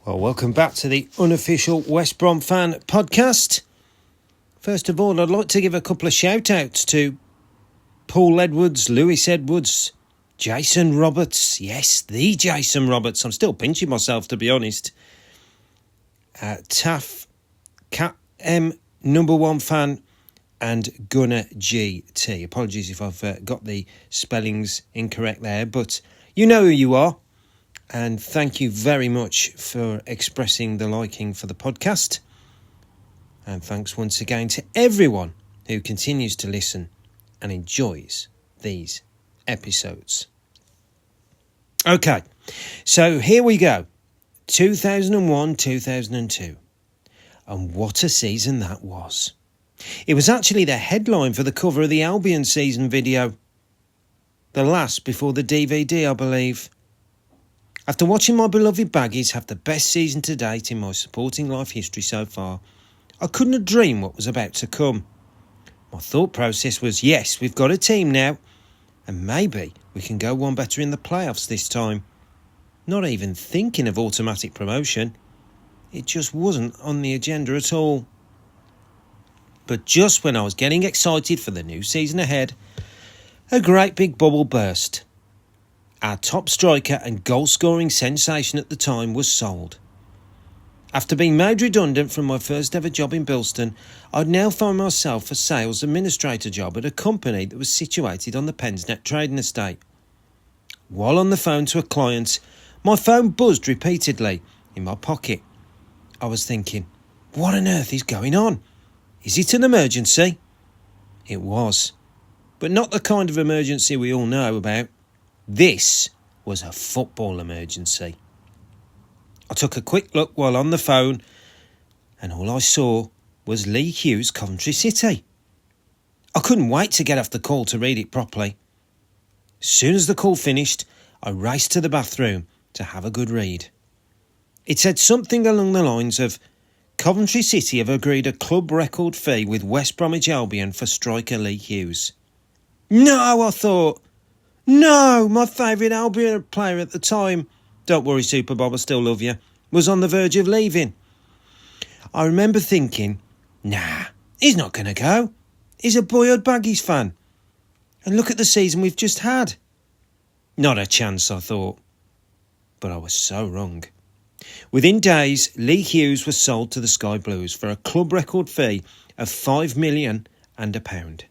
Well, welcome back to the unofficial West Brom fan podcast. First of all, I'd like to give a couple of shout-outs to Paul Edwards, Lewis Edwards, Jason Roberts. Yes, the Jason Roberts. I'm still pinching myself, to be honest. Taff, Cat M, number one fan, and Gunnar GT. Apologies if I've got the spellings incorrect there, but you know who you are. And thank you very much for expressing the liking for the podcast. And thanks once again to everyone who continues to listen and enjoys these episodes. Okay, so here we go. 2001-2002. And what a season that was. It was actually the headline for the cover of the Albion season video. The last before the DVD, I believe. After watching my beloved Baggies have the best season to date in my supporting life history so far, I couldn't have dreamed what was about to come. My thought process was, yes, we've got a team now, and maybe we can go one better in the playoffs this time. Not even thinking of automatic promotion. It just wasn't on the agenda at all. But just when I was getting excited for the new season ahead, a great big bubble burst. Our top striker and goal-scoring sensation at the time was sold. After being made redundant from my first ever job in Bilston, I'd now found myself a sales administrator job at a company that was situated on the Pensnet trading estate. While on the phone to a client, my phone buzzed repeatedly in my pocket. I was thinking, what on earth is going on? Is it an emergency? It was, but not the kind of emergency we all know about. This was a football emergency. I took a quick look while on the phone, and all I saw was Lee Hughes, Coventry City. I couldn't wait to get off the call to read it properly. As soon as the call finished, I raced to the bathroom to have a good read. It said something along the lines of, Coventry City have agreed a club record fee with West Bromwich Albion for striker Lee Hughes. No, I thought. No, my favourite Albion player at the time, don't worry Super Bob, I still love you, was on the verge of leaving. I remember thinking, nah, he's not going to go. He's a boyhood Baggies fan. And look at the season we've just had. Not a chance, I thought. But I was so wrong. Within days, Lee Hughes was sold to the Sky Blues for a club record fee of £5 million and a pound.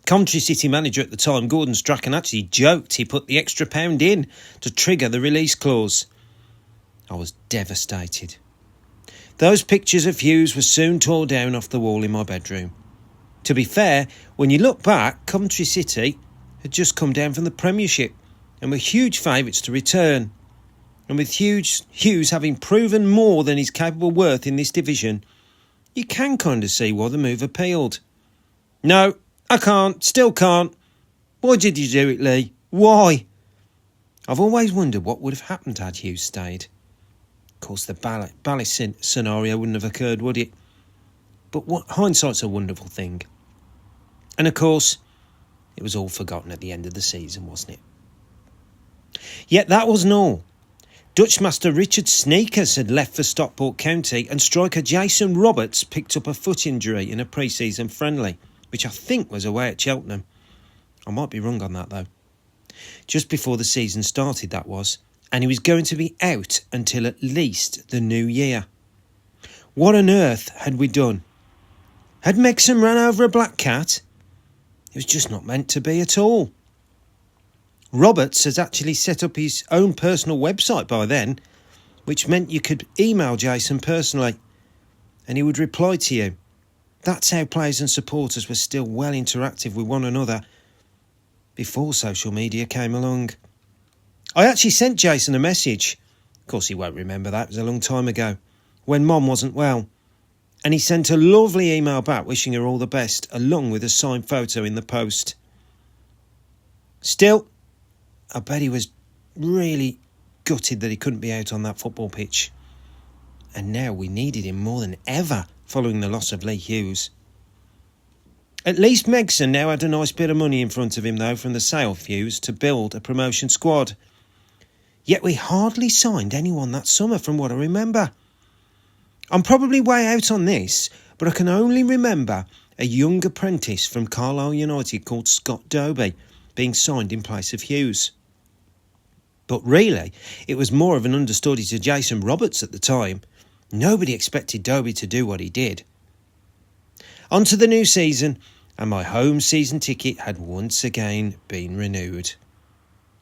Coventry City manager at the time, Gordon Strachan, actually joked he put the extra pound in to trigger the release clause. I was devastated. Those pictures of Hughes were soon tore down off the wall in my bedroom. To be fair, when you look back, Coventry City had just come down from the Premiership and were huge favourites to return. And with Hughes having proven more than his capable worth in this division, you can kind of see why the move appealed. No, I can't, still can't. Why did you do it, Lee? Why? I've always wondered what would have happened had Hughes stayed. Of course, the Bally scenario wouldn't have occurred, would it? But hindsight's a wonderful thing. And of course, it was all forgotten at the end of the season, wasn't it? Yet that wasn't all. Dutch master Richard Sneakers had left for Stockport County and striker Jason Roberts picked up a foot injury in a pre-season friendly, which I think was away at Cheltenham. I might be wrong on that though. Just before the season started, that was, and he was going to be out until at least the new year. What on earth had we done? Had Megson run over a black cat? It was just not meant to be at all. Roberts has actually set up his own personal website by then, which meant you could email Jason personally, and he would reply to you. That's how players and supporters were still well interactive with one another before social media came along. I actually sent Jason a message. Of course, he won't remember that. It was a long time ago, when Mom wasn't well. And he sent a lovely email back wishing her all the best, along with a signed photo in the post. Still, I bet he was really gutted that he couldn't be out on that football pitch. And now we needed him more than ever following the loss of Lee Hughes. At least Megson now had a nice bit of money in front of him though from the sale of Hughes to build a promotion squad. Yet we hardly signed anyone that summer from what I remember. I'm probably way out on this, but I can only remember a young apprentice from Carlisle United called Scott Doby being signed in place of Hughes. But really, it was more of an understudy to Jason Roberts at the time. Nobody expected Doby to do what he did. On to the new season, and my home season ticket had once again been renewed.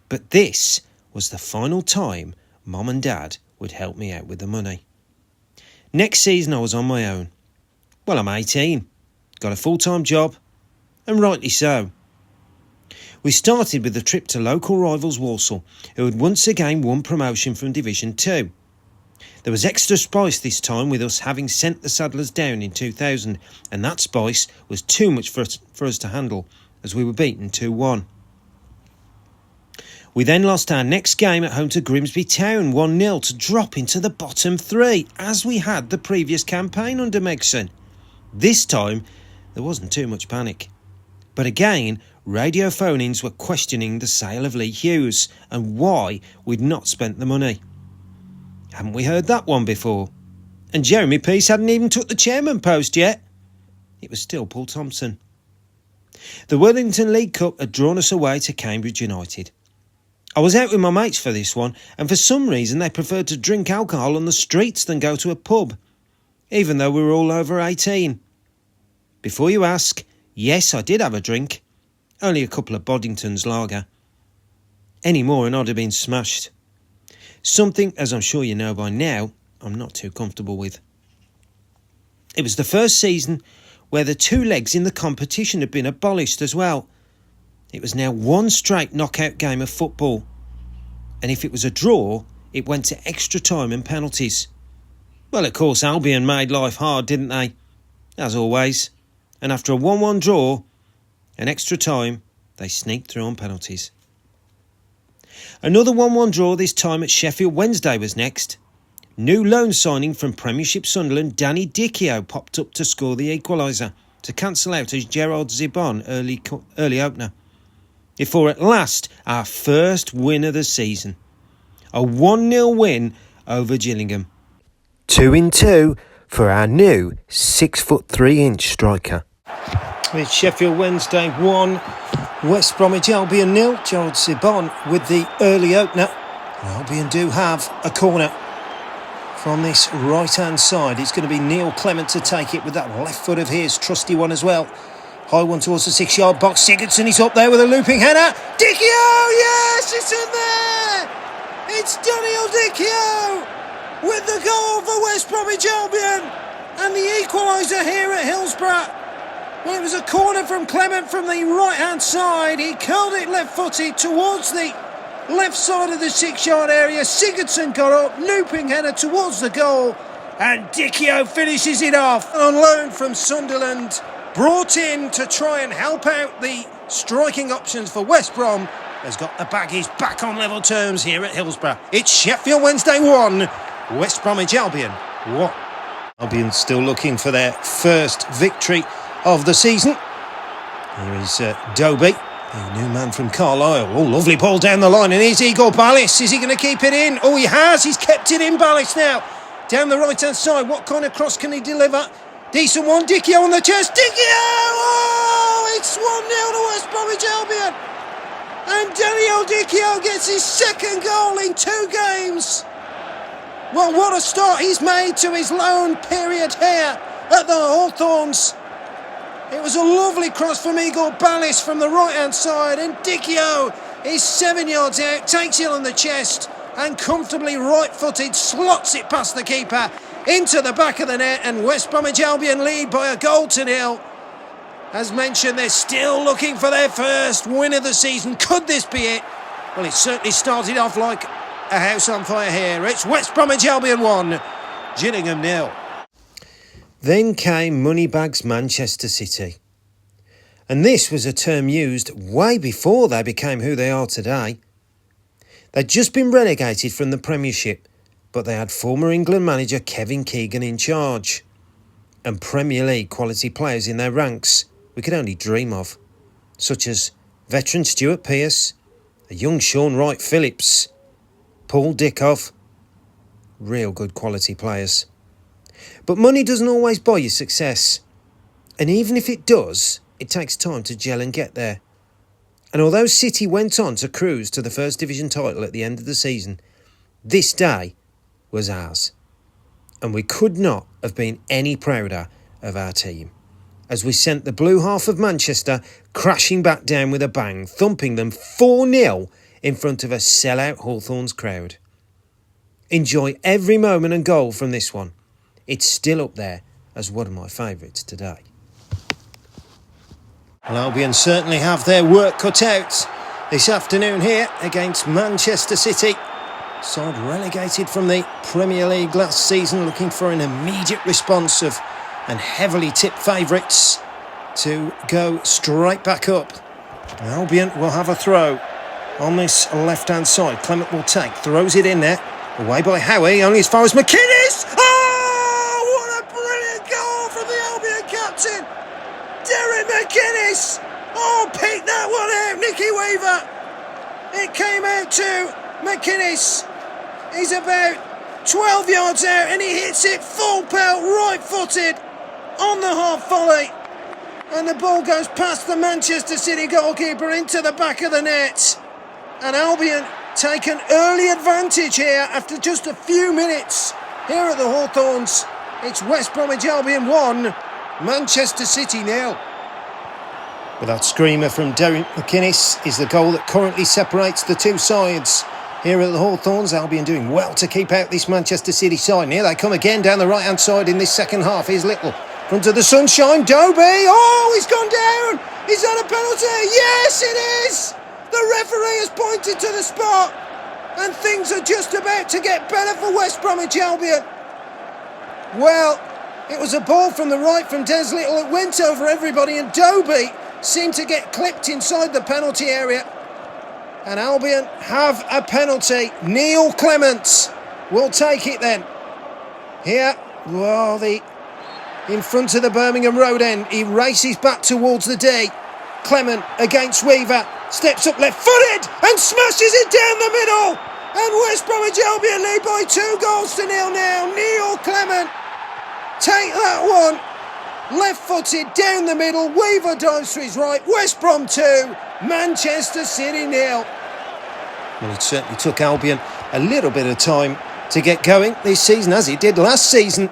But this was the final time Mum and Dad would help me out with the money. Next season I was on my own. Well, I'm 18, got a full-time job, and rightly so. We started with a trip to local rivals Walsall, who had once again won promotion from Division 2. There was extra spice this time with us having sent the Saddlers down in 2000, and that spice was too much for us to handle, as we were beaten 2-1. We then lost our next game at home to Grimsby Town 1-0 to drop into the bottom three, as we had the previous campaign under Megson. This time, there wasn't too much panic. But again, radio phone-ins were questioning the sale of Lee Hughes and why we'd not spent the money. Haven't we heard that one before? And Jeremy Peace hadn't even took the chairman post yet. It was still Paul Thompson. The Wellington League Cup had drawn us away to Cambridge United. I was out with my mates for this one, and for some reason they preferred to drink alcohol on the streets than go to a pub, even though we were all over 18. Before you ask, yes, I did have a drink. Only a couple of Boddington's lager. Any more and I'd have been smashed. Something, as I'm sure you know by now, I'm not too comfortable with. It was the first season where the two legs in the competition had been abolished as well. It was now one straight knockout game of football. And if it was a draw, it went to extra time and penalties. Well, of course, Albion made life hard, didn't they? As always. And after a 1-1 draw and extra time, they sneaked through on penalties. Another 1-1 draw, this time at Sheffield Wednesday, was next. New loan signing from Premiership Sunderland, Danny Dichio, popped up to score the equaliser to cancel out as Gerard Zibon early opener. Before at last our first win of the season. A 1-0 win over Gillingham. 2-2 for our new 6'3" striker. It's Sheffield Wednesday 1, West Bromwich Albion 0. Gerard Zibon with the early opener. Albion do have a corner from this right-hand side. It's going to be Neil Clement to take it with that left foot of his, trusty one as well. High one towards the 6-yard box. Sigurdsson is up there with a looping header. Dichio, yes, it's in there. It's Daniel Dichio with the goal for West Bromwich Albion and the equaliser here at Hillsborough. Well, it was a corner from Clement from the right-hand side. He curled it left-footed towards the left side of the 6-yard area. Sigurdsson got up, looping header towards the goal, and Dichio finishes it off. On loan from Sunderland, brought in to try and help out the striking options for West Brom, has got the Baggies back on level terms here at Hillsborough. It's Sheffield Wednesday 1, West Bromwich Albion 1. Albion still looking for their first victory of the season. Here is Doby, the new man from Carlisle. Oh, lovely ball down the line, and here's Igor Ballis. Is he going to keep it in? Oh, he has. He's kept it in, Ballis now. Down the right-hand side, what kind of cross can he deliver? Decent one, Dichio on the chest. Dichio! Oh, it's 1-0 to West Bromwich Albion. And Daniel Dichio gets his second goal in 2 games. Well, what a start he's made to his loan period here at the Hawthorns. It was a lovely cross from Igor Ballis from the right-hand side, and Dichio is 7 yards out, takes it on the chest, and comfortably right-footed slots it past the keeper into the back of the net, and West Bromwich Albion lead by a 1-0. As mentioned, they're still looking for their first win of the season. Could this be it? Well, it certainly started off like a house on fire here. It's West Bromwich Albion 1, Gillingham 0. Then came Moneybags Manchester City. And this was a term used way before they became who they are today. They'd just been relegated from the Premiership, but they had former England manager Kevin Keegan in charge, and Premier League quality players in their ranks we could only dream of, such as veteran Stuart Pearce, a young Sean Wright-Phillips, Paul Dickoff. Real good quality players. But money doesn't always buy you success. And even if it does, it takes time to gel and get there. And although City went on to cruise to the First Division title at the end of the season, this day was ours. And we could not have been any prouder of our team, as we sent the blue half of Manchester crashing back down with a bang, thumping them 4-0 in front of a sellout Hawthorns crowd. Enjoy every moment and goal from this one. It's still up there as one of my favourites today. Well, Albion certainly have their work cut out this afternoon here against Manchester City. Side relegated from the Premier League last season, looking for an immediate response of and heavily tipped favourites to go straight back up. Albion will have a throw on this left-hand side. Clement will take, throws it in there. Away by Howie, only as far as McInnes. Oh, what a brilliant goal from the Albion captain, Derek McInnes. Oh, pick that one out, Nicky Weaver. It came out to McInnes. He's about 12 yards out and he hits it full pelt, right-footed, on the half volley. And the ball goes past the Manchester City goalkeeper into the back of the net. And Albion take an early advantage here after just a few minutes here at the Hawthorns. It's West Bromwich Albion 1, Manchester City 0. But that screamer from Derek McInnes is the goal that currently separates the two sides. Here at the Hawthorns, Albion doing well to keep out this Manchester City side. And here they come again down the right-hand side in this second half. Here's Little. Front of the sunshine, Dobie. Oh, he's gone down. Is that a penalty? Yes, it is. The referee has pointed to the spot. And things are just about to get better for West Bromwich Albion. Well, it was a ball from the right from Des Little. It went over everybody and Dobie seemed to get clipped inside the penalty area. And Albion have a penalty. Neil Clement will take it then. Here, in front of the Birmingham Road end. He races back towards the D. Clement against Weaver. Steps up left-footed and smashes it down the middle. And West Bromwich Albion lead by 2-0 now. Neil Clement. Take that one. Left-footed down the middle. Weaver dives to his right. West Brom 2. Manchester City 0. Well, it certainly took Albion a little bit of time to get going this season, as it did last season.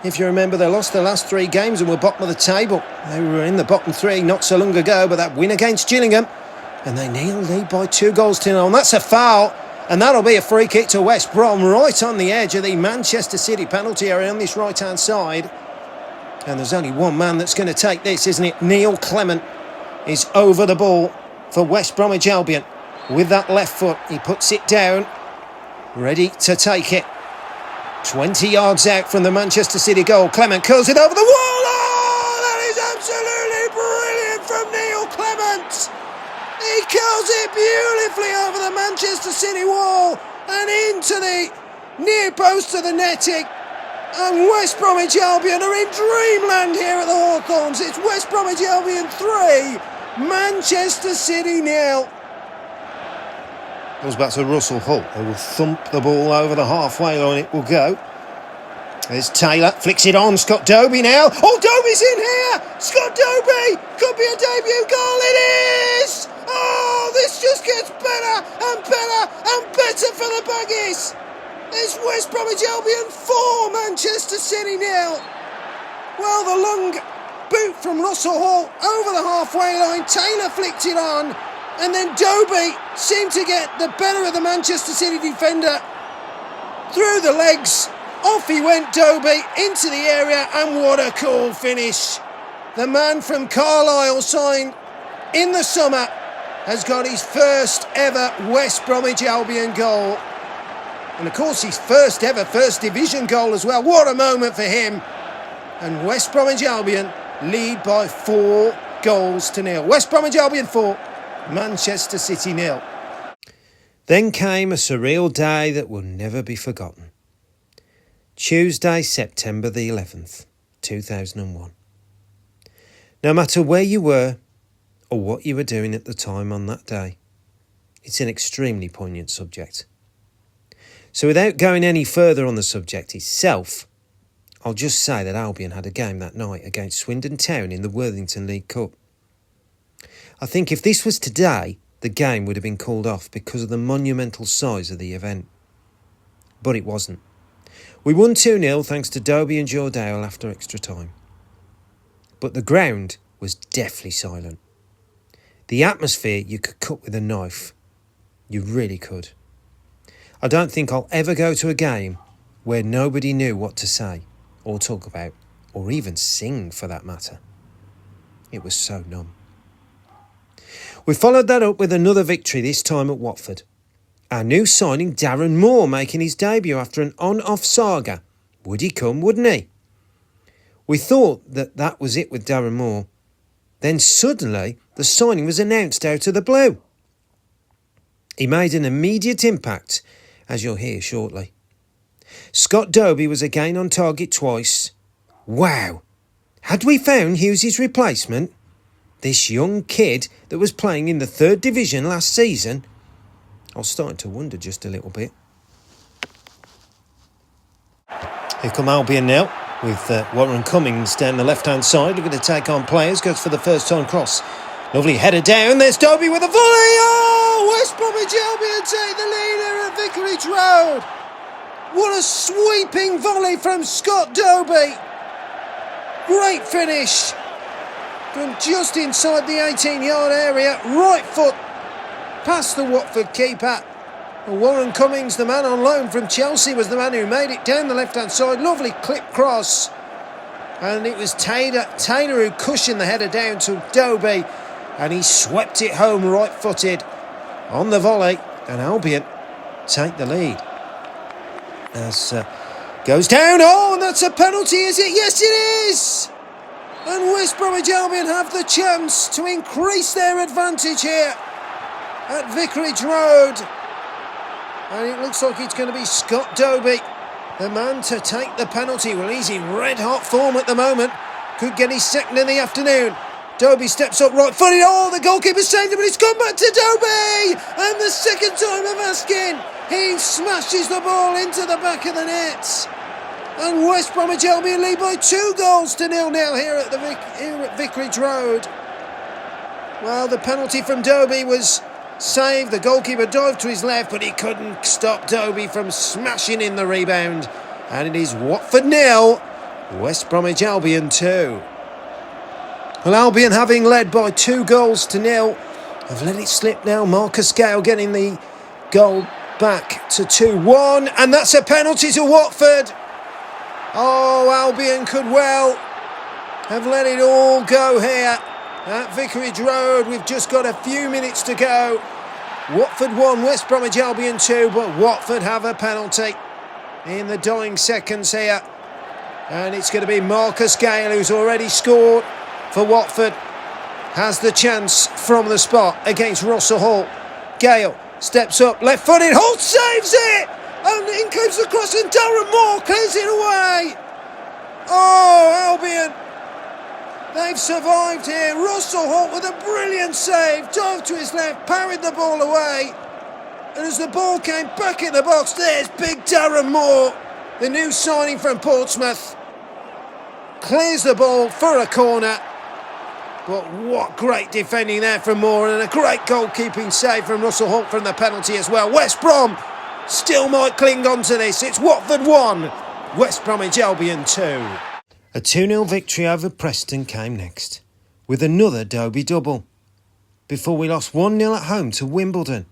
If you remember, they lost their last 3 games and were bottom of the table. They were in the bottom 3 not so long ago, but that win against Gillingham, and they lead by 2-0. And that's a foul, and that'll be a free kick to West Brom right on the edge of the Manchester City penalty area on this right-hand side. And there's only one man that's going to take this, isn't it? Neil Clement is over the ball for West Bromwich Albion. With that left foot, he puts it down, ready to take it. 20 yards out from the Manchester City goal. Clement curls it over the wall. Oh, that is absolutely brilliant from Neil Clement. He curls it beautifully over the Manchester City wall and into the near post of the netting. And West Bromwich Albion are in dreamland here at the Hawthorns. It's West Bromwich Albion 3, Manchester City 0. Goes back to Russell Hull, who will thump the ball over the halfway line. It will go. There's Taylor, flicks it on. Scott Dobie now. Oh, Dobie's in here! Scott Dobie! Could be a debut goal. It is! Oh, this just gets better and better and better for the Baggies. It's West Bromwich Albion 4, Manchester City 0. Well, the long boot from Russell Hall over the halfway line. Taylor flicked it on. And then Dobie seemed to get the better of the Manchester City defender. Through the legs, off he went, Dobie, into the area, and what a cool finish. The man from Carlisle, signed in the summer, has got his first ever West Bromwich Albion goal. And of course his first ever First Division goal as well. What a moment for him. And West Bromwich Albion lead by 4-0. West Bromwich Albion 4. Manchester City 0. Then came a surreal day that will never be forgotten. Tuesday, September the 11th, 2001. No matter where you were or what you were doing at the time on that day, it's an extremely poignant subject. So without going any further on the subject itself, I'll just say that Albion had a game that night against Swindon Town in the Worthington League Cup. I think if this was today, the game would have been called off because of the monumental size of the event. But it wasn't. We won 2-0 thanks to Dobie and Jordale after extra time. But the ground was deathly silent. The atmosphere you could cut with a knife. You really could. I don't think I'll ever go to a game where nobody knew what to say or talk about or even sing for that matter. It was so numb. We followed that up with another victory, this time at Watford. Our new signing Darren Moore making his debut after an on-off saga. Would he come, wouldn't he? We thought that was it with Darren Moore. Then suddenly the signing was announced out of the blue. He made an immediate impact, as you'll hear shortly. Scott Dobie was again on target twice. Wow! Had we found Hughes' replacement? This young kid that was playing in the 3rd division last season? I was starting to wonder just a little bit. Here come Albion now, with Warren Cummings down the left-hand side, looking to take on players, goes for the first time cross. Lovely header down, there's Dobie with a volley! Oh, West Bromwich Albion take the lead here at Vicarage Road. What a sweeping volley from Scott Dobie. Great finish from just inside the 18-yard area, right foot past the Watford keeper. Well, Warren Cummings, the man on loan from Chelsea, was the man who made it down the left-hand side. Lovely clip cross. And it was Taylor who cushioned the header down to Dobie. And he swept it home right-footed on the volley. And Albion take the lead. As goes down. Oh, and that's a penalty, is it? Yes, it is! And West Bromwich Albion have the chance to increase their advantage here at Vicarage Road. And it looks like it's going to be Scott Dobie, the man to take the penalty. Well, he's in red-hot form at the moment. Could get his second in the afternoon. Dobie steps up right-footed. Oh, the goalkeeper saved it, but it's gone back to Dobie! And the second time of asking, he smashes the ball into the back of the net. And West Bromwich Albion lead by 2-0 now here at Vicarage Road. Well, the penalty from Dobie was saved. The goalkeeper dived to his left, but he couldn't stop Dobie from smashing in the rebound. And it is Watford 0, West Bromwich Albion 2. Well, Albion, having led by 2-0, have let it slip now. Marcus Gale getting the goal back to 2-1. And that's a penalty to Watford. Oh, Albion could well have let it all go here at Vicarage Road. We've just got a few minutes to go. Watford 1, West Bromwich Albion 2, but Watford have a penalty in the dying seconds here. And it's going to be Marcus Gale, who's already scored for Watford, has the chance from the spot against Russell Hall. Gale steps up, left-footed, Holt saves it! And in comes the cross and Darren Moore clears it away. Oh, Albion, they've survived here. Russell Holt with a brilliant save, dove to his left, parried the ball away. And as the ball came back in the box, there's big Darren Moore, the new signing from Portsmouth. Clears the ball for a corner. But what great defending there from Moore, and a great goalkeeping save from Russell Holt from the penalty as well. West Brom still might cling on to this. It's Watford 1, West Bromwich Albion 2. A 2-0 victory over Preston came next, with another Dobie double, before we lost 1-0 at home to Wimbledon,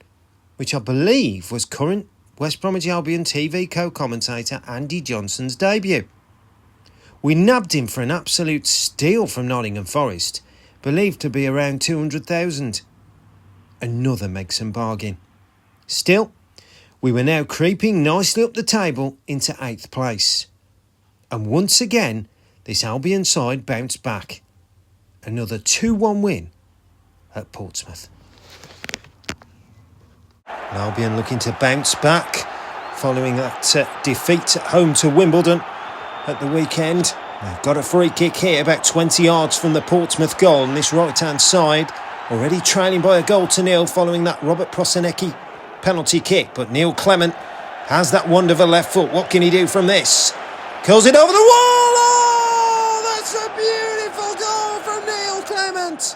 which I believe was current West Bromwich Albion TV co-commentator Andy Johnson's debut. We nabbed him for an absolute steal from Nottingham Forest, believed to be around 200,000. Another Megson bargain. Still, we were now creeping nicely up the table into 8th place. And once again, this Albion side bounced back. Another 2-1 win at Portsmouth. Albion looking to bounce back following that defeat at home to Wimbledon at the weekend. They've got a free kick here about 20 yards from the Portsmouth goal on this right-hand side. Already trailing by a 1-0 following that Robert Prosinecki penalty kick, but Neil Clement Has that wonderful left foot. What can he do from this? Curls it over the wall. Oh, that's a beautiful goal from Neil Clement.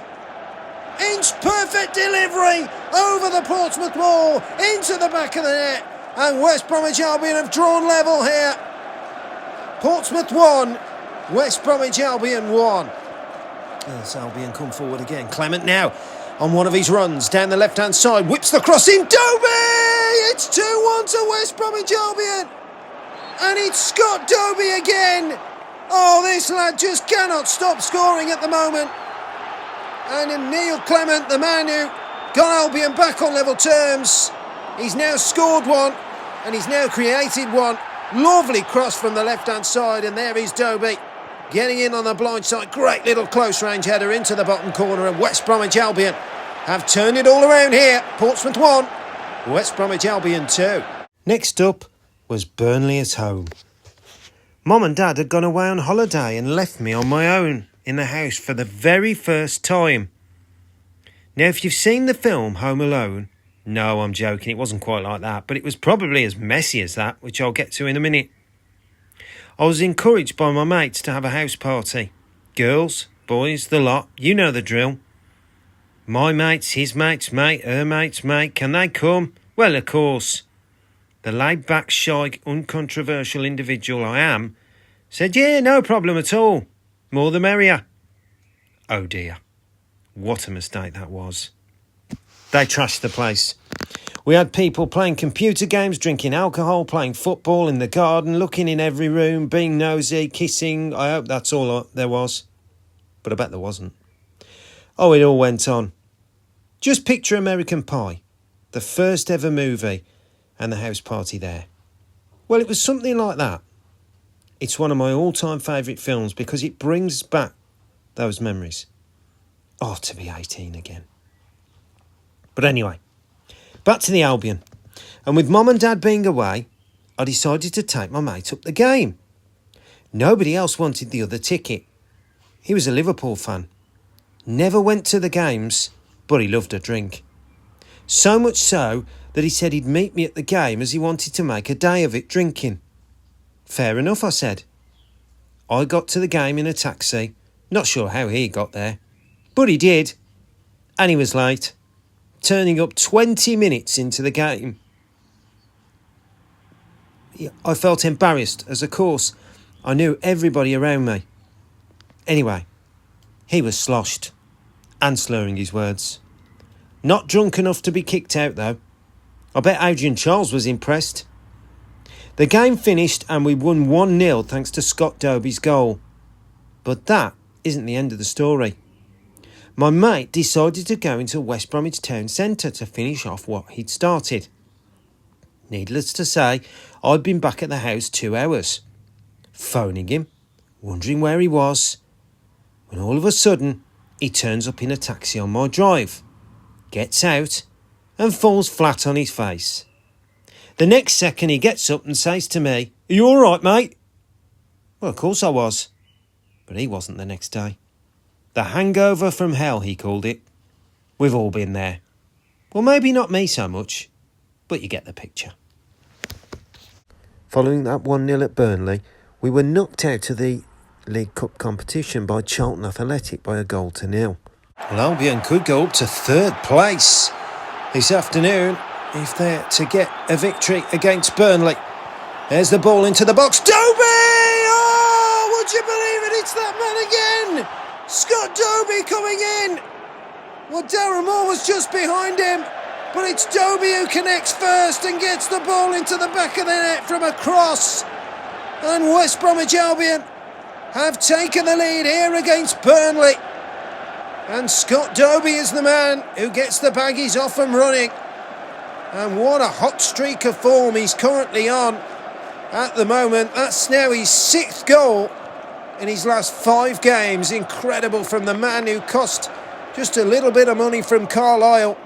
Inch-perfect delivery over the Portsmouth wall, into the back of the net. And West Bromwich Albion have drawn level here. Portsmouth 1, West Bromwich Albion 1. As Albion come forward again. Clement now on one of his runs down the left-hand side. Whips the cross in. Dobie! It's 2-1 to West Bromwich Albion. And it's Scott Dobie again. Oh, this lad just cannot stop scoring at the moment. And Neil Clement, the man who got Albion back on level terms, he's now scored one and he's now created one. Lovely cross from the left-hand side, and there is Dobie getting in on the blind side. Great little close-range header into the bottom corner, and West Bromwich Albion have turned it all around here. Portsmouth 1, West Bromwich Albion 2. Next up was Burnley at home. Mum and Dad had gone away on holiday and left me on my own in the house for the very first time. Now, if you've seen the film Home Alone, no, I'm joking, it wasn't quite like that, but it was probably as messy as that, which I'll get to in a minute. I was encouraged by my mates to have a house party. Girls, boys, the lot, you know the drill. My mates, his mates, mate, her mates, mate, can they come? Well, of course. The laid-back, shy, uncontroversial individual I am said, yeah, no problem at all. More the merrier. Oh dear, what a mistake that was. They trashed the place. We had people playing computer games, drinking alcohol, playing football in the garden, looking in every room, being nosy, kissing. I hope that's all there was. But I bet there wasn't. Oh, it all went on. Just picture American Pie, the first ever movie, and the house party there. Well, it was something like that. It's one of my all-time favourite films because it brings back those memories. Oh, to be 18 again. But anyway, back to the Albion. And with Mum and Dad being away, I decided to take my mate up the game. Nobody else wanted the other ticket. He was a Liverpool fan. Never went to the games, but he loved a drink. So much so that he said he'd meet me at the game as he wanted to make a day of it drinking. Fair enough, I said. I got to the game in a taxi. Not sure how he got there, but he did. And he was late, turning up 20 minutes into the game. I felt embarrassed as, of course, I knew everybody around me. Anyway, he was sloshed and slurring his words. Not drunk enough to be kicked out, though. I bet Adrian Charles was impressed. The game finished and we won 1-0 thanks to Scott Dobie's goal. But that isn't the end of the story. My mate decided to go into West Bromwich Town Centre to finish off what he'd started. Needless to say, I'd been back at the house 2 hours, phoning him, wondering where he was, when all of a sudden he turns up in a taxi on my drive, gets out and falls flat on his face. The next second he gets up and says to me, "Are you all right, mate?" Well, of course I was, but he wasn't the next day. The hangover from hell, he called it. We've all been there. Well, maybe not me so much, but you get the picture. Following that 1-0 at Burnley, we were knocked out of the League Cup competition by Charlton Athletic by 1-0. Well, Albion could go up to third place this afternoon if they're to get a victory against Burnley. There's the ball into the box. Dobie! Oh, would you believe it? It's that man again. Scott Dobie coming in. Well, Darren Moore was just behind him, but it's Dobie who connects first and gets the ball into the back of the net from a cross. And West Bromwich Albion have taken the lead here against Burnley. And Scott Dobie is the man who gets the Baggies off and running. And what a hot streak of form he's currently on at the moment. That's now his 6th goal in his last 5 games. Incredible from the man who cost just a little bit of money from Carlisle.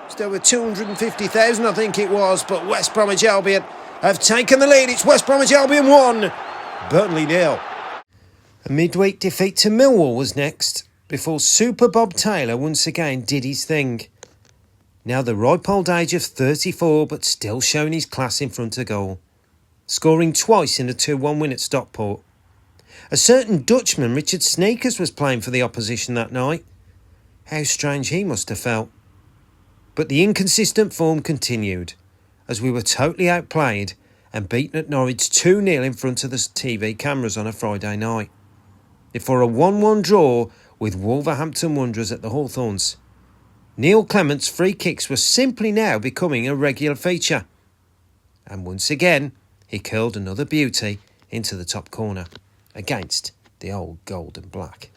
Just over 250,000, I think it was. But West Bromwich Albion have taken the lead. It's West Bromwich Albion 1, Burnley 0. A midweek defeat to Millwall was next, before Super Bob Taylor once again did his thing. now the ripe old age of 34 but still showing his class in front of goal, scoring twice in a 2-1 win at Stockport. A certain Dutchman, Richard Sneakers, was playing for the opposition that night. How strange he must have felt. But the inconsistent form continued, as we were totally outplayed and beaten at Norwich 2-0 in front of the TV cameras on a Friday night, before a 1-1 draw with Wolverhampton Wanderers at the Hawthorns. Neil Clement's free kicks were simply now becoming a regular feature. And once again, he curled another beauty into the top corner against the old gold and black.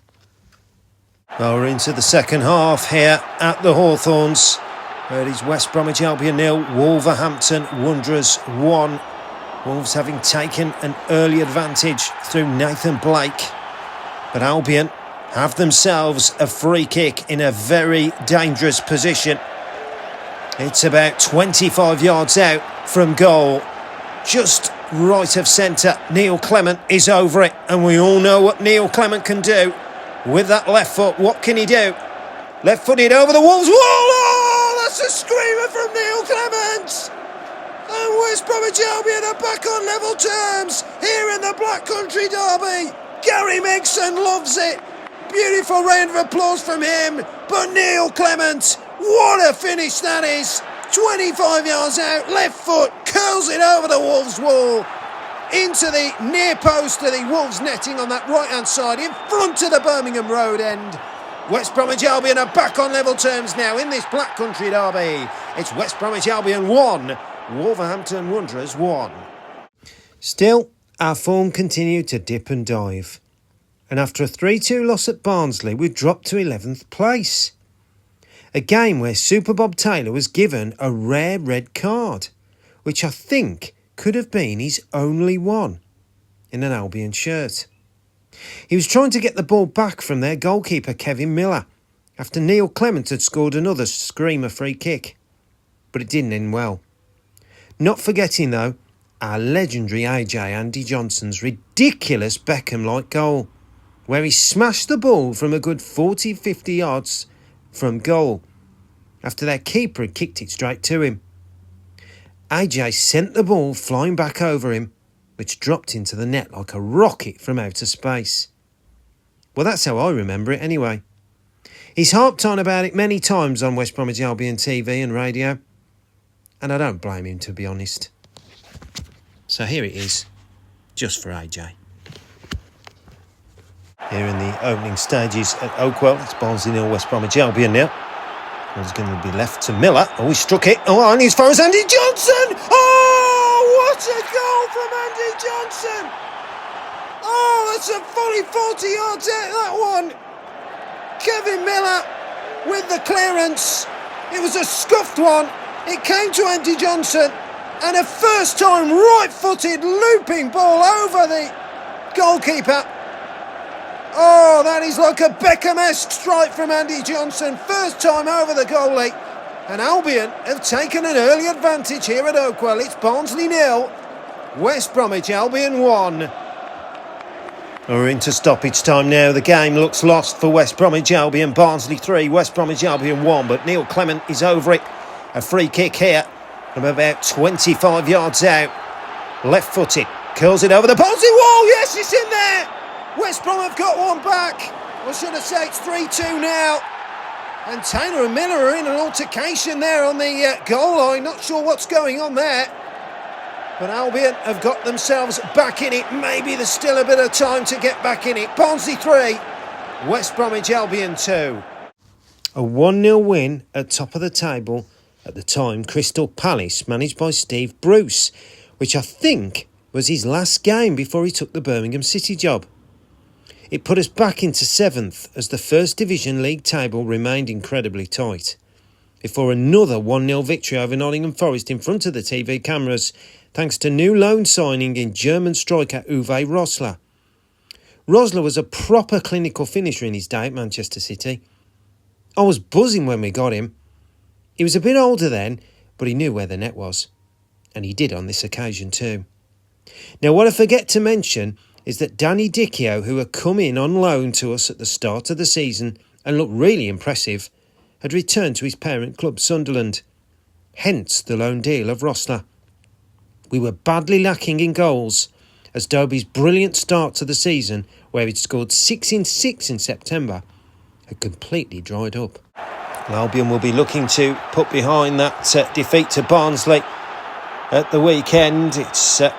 Well, we're into the second half here at the Hawthorns, where it is West Bromwich Albion 0, Wolverhampton Wanderers 1. Wolves having taken an early advantage through Nathan Blake. But Albion have themselves a free kick in a very dangerous position. It's about 25 yards out from goal, just right of centre. Neil Clement is over it, and we all know what Neil Clement can do with that left foot. What can he do? Left-footed over the Wolves wall. Oh, that's a screamer from Neil Clement. And West Bromwich Albion are back on level terms here in the Black Country derby. Gary Megson loves it. Beautiful round of applause from him. But Neil Clement, what a finish that is. 25 yards out, left foot, curls it over the Wolves wall, into the near post of the Wolves netting on that right-hand side, in front of the Birmingham Road end. West Bromwich Albion are back on level terms now in this Black Country derby. It's West Bromwich Albion 1, Wolverhampton Wanderers 1. Still, our form continued to dip and dive. And after a 3-2 loss at Barnsley, we dropped to 11th place. A game where Super Bob Taylor was given a rare red card, which I think could have been his only one in an Albion shirt. He was trying to get the ball back from their goalkeeper Kevin Miller after Neil Clement had scored another screamer free kick, but it didn't end well. Not forgetting though, our legendary AJ Andy Johnson's ridiculous Beckham-like goal, where he smashed the ball from a good 40-50 yards from goal after their keeper had kicked it straight to him. AJ sent the ball flying back over him, which dropped into the net like a rocket from outer space. Well, that's how I remember it anyway. He's harped on about it many times on West Bromwich Albion TV and radio, and I don't blame him, to be honest. So here it is, just for AJ. Here in the opening stages at Oakwell, it's Barnsley 0, West Bromwich Albion now. It's going to be left to Miller. Oh, he struck it. Oh, and he's far as Andy Johnson. Oh, what a goal from Andy Johnson. Oh, that's a fully 40 yards out, that one. Kevin Miller with the clearance. It was a scuffed one. It came to Andy Johnson. And a first time right-footed looping ball over the goalkeeper. Oh, that is like a Beckham-esque strike from Andy Johnson. First time over the goalie. And Albion have taken an early advantage here at Oakwell. It's Barnsley 0, West Bromwich Albion 1. We're into stoppage time now. The game looks lost for West Bromwich Albion. Barnsley 3, West Bromwich Albion 1. But Neil Clement is over it. A free kick here from about 25 yards out. Left-footed. Curls it over the Barnsley wall. Yes, it's in there. West Brom have got one back. Or should I say it's 3-2 now. And Taylor and Miller are in an altercation there on the goal line. Not sure what's going on there. But Albion have got themselves back in it. Maybe there's still a bit of time to get back in it. Barnsley 3, West Bromwich Albion 2. A 1-0 win at top of the table at the time. Crystal Palace, managed by Steve Bruce, which I think was his last game before he took the Birmingham City job. It put us back into 7th as the First Division League table remained incredibly tight, before another 1-0 victory over Nottingham Forest in front of the TV cameras, thanks to new loan signing in German striker Uwe Rosler. Rosler was a proper clinical finisher in his day at Manchester City. I was buzzing when we got him. He was a bit older then, but he knew where the net was. And he did on this occasion too. Now, what I forget to mention is that Danny Dichio, who had come in on loan to us at the start of the season and looked really impressive, had returned to his parent club Sunderland, hence the loan deal of Rosler. We were badly lacking in goals, as Dobey's brilliant start to the season, where he'd scored 6 in 6 in September, had completely dried up. Albion will be looking to put behind that defeat to Barnsley at the weekend. It's a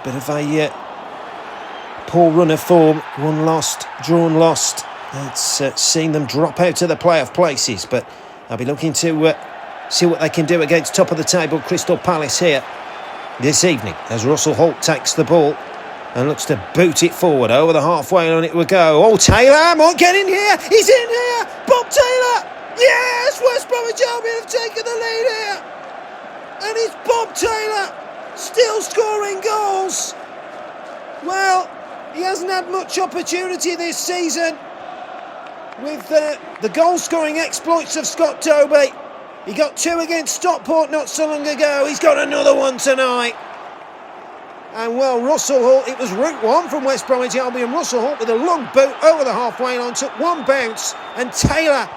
bit of a poor run of form, one lost, drawn lost. It's seen them drop out of the playoff places, but I'll be looking to see what they can do against top of the table Crystal Palace here this evening, as Russell Holt takes the ball and looks to boot it forward. Over the halfway line it will go. Oh, Taylor might get in here. He's in here. Bob Taylor. Yes, West Bromwich Albion have taken the lead here. And it's Bob Taylor still scoring goals. Well, he hasn't had much opportunity this season with the goal-scoring exploits of Scott Dobey. He got 2 against Stockport not so long ago. He's got another one tonight. And well, Russell Holt, it was route 1 from West Bromwich Albion. Russell Holt with a long boot over the halfway line, took 1 bounce, and Taylor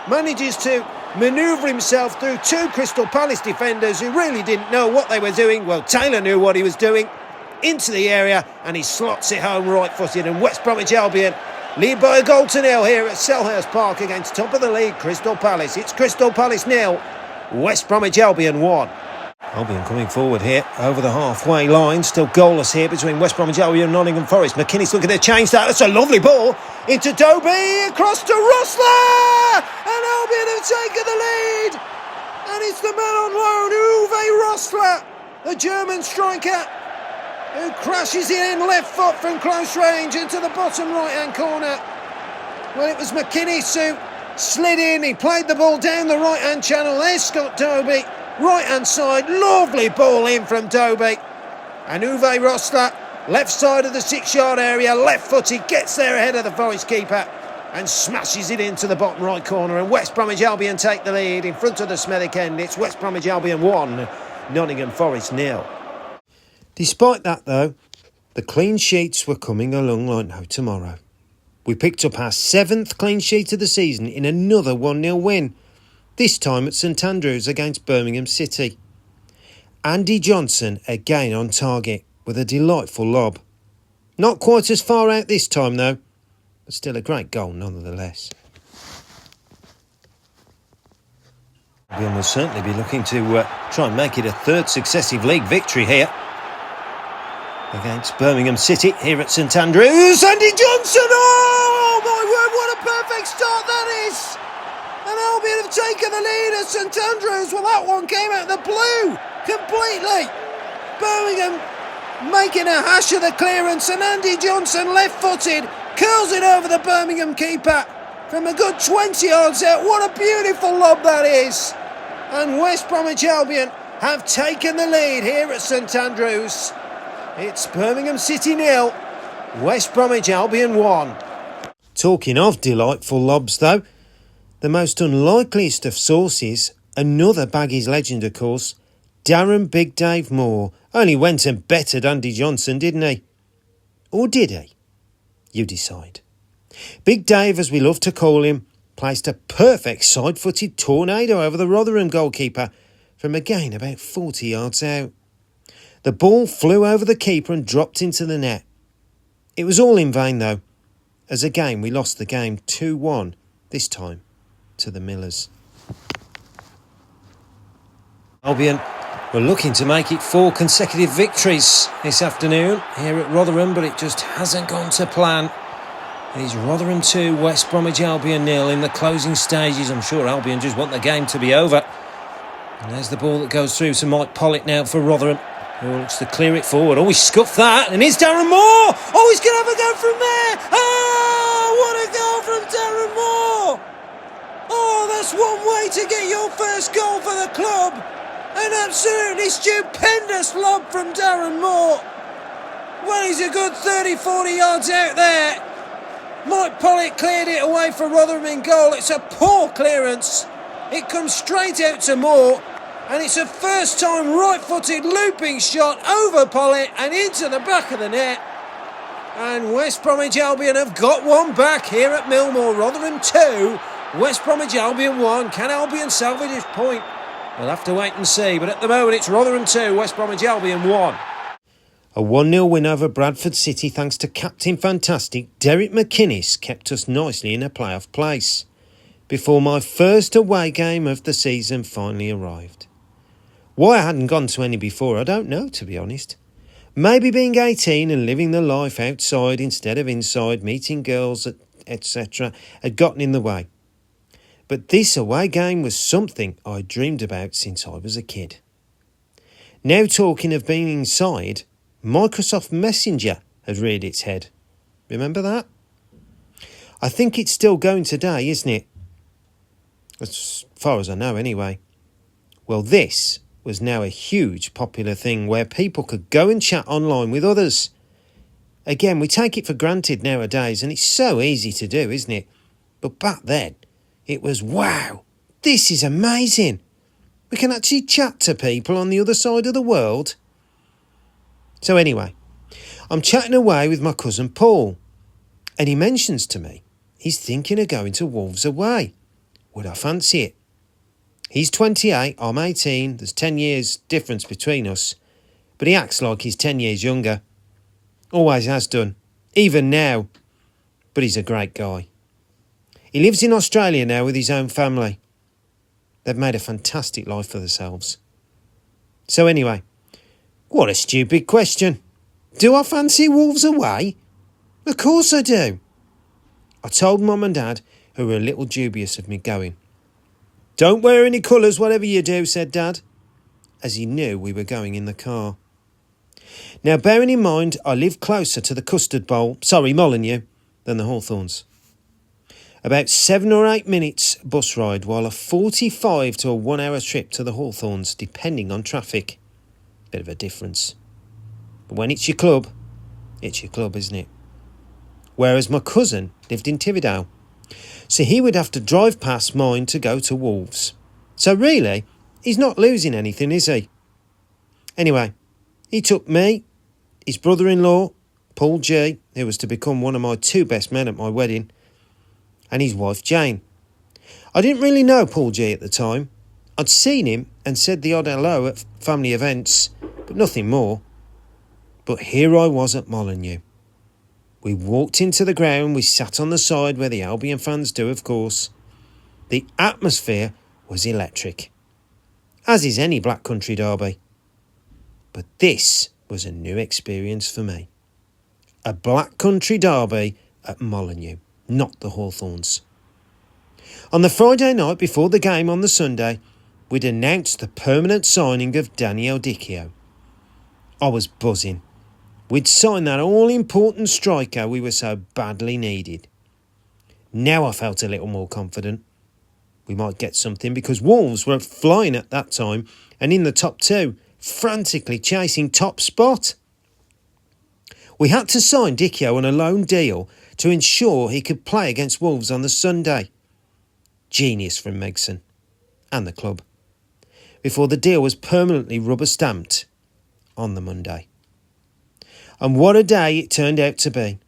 manages to manoeuvre himself through 2 Crystal Palace defenders who really didn't know what they were doing. Well, Taylor knew what he was doing, into the area, and he slots it home right-footed, and West Bromwich Albion lead by a goal to 0 here at Selhurst Park against top of the league Crystal Palace. It's Crystal Palace 0, West Bromwich Albion 1. Albion coming forward here over the halfway line, still goalless here between West Bromwich Albion and Nottingham Forest. McKinney's looking to change that. That's a lovely ball into Dobey, across to Rosler, and Albion have taken the lead. And it's the man on loan, Uwe Rosler, the German striker, who crashes it in left foot from close range into the bottom right-hand corner. Well, it was McKinney who slid in. He played the ball down the right-hand channel. There's Scott Dobey, right-hand side. Lovely ball in from Dobey. And Uwe Rosler, left side of the 6-yard area, left-footed, gets there ahead of the Forest keeper and smashes it into the bottom right corner. And West Bromwich Albion take the lead in front of the Smethwick end. It's West Bromwich Albion 1, Nottingham Forest 0. Despite that, though, the clean sheets were coming along like no tomorrow. We picked up our 7th clean sheet of the season in another 1-0 win, this time at St Andrews against Birmingham City. Andy Johnson again on target with a delightful lob. Not quite as far out this time, though, but still a great goal nonetheless. Albion will certainly be looking to try and make it a 3rd successive league victory here against Birmingham City here at St Andrews. Andy Johnson! Oh my word, what a perfect start that is! And Albion have taken the lead at St Andrews. Well, that one came out of the blue completely. Birmingham making a hash of the clearance, and Andy Johnson, left-footed, curls it over the Birmingham keeper from a good 20 yards out. What a beautiful lob that is! And West Bromwich Albion have taken the lead here at St Andrews. It's Birmingham City 0, West Bromwich Albion 1. Talking of delightful lobs, though, the most unlikeliest of sources, another Baggies legend, of course, Darren Big Dave Moore, only went and bettered Andy Johnson, didn't he? Or did he? You decide. Big Dave, as we love to call him, placed a perfect side-footed tornado over the Rotherham goalkeeper from again about 40 yards out. The ball flew over the keeper and dropped into the net. It was all in vain, though, as again we lost the game 2-1, this time to the Millers. Albion were looking to make it 4 consecutive victories this afternoon here at Rotherham, but it just hasn't gone to plan. It is Rotherham 2, West Bromwich Albion 0 in the closing stages. I'm sure Albion just want the game to be over. And there's the ball that goes through to Mike Pollitt now for Rotherham. Oh, looks to clear it forward. Oh, he scuffed that. And here's Darren Moore. Oh, he's going to have a go from there. Oh, what a goal from Darren Moore. Oh, that's one way to get your first goal for the club. An absolutely stupendous lob from Darren Moore. Well, he's a good 30-40 yards out there. Mike Pollitt cleared it away for Rotherham in goal. It's a poor clearance. It comes straight out to Moore. And it's a first-time right-footed looping shot over Pollitt and into the back of the net. And West Bromwich Albion have got one back here at Millmoor. Rotherham 2, West Bromwich Albion 1. Can Albion salvage his point? We'll have to wait and see, but at the moment it's Rotherham 2, West Bromwich Albion 1. A 1-0 win over Bradford City thanks to Captain Fantastic Derek McInnes kept us nicely in a playoff place before my first away game of the season finally arrived. Why I hadn't gone to any before, I don't know, to be honest. Maybe being 18 and living the life outside instead of inside, meeting girls, etc., had gotten in the way. But this away game was something I dreamed about since I was a kid. Now talking of being inside, Microsoft Messenger had reared its head. Remember that? I think it's still going today, isn't it? As far as I know anyway. Well, this was now a huge popular thing where people could go and chat online with others. Again, we take it for granted nowadays and it's so easy to do, isn't it? But back then, it was wow, this is amazing. We can actually chat to people on the other side of the world. So anyway, I'm chatting away with my cousin Paul and he mentions to me he's thinking of going to Wolves away. Would I fancy it? He's 28, I'm 18, there's 10 years difference between us, but he acts like he's 10 years younger. Always has done, even now, but he's a great guy. He lives in Australia now with his own family. They've made a fantastic life for themselves. So anyway, what a stupid question. Do I fancy Wolves away? Of course I do. I told Mum and Dad, who were a little dubious of me going. Don't wear any colours, whatever you do, said Dad, as he knew we were going in the car. Now, bearing in mind, I live closer to the Custard Bowl, Molineux, than the Hawthorns. About 7 or 8 minutes bus ride, while a 45 to a 1 hour trip to the Hawthorns, depending on traffic. Bit of a difference. But when it's your club, isn't it? Whereas my cousin lived in Tividale, so he would have to drive past mine to go to Wolves. So really, he's not losing anything, is he? Anyway, he took me, his brother-in-law, Paul G, who was to become one of my 2 best men at my wedding, and his wife Jane. I didn't really know Paul G at the time. I'd seen him and said the odd hello at family events, but nothing more. But here I was at Molineux. We walked into the ground, we sat on the side where the Albion fans do, of course. The atmosphere was electric, as is any Black Country derby. But this was a new experience for me. A Black Country derby at Molineux, not the Hawthorns. On the Friday night before the game on the Sunday, we'd announced the permanent signing of Daniel Dicchio. I was buzzing. We'd signed that all-important striker we were so badly needed. Now I felt a little more confident. We might get something because Wolves were flying at that time and in the top 2, frantically chasing top spot. We had to sign Dicchio on a loan deal to ensure he could play against Wolves on the Sunday. Genius from Megson and the club. Before the deal was permanently rubber-stamped on the Monday. And what a day it turned out to be.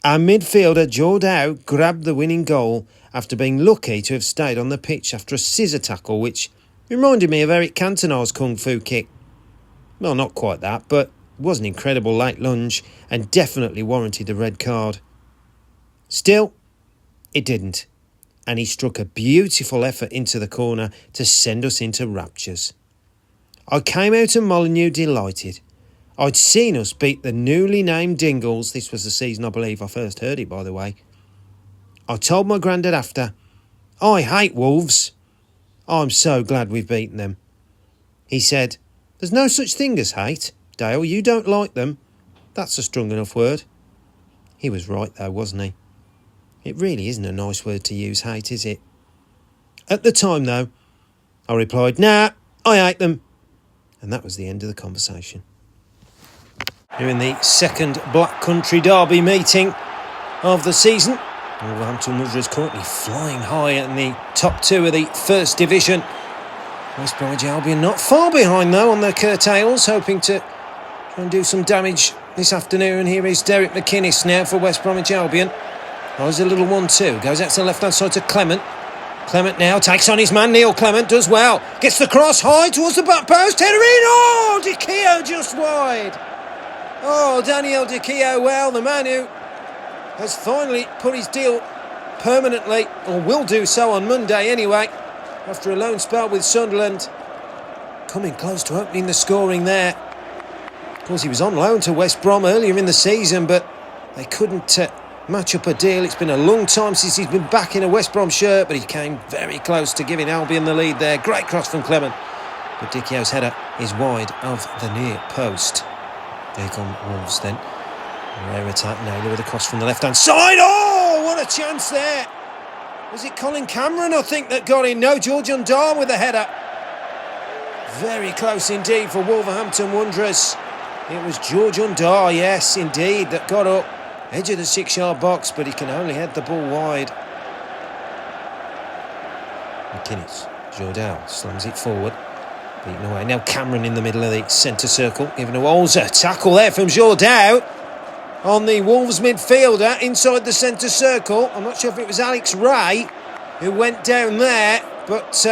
Our midfielder, Jordao, grabbed the winning goal after being lucky to have stayed on the pitch after a scissor tackle, which reminded me of Eric Cantona's kung fu kick. Well, not quite that, but it was an incredible late lunge and definitely warranted a red card. Still, it didn't, and he struck a beautiful effort into the corner to send us into raptures. I came out of Molineux delighted. I'd seen us beat the newly named Dingles. This was the season I believe I first heard it, by the way. I told my granddad after, I hate Wolves. I'm so glad we've beaten them. He said, there's no such thing as hate, Dale. You don't like them. That's a strong enough word. He was right though, wasn't he? It really isn't a nice word to use, hate, is it? At the time though, I replied, nah, I hate them. And that was the end of the conversation. We're in the second Black Country derby meeting of the season. Wolverhampton Wanderers currently flying high in the top 2 of the First Division. West Bromwich Albion not far behind though on their curtails, hoping to try and do some damage this afternoon. Here is Derek McInnes now for West Bromwich Albion. There's a little 1-2, goes out to the left hand side to Clement. Clement now takes on his man. Neil Clement does well. Gets the cross high towards the back post. Header in. Oh, Di Chio just wide. Oh, Daniel Di Chio, well, the man who has finally put his deal permanently, or will do so on Monday anyway, after a loan spell with Sunderland. Coming close to opening the scoring there. Of course, he was on loan to West Brom earlier in the season, but they couldn't match up a deal. It's been a long time since he's been back in a West Brom shirt, but he came very close to giving Albion the lead there. Great cross from Clement, but Di Chio's header is wide of the near post. Here come Wolves then. Rare attack, Naylor with a cross from the left-hand side. Oh, what a chance there. Was it Colin Cameron, I think, that got in? No, George Undar with the header. Very close indeed for Wolverhampton Wanderers. It was George Undar, yes, indeed, that got up. Edge of the 6-yard box, but he can only head the ball wide. McInnes, Jordal slams it forward. Beaten away. Now Cameron in the middle of the centre circle. Given to Olza. Tackle there from Jordal on the Wolves midfielder inside the centre circle. I'm not sure if it was Alex Ray who went down there, but,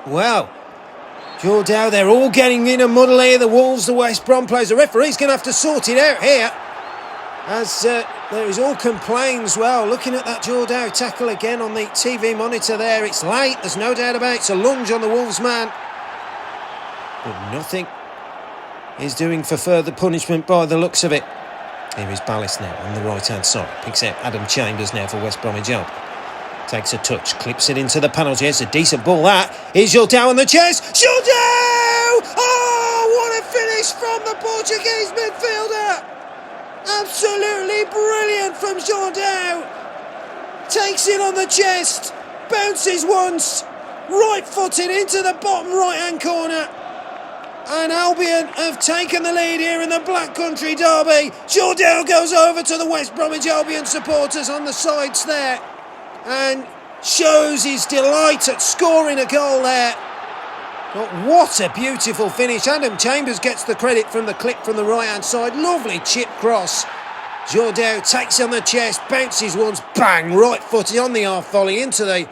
well, Jordal, they're all getting in a muddle here. The Wolves, the West Brom players. The referee's going to have to sort it out here, as there is all complaints. Well, looking at that Jordal tackle again on the TV monitor there, it's late, there's no doubt about it. It's a lunge on the Wolves man, but nothing is doing for further punishment by the looks of it. Here is Ballas now on the right hand side, picks out Adam Chambers now for West Bromwich Albion. Takes a touch, clips it into the penalty. It's a decent ball that. Here's Jordal on the chest. Jordal! Oh, what a finish from the Portuguese midfielder! Absolutely brilliant from Jordal. Takes it on the chest, bounces once, right-footed into the bottom right-hand corner. And Albion have taken the lead here in the Black Country derby. Jordal goes over to the West Bromwich Albion supporters on the sides there and shows his delight at scoring a goal there. But what a beautiful finish. Adam Chambers gets the credit from the clip from the right-hand side. Lovely chip cross. Jordal takes on the chest, bounces once, bang, right-footed on the half volley into the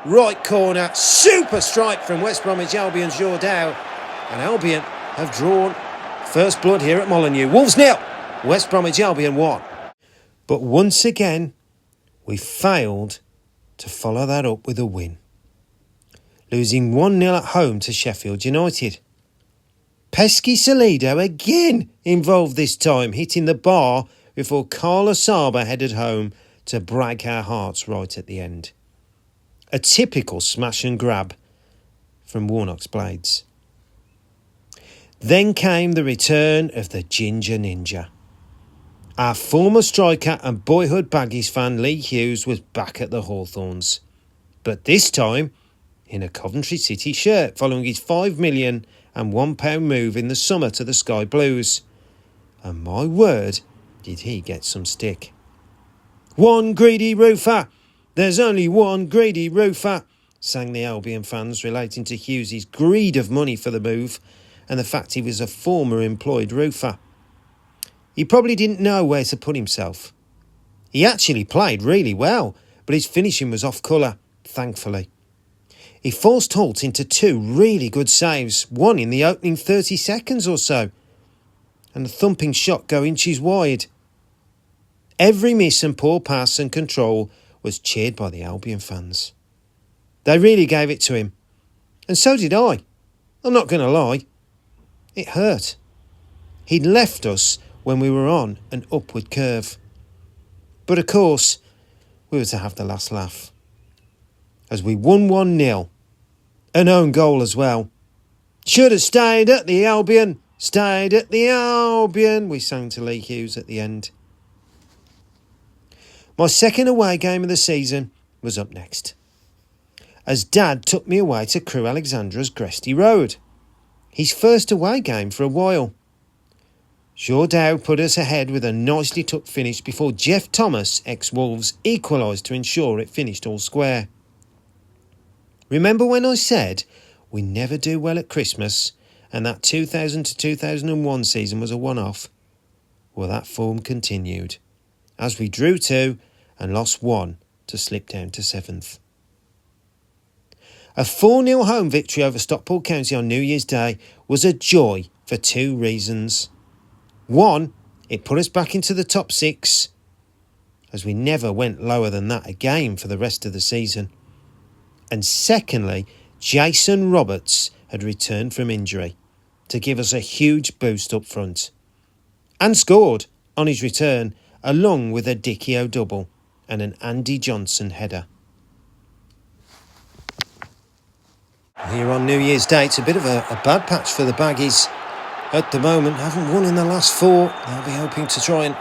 right corner. Super strike from West Bromwich Albion's Jordal. And Albion have drawn first blood here at Molineux. Wolves 0, West Bromwich Albion 1. But once again, we failed to follow that up with a win, losing 1-0 at home to Sheffield United. Pesky Salido again involved this time, hitting the bar before Carla Saba headed home to break our hearts right at the end. A typical smash and grab from Warnock's blades. Then came the return of the Ginger Ninja. Our former striker and boyhood Baggies fan Lee Hughes was back at the Hawthorns, but this time in a Coventry City shirt following his £5 million and £1 move in the summer to the Sky Blues. And my word, did he get some stick. One greedy roofer! There's only one greedy roofer! Sang the Albion fans, relating to Hughes' greed of money for the move and the fact he was a former employed roofer. He probably didn't know where to put himself. He actually played really well, but his finishing was off colour, thankfully. He forced Holt into 2 really good saves, one in the opening 30 seconds or so, and a thumping shot go inches wide. Every miss and poor pass and control was cheered by the Albion fans. They really gave it to him, and so did I. I'm not going to lie. It hurt. He'd left us when we were on an upward curve. But of course, we were to have the last laugh, as we won 1-0. An own goal as well. Should have stayed at the Albion, stayed at the Albion, we sang to Lee Hughes at the end. My second away game of the season was up next, as Dad took me away to Crewe Alexandra's Gresty Road. His first away game for a while. Jordal put us ahead with a nicely tucked finish before Jeff Thomas, ex-Wolves, equalised to ensure it finished all square. Remember when I said we never do well at Christmas and that 2000 to 2001 season was a one-off? Well, that form continued, as we drew 2 and lost 1 to slip down to 7th. A 4-0 home victory over Stockport County on New Year's Day was a joy for 2 reasons. One, it put us back into the top 6, as we never went lower than that again for the rest of the season. And secondly, Jason Roberts had returned from injury to give us a huge boost up front. And scored on his return, along with a Dicchio double and an Andy Johnson header. Here on New Year's Day, it's a bit of a bad patch for the Baggies. At the moment, haven't won in the last 4. They'll be hoping to try and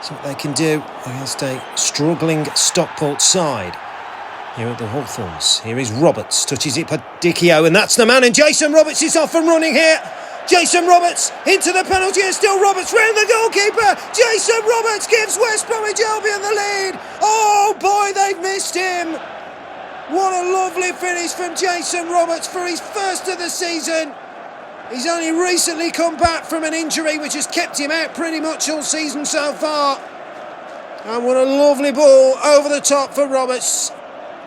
see what they can do against a struggling Stockport side. Here at the Hawthorns, here is Roberts, touches it for Dicchio, and that's the man, and Jason Roberts is off and running here. Jason Roberts into the penalty, and still Roberts round the goalkeeper. Jason Roberts gives West Bromwich Albion the lead. Oh boy, they've missed him. What a lovely finish from Jason Roberts for his first of the season. He's only recently come back from an injury which has kept him out pretty much all season so far. And what a lovely ball over the top for Roberts.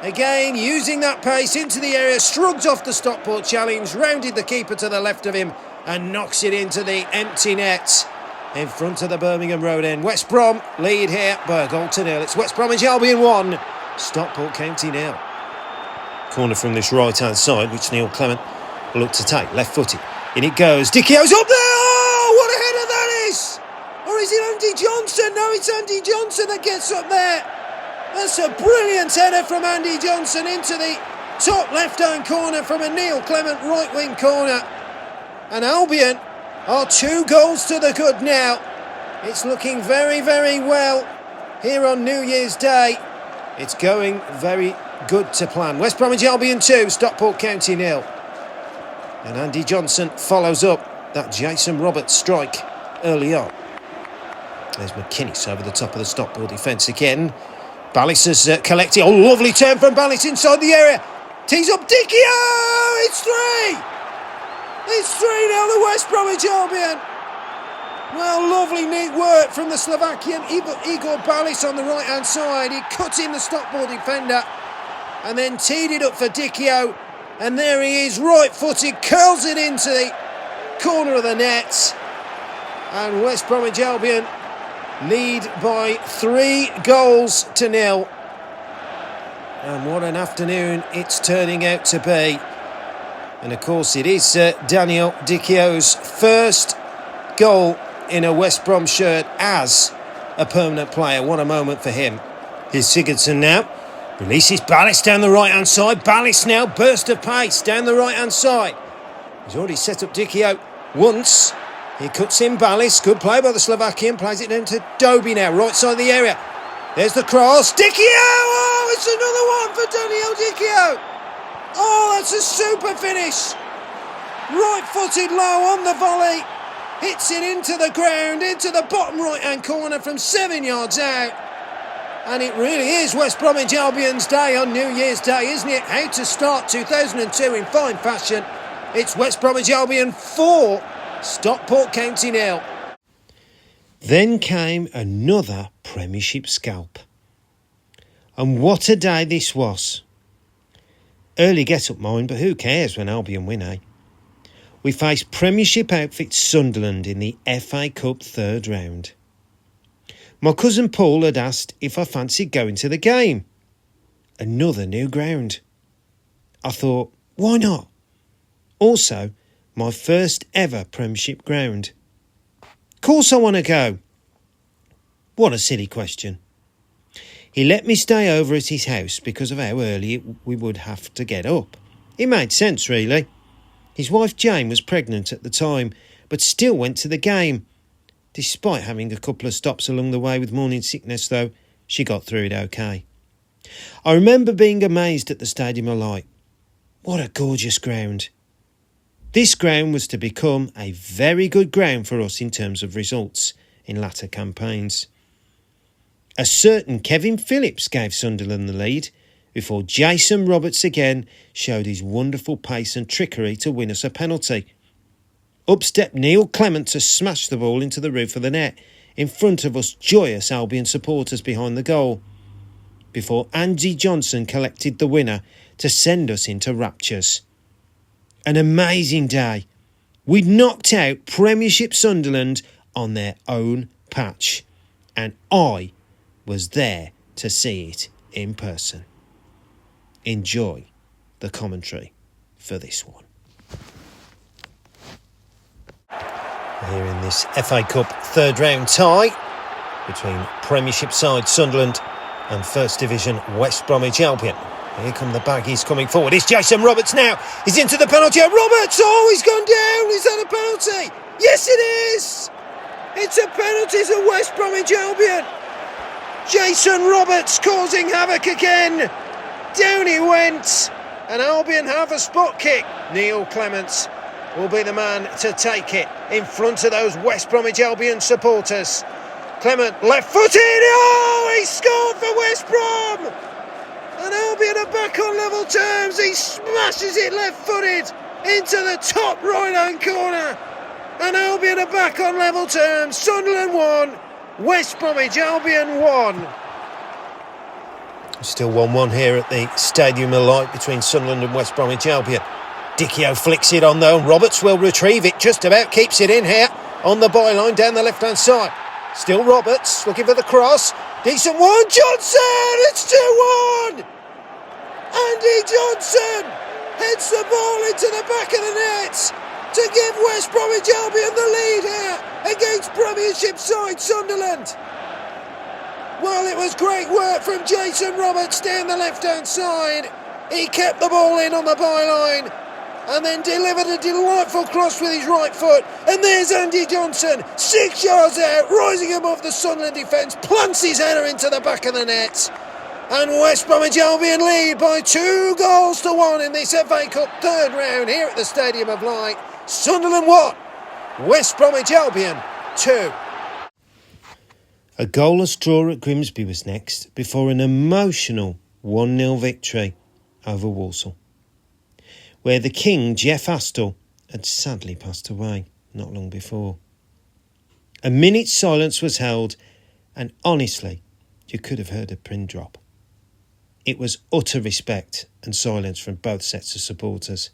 Again, using that pace into the area, shrugged off the Stockport challenge, rounded the keeper to the left of him and knocks it into the empty net in front of the Birmingham Road end. West Brom lead here by a goal to 0. It's West Bromwich Albion 1, Stockport County 0. Corner from this right-hand side, which Neil Clement will look to take, left-footed. In it goes, Dicchio's up there! Oh, what a header that is! Or is it Andy Johnson? No, it's Andy Johnson that gets up there. That's a brilliant header from Andy Johnson into the top left-hand corner from a Neil Clement right-wing corner. And Albion are 2 goals to the good now. It's looking very, very well here on New Year's Day. It's going very good to plan. West Bromwich Albion 2, Stockport County 0. And Andy Johnson follows up that Jason Roberts strike early on. There's McInnes over the top of the Stockport defence again. Ballis has collected. Oh, lovely turn from Ballis inside the area. Tees up Dicchio! It's 3! It's 3-0 to West Bromwich Albion. Well, lovely neat work from the Slovakian Igor Ballis on the right-hand side. He cut in the Stockport defender and then teed it up for Dicchio. And there he is, right-footed, curls it into the corner of the net. And West Bromwich Albion lead by 3 goals to 0. And what an afternoon it's turning out to be. And of course it is Daniel Dicchio's first goal in a West Brom shirt as a permanent player. What a moment for him. Here's Sigurdsson now. Releases Ballis down the right-hand side. Ballis now, burst of pace down the right-hand side. He's already set up Dicchio once. He cuts in Ballis. Good play by the Slovakian. Plays it down to Doby now, right side of the area. There's the cross. Dicchio! Oh, it's another one for Daniel Dicchio. Oh, that's a super finish. Right-footed low on the volley. Hits it into the ground, into the bottom right-hand corner from 7 yards out. And it really is West Bromwich Albion's day on New Year's Day, isn't it? How to start 2002 in fine fashion. It's West Bromwich Albion 4, Stockport County 0. Then came another Premiership scalp. And what a day this was. Early get-up mind, but who cares when Albion win, eh? We faced Premiership outfit Sunderland in the FA Cup 3rd round. My cousin Paul had asked if I fancied going to the game. Another new ground. I thought, why not? Also, my first ever Premiership ground. Course I want to go. What a silly question. He let me stay over at his house because of how early we would have to get up. It made sense, really. His wife Jane was pregnant at the time, but still went to the game. Despite having a couple of stops along the way with morning sickness, though, she got through it okay. I remember being amazed at the stadium alight. What a gorgeous ground. This ground was to become a very good ground for us in terms of results in latter campaigns. A certain Kevin Phillips gave Sunderland the lead before Jason Roberts again showed his wonderful pace and trickery to win us a penalty. Up stepped Neil Clement to smash the ball into the roof of the net in front of us joyous Albion supporters behind the goal. before Andy Johnson collected the winner to send us into raptures. An amazing day. We'd knocked out Premiership Sunderland on their own patch, and I was there to see it in person. Enjoy the commentary for this one. Here in this FA Cup third round tie between Premiership side Sunderland and First Division West Bromwich Albion. Here come the Baggies coming forward. It's Jason Roberts now. He's into the penalty area. Roberts! Oh, he's gone down. Is that a penalty? Yes, it is. It's a penalty to West Bromwich Albion. Jason Roberts causing havoc again. Down he went. And Albion have a spot kick. Neil Clements will be the man to take it in front of those West Bromwich Albion supporters. Clement left-footed. Oh, he scored for West Brom. And Albion are back on level terms. He smashes it left-footed into the top right-hand corner. And Albion are back on level terms. Sunderland 1, West Bromwich Albion 1. Still 1-1 here at the Stadium of Light between Sunderland and West Bromwich Albion. Dicchio flicks it on though, and Roberts will retrieve it. Just about keeps it in here on the byline down the left-hand side. Still Roberts looking for the cross. Decent one. Johnson! It's 2-1! Andy Johnson heads the ball into the back of the net to give West Bromwich Albion the lead here against Premiership side Sunderland. Well, it was great work from Jason Roberts down the left-hand side. He kept the ball in on the byline and then delivered a delightful cross with his right foot. And there's Andy Johnson, 6 yards out, rising above the Sunderland defence, plants his header into the back of the net. And West Bromwich Albion lead by 2-1 in this FA Cup third round here at the Stadium of Light. Sunderland 1, West Bromwich Albion 2. A goalless draw at Grimsby was next before an emotional 1-0 victory over Walsall, where the King, Jeff Astle, had sadly passed away not long before. A minute's silence was held, and honestly, you could have heard a pin drop. It was utter respect and silence from both sets of supporters.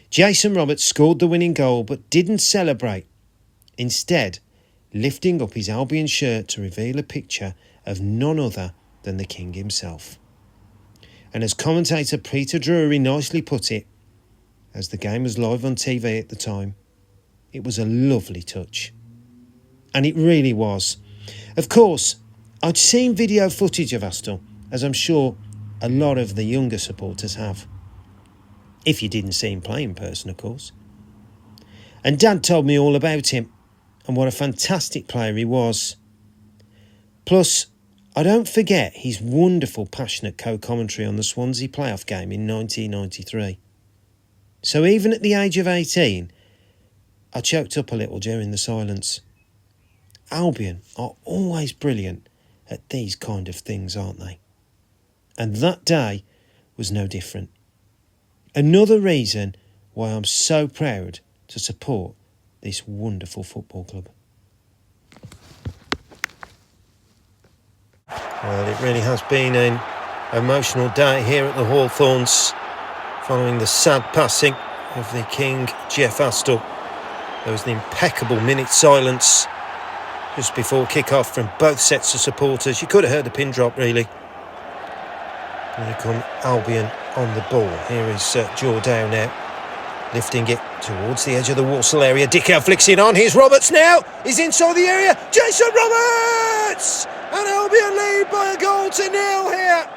Jason Roberts scored the winning goal but didn't celebrate, instead lifting up his Albion shirt to reveal a picture of none other than the King himself. And as commentator Peter Drury nicely put it, as the game was live on TV at the time, it was a lovely touch. And it really was. Of course, I'd seen video footage of Astle, as I'm sure a lot of the younger supporters have. If you didn't see him play in person, of course. And Dad told me all about him and what a fantastic player he was. Plus, I don't forget his wonderful, passionate co-commentary on the Swansea playoff game in 1993. So even at the age of 18, I choked up a little during the silence. Albion are always brilliant at these kind of things, aren't they? And that day was no different. Another reason why I'm so proud to support this wonderful football club. Well, it really has been an emotional day here at the Hawthorns following the sad passing of the King, Jeff Astle. There was an impeccable minute silence just before kick-off from both sets of supporters. You could have heard the pin drop, really. Here come Albion on the ball. Here is Jordan now, lifting it towards the edge of the Walsall area. Dickow flicks it on. Here's Roberts now. He's inside the area. Jason Roberts! And Albion lead by a goal to 0 here.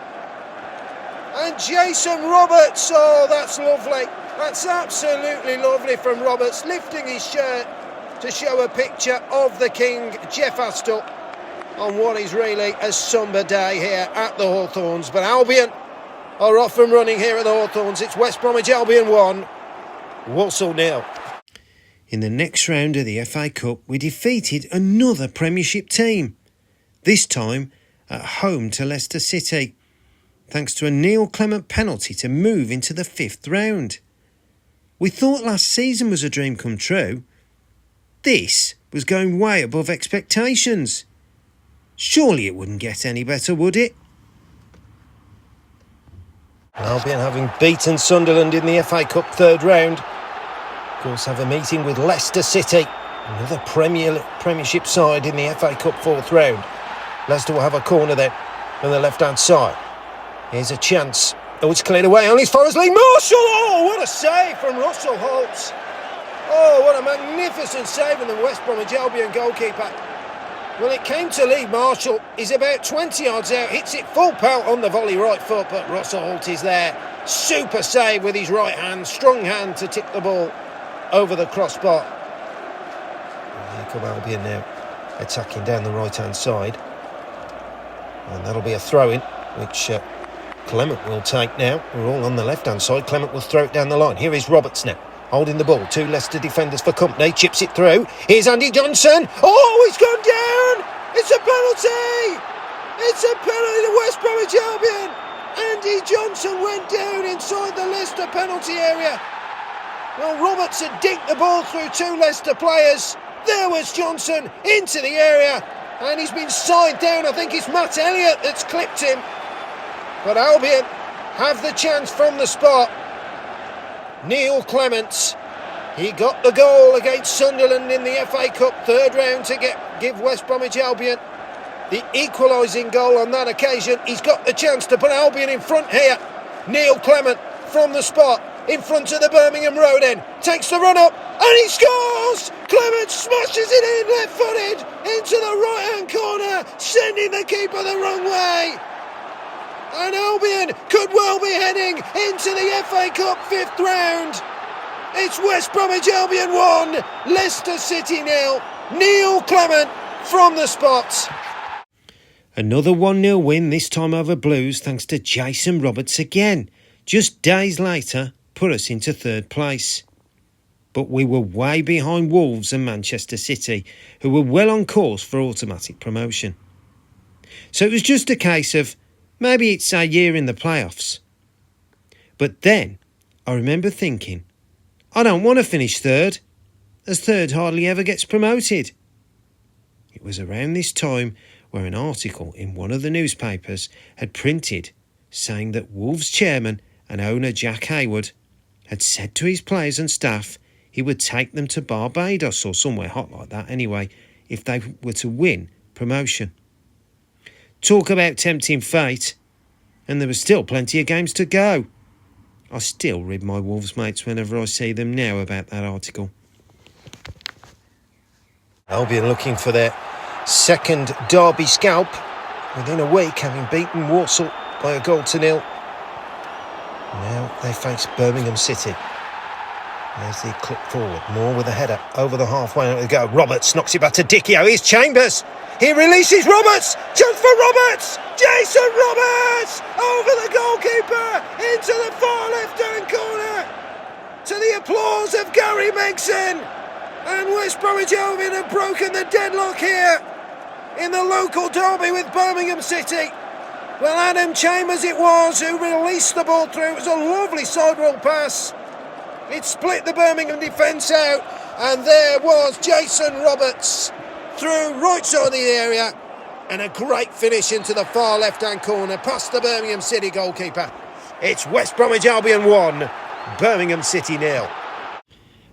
And Jason Roberts, oh, that's lovely. That's absolutely lovely from Roberts, lifting his shirt to show a picture of the King, Jeff Astle, on what is really a sombre day here at the Hawthorns. But Albion are off and running here at the Hawthorns. It's West Bromwich Albion 1, Walsall 0. In the next round of the FA Cup, we defeated another Premiership team, this time at home to Leicester City, thanks to a Neil Clement penalty to move into the 5th round. We thought last season was a dream come true. This was going way above expectations. Surely it wouldn't get any better, would it? Albion, having beaten Sunderland in the FA Cup third round, of course have a meeting with Leicester City, another Premiership side in the FA Cup fourth round. Leicester will have a corner then on the left-hand side. Here's a chance. Oh, it's cleared away, only as far as Lee Marshall. Oh, what a save from Russell Holt. Oh, what a magnificent save from the West Bromwich Albion goalkeeper. Well, it came to Lee Marshall. He's about 20 yards out, hits it full pelt on the volley right foot, but Russell Holt is there. Super save with his right hand, strong hand to tip the ball over the crossbar. Here come Albion now, attacking down the right-hand side. And that'll be a throw-in, which Clement will take now. We're all on the left-hand side. Clement will throw it down the line. Here is Roberts now, holding the ball. Two Leicester defenders for company. Chips it through. Here's Andy Johnson. Oh, he's gone down. It's a penalty. It's a penalty to West Bromwich Albion. Andy Johnson went down inside the Leicester penalty area. Well, Roberts had dinked the ball through two Leicester players. There was Johnson into the area. And he's been side down. I think it's Matt Elliott that's clipped him. But Albion have the chance from the spot. Neil Clements, he got the goal against Sunderland in the FA Cup third round to give West Bromwich Albion the equalising goal on that occasion. He's got the chance to put Albion in front here. Neil Clement from the spot, in front of the Birmingham Road end, takes the run up and he scores! Clement smashes it in left-footed into the right-hand corner, sending the keeper the wrong way. And Albion could well be heading into the FA Cup fifth round. It's West Bromwich Albion 1, Leicester City 0. Neil Clement from the spot. Another 1-0 win, this time over Blues, thanks to Jason Roberts again. Just days later, put us into third place. But we were way behind Wolves and Manchester City, who were well on course for automatic promotion. So it was just a case of, maybe it's our year in the playoffs. But then, I remember thinking, I don't want to finish third, as third hardly ever gets promoted. It was around this time where an article in one of the newspapers had printed saying that Wolves chairman and owner Jack Hayward had said to his players and staff he would take them to Barbados or somewhere hot like that anyway if they were to win promotion. Talk about tempting fate, and there were still plenty of games to go. I still rib my Wolves mates whenever I see them now about that article. Albion looking for their second derby scalp within a week, having beaten Walsall by 1-0. Now they face Birmingham City. There's the clip forward. Moore with a header over the halfway. There we go. Roberts knocks it back to Dickie. Here's Chambers. He releases Roberts. Chance for Roberts. Jason Roberts over the goalkeeper into the far left-hand corner. To the applause of Gary Megson. And West Bromwich Albion have broken the deadlock here in the local derby with Birmingham City. Well, Adam Chambers it was who released the ball through. It was a lovely side roll pass. It split the Birmingham defence out, and there was Jason Roberts through right side of the area, and a great finish into the far left-hand corner past the Birmingham City goalkeeper. It's West Bromwich Albion 1, Birmingham City 0.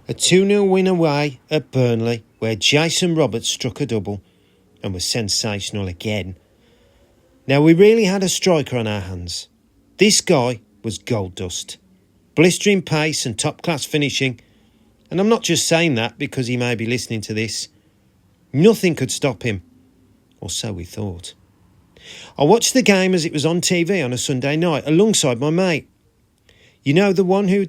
A 2-0 win away at Burnley, where Jason Roberts struck a double and was sensational again. Now, we really had a striker on our hands. This guy was gold dust. Blistering pace and top-class finishing. And I'm not just saying that because he may be listening to this. Nothing could stop him. Or so we thought. I watched the game as it was on TV on a Sunday night alongside my mate. You know, the one who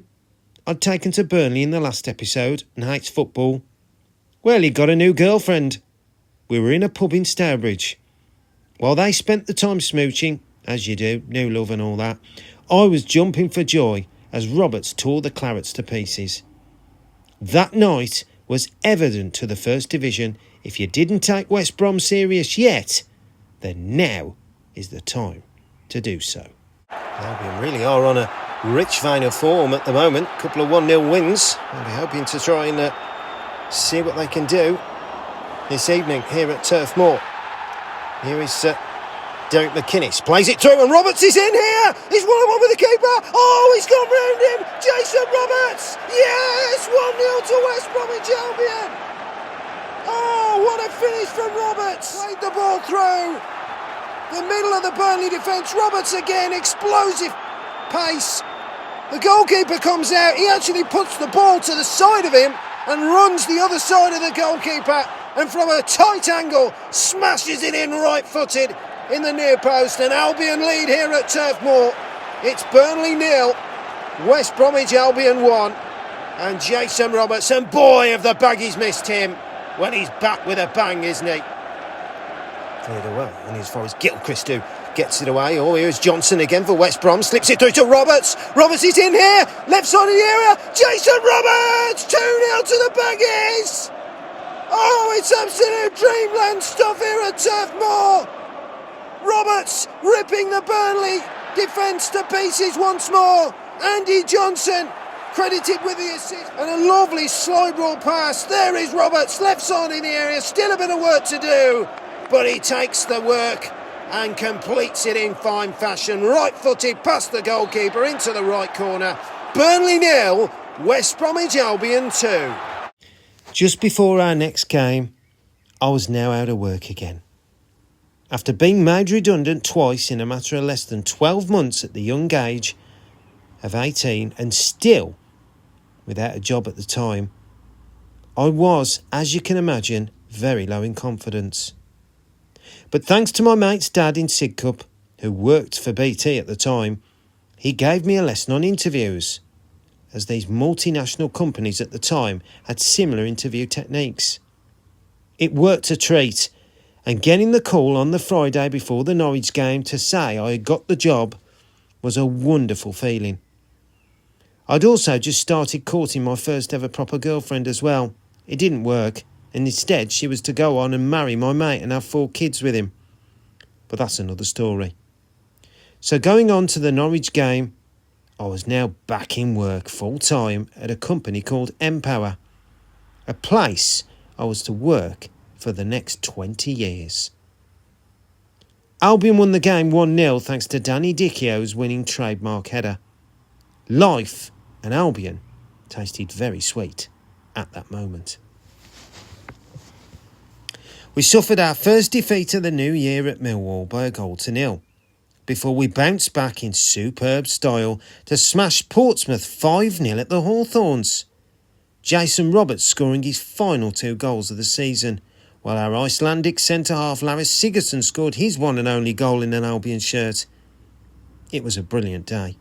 I'd taken to Burnley in the last episode and hates football. Well, he got a new girlfriend. We were in a pub in Stourbridge. While they spent the time smooching, as you do, new love and all that, I was jumping for joy as Roberts tore the Clarets to pieces. That night was evident to the First Division. If you didn't take West Brom serious yet, then now is the time to do so. Albion really are on a rich vein of form at the moment. A couple of 1-0 wins. I'll be hoping to try and see what they can do this evening here at Turf Moor. Here is Derek McInnes plays it through and Roberts is in here. He's 1-on-1 with the keeper. Oh, he's gone round him. Jason Roberts. Yes, 1-0 to West Bromwich Albion. Oh, what a finish from Roberts. Played the ball through the middle of the Burnley defence. Roberts again, explosive pace. The goalkeeper comes out. He actually puts the ball to the side of him and runs the other side of the goalkeeper, and from a tight angle smashes it in right-footed in the near post. And Albion lead here at Turf Moor. It's Burnley 0, West Bromwich Albion 1, and Jason Roberts, and boy have the Baggies missed him when he's back with a bang, isn't he? Cleared away, and as far as Gilchrist who gets it away. Oh, here's Johnson again for West Brom, slips it through to Roberts. Roberts is in here, left side of the area. Jason Roberts, 2-0 to the Baggies. Oh, it's absolute dreamland stuff here at Turf Moor. Roberts ripping the Burnley defence to pieces once more. Andy Johnson credited with the assist, and a lovely slide rule pass. There is Roberts, left side in the area, still a bit of work to do, but he takes the work and completes it in fine fashion. Right-footed past the goalkeeper into the right corner. Burnley 0, West Bromwich Albion 2. Just before our next game, I was now out of work again. After being made redundant twice in a matter of less than 12 months at the young age of 18 and still without a job at the time, I was, as you can imagine, very low in confidence. But thanks to my mate's dad in Sidcup, who worked for BT at the time, he gave me a lesson on interviews, as these multinational companies at the time had similar interview techniques. It worked a treat, and getting the call on the Friday before the Norwich game to say I had got the job was a wonderful feeling. I'd also just started courting my first ever proper girlfriend as well. It didn't work, and instead she was to go on and marry my mate and have 4 kids with him. But that's another story. So going on to the Norwich game, I was now back in work full-time at a company called Empower, a place I was to work for the next 20 years. Albion won the game 1-0 thanks to Danny Dichio's winning trademark header. Life and Albion tasted very sweet at that moment. We suffered our first defeat of the new year at Millwall by 1-0, before we bounced back in superb style to smash Portsmouth 5-0 at the Hawthorns. Jason Roberts scoring his final 2 goals of the season, while our Icelandic centre-half Lars Sigurdsson scored his one and only goal in an Albion shirt. It was a brilliant day.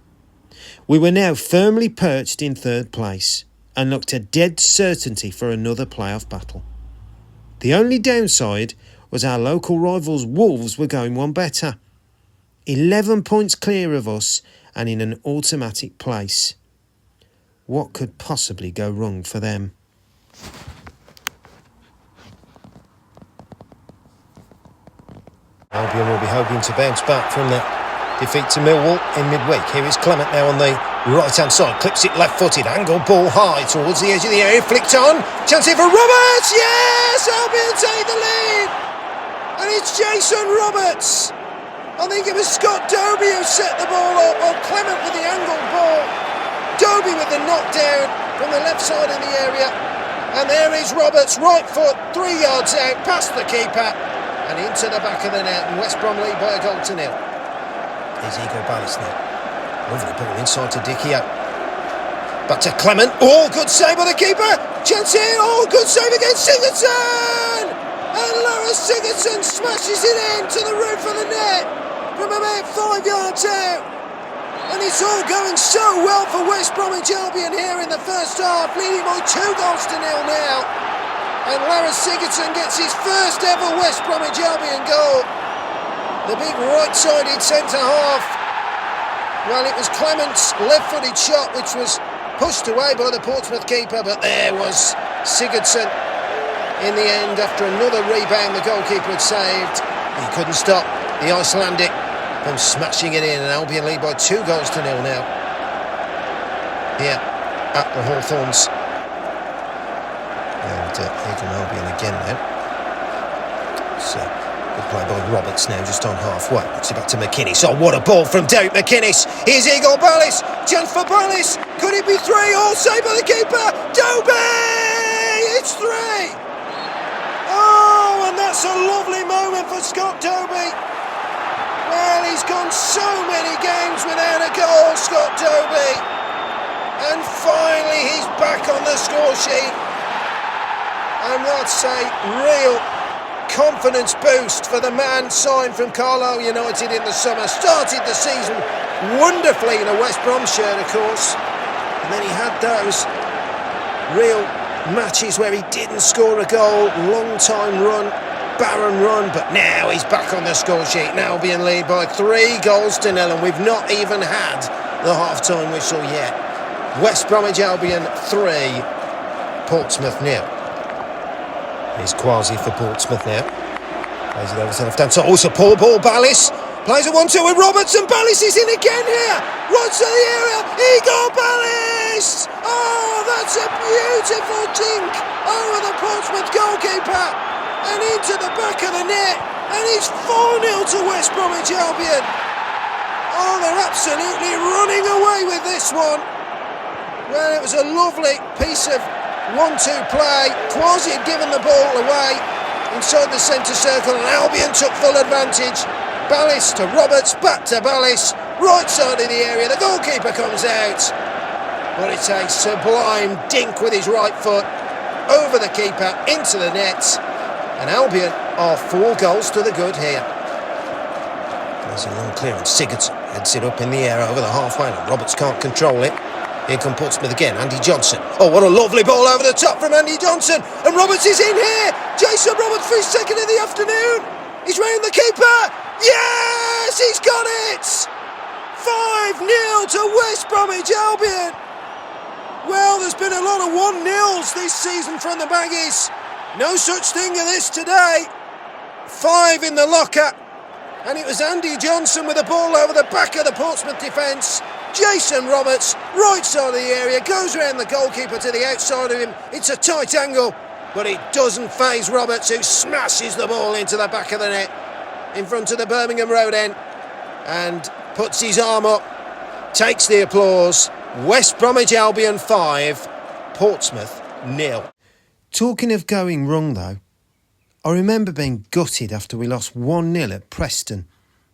We were now firmly perched in 3rd place and looked a dead certainty for another playoff battle. The only downside was our local rivals Wolves were going one better. 11 points clear of us and in an automatic place. What could possibly go wrong for them? Albion will be hoping to bounce back from that defeat to Millwall in midweek. Here is Clement now on the right-hand side. Clips it left-footed. Angle ball high towards the edge of the area. Flicked on. Chance here for Roberts. Yes! Albion take the lead. And it's Jason Roberts. I think it was Scott Dobie who set the ball up. Or Clement with the angled ball. Dobie with the knockdown from the left side of the area. And there is Roberts. Right foot. 3 yards out. Past the keeper. And into the back of the net. And West Brom lead by 1-0. Here's Igor Ballis now. Lovely ball inside to Dichio. Back to Clement. Oh, good save by the keeper. Chance here. Oh, good save against Sigurdsson. And Lars Sigurdsson smashes it in to the roof of the net from about 5 yards out. And it's all going so well for West Bromwich Albion here in the first half, leading by 2-0 now. And Lars Sigurdsson gets his first ever West Bromwich Albion goal. The big right-sided centre-half. Well, it was Clement's left-footed shot, which was pushed away by the Portsmouth keeper, but there was Sigurdsson in the end after another rebound the goalkeeper had saved. He couldn't stop the Icelandic from smashing it in, and Albion lead by 2-0 now. Here at the Hawthorns. And here from Albion again now. So Good play by Roberts now, just on halfway. Puts it back to McInnes. Oh, what a ball from Derek McInnes. Here's Igor Ballis. Chance for Ballis. Could it be 3? All saved by the keeper. Dobie! It's 3! Oh, and that's a lovely moment for Scott Dobie. Well, he's gone so many games without a goal, Scott Dobie. And finally he's back on the score sheet. And that's a real confidence boost for the man signed from Carlisle United in the summer. Started the season wonderfully in a West Brom shirt, of course. And then he had those real matches where he didn't score a goal, long time run, barren run, but now he's back on the score sheet. Now being lead by 3-0, and we've not even had the half-time whistle yet. West Bromwich Albion 3, Portsmouth 0. Here's Quasi for Portsmouth now. Plays it over to left hand side. Also poor ball, Ballis. Plays a 1-2 with Roberts, and Ballis is in again here. Right to the area. Igor Ballis! Oh, that's a beautiful dink over the Portsmouth goalkeeper and into the back of the net. And it's 4-0 to West Bromwich Albion. Oh, they're absolutely running away with this one. Well, it was a lovely piece of 1-2 play. Quasi had given the ball away inside the centre circle, and Albion took full advantage. Ballis to Roberts, back to Ballis, right side of the area. The goalkeeper comes out, but it's a sublime dink with his right foot over the keeper into the net, and Albion are 4 to the good here. There's a long clearance. Sigurdsson heads it up in the air over the halfway line. Roberts can't control it. Here comes Portsmouth again, Andy Johnson. Oh, what a lovely ball over the top from Andy Johnson. And Roberts is in here. Jason Roberts for his second in the afternoon. He's round the keeper. Yes, he's got it. 5-0 to West Bromwich Albion. Well, there's been a lot of 1-0s this season from the Baggies. No such thing as this today. 5 in the locker. And it was Andy Johnson with the ball over the back of the Portsmouth defence. Jason Roberts, right side of the area, goes around the goalkeeper to the outside of him. It's a tight angle, but it doesn't faze Roberts, who smashes the ball into the back of the net in front of the Birmingham Road end and puts his arm up, takes the applause. West Bromwich Albion 5, Portsmouth 0. Talking of going wrong though, I remember being gutted after we lost 1-0 at Preston,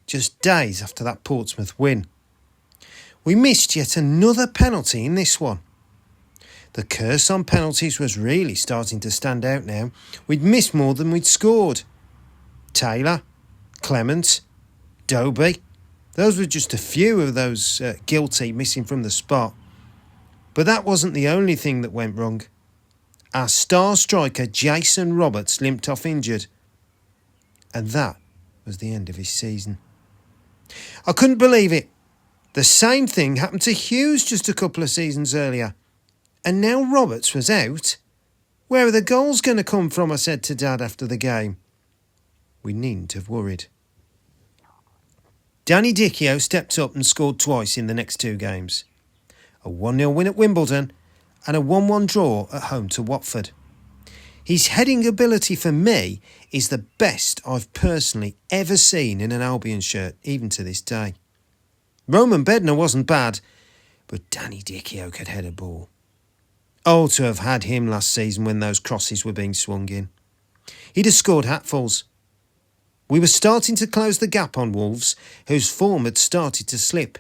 just days after that Portsmouth win. We missed yet another penalty in this one. The curse on penalties was really starting to stand out now. We'd missed more than we'd scored. Taylor, Clement, Dobie, those were just a few of those guilty missing from the spot. But that wasn't the only thing that went wrong. Our star striker Jason Roberts limped off injured. And that was the end of his season. I couldn't believe it. The same thing happened to Hughes just a couple of seasons earlier. And now Roberts was out. Where are the goals going to come from, I said to Dad after the game. We needn't have worried. Danny Dichio stepped up and scored twice in the next 2 games. A 1-0 win at Wimbledon and a 1-1 draw at home to Watford. His heading ability for me is the best I've personally ever seen in an Albion shirt, even to this day. Roman Bednar wasn't bad, but Danny Dichio could head a ball. Oh, to have had him last season when those crosses were being swung in. He'd have scored hatfuls. We were starting to close the gap on Wolves, whose form had started to slip.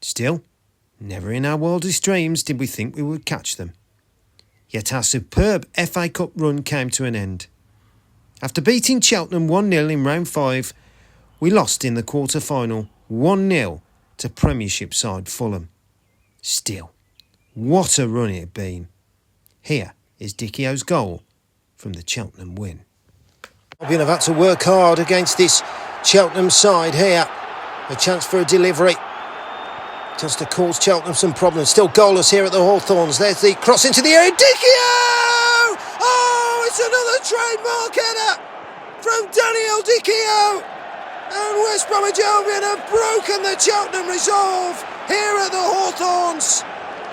Still, never in our wildest dreams did we think we would catch them. Yet our superb FA Cup run came to an end. After beating Cheltenham 1-0 in round 5, we lost in the quarter-final 1-0 to Premiership side Fulham. Still, what a run it had been. Here is Dichio's goal from the Cheltenham win. Albion have had to work hard against this Cheltenham side here. A chance for a delivery. Just to cause Cheltenham some problems. Still goalless here at the Hawthorns. There's the cross into the area. Dichio! Oh, it's another trademark header from Daniel Dichio. And West Bromwich Albion have broken the Cheltenham resolve here at the Hawthorns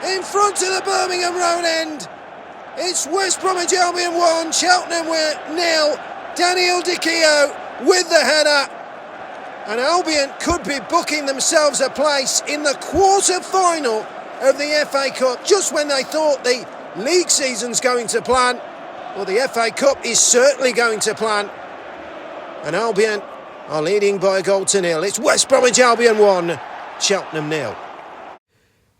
in front of the Birmingham Road end. It's West Bromwich Albion 1, Cheltenham 0. Daniel Dichio with the header. And Albion could be booking themselves a place in the quarter-final of the FA Cup just when they thought the league season's going to plan. Well, the FA Cup is certainly going to plan. And Albion are leading by 1-0. It's West Bromwich Albion 1, Cheltenham 0.